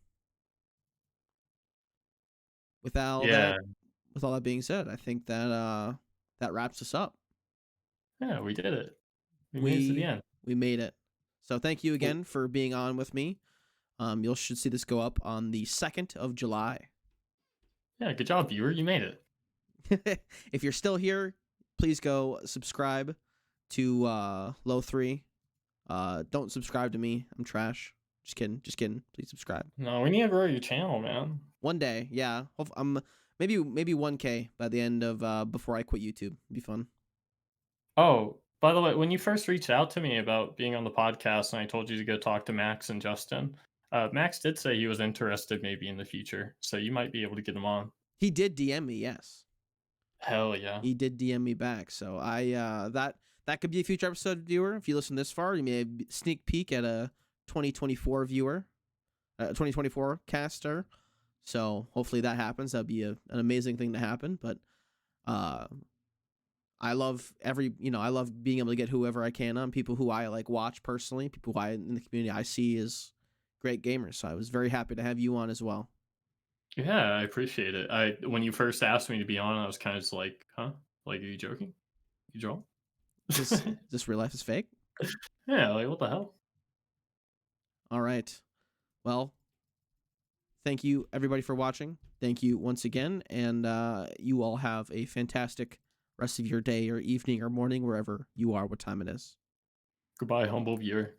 Speaker 1: With all that
Speaker 2: Yeah,
Speaker 1: with all that being said, I think that that wraps us up.
Speaker 2: yeah, we did it. We made it to the
Speaker 1: We
Speaker 2: end.
Speaker 1: we made it. So thank you
Speaker 2: Cool.
Speaker 1: again for being on with me. You should see this go up on the 2nd of July.
Speaker 2: Yeah, good job, viewer. You made it.
Speaker 1: If you're still here, please go subscribe to LOH3. Don't subscribe to me. I'm trash. Just kidding. Just kidding. Please subscribe.
Speaker 2: No, we need to grow your channel, man.
Speaker 1: One day, yeah. I'm maybe 1K by the end of before I quit YouTube. It'd be fun.
Speaker 2: Oh, by the way, when you first reached out to me about being on the podcast and I told you to go talk to Max and Justin, Max did say he was interested maybe in the future. So you might be able to get him on.
Speaker 1: He did DM me, yes.
Speaker 2: Hell yeah.
Speaker 1: He did DM me back. So that could be a future episode viewer. If you listen this far, you may sneak peek at a 2024 viewer, 2024 caster. So hopefully that happens. That'd be an amazing thing to happen. But uh, I love I love being able to get whoever I can on, people who I like watch personally, people who I in the community I see as great gamers. So I was very happy to have you on as well.
Speaker 2: Yeah, I appreciate it. When you first asked me to be on, I was kind of just like, huh? Like, are you joking? You drunk?
Speaker 1: Is this real life is fake?
Speaker 2: Yeah, like what the hell?
Speaker 1: All right. Well, thank you everybody for watching. Thank you once again, and you all have a fantastic rest of your day or evening or morning, wherever you are, what time it is.
Speaker 2: Goodbye, humble viewer.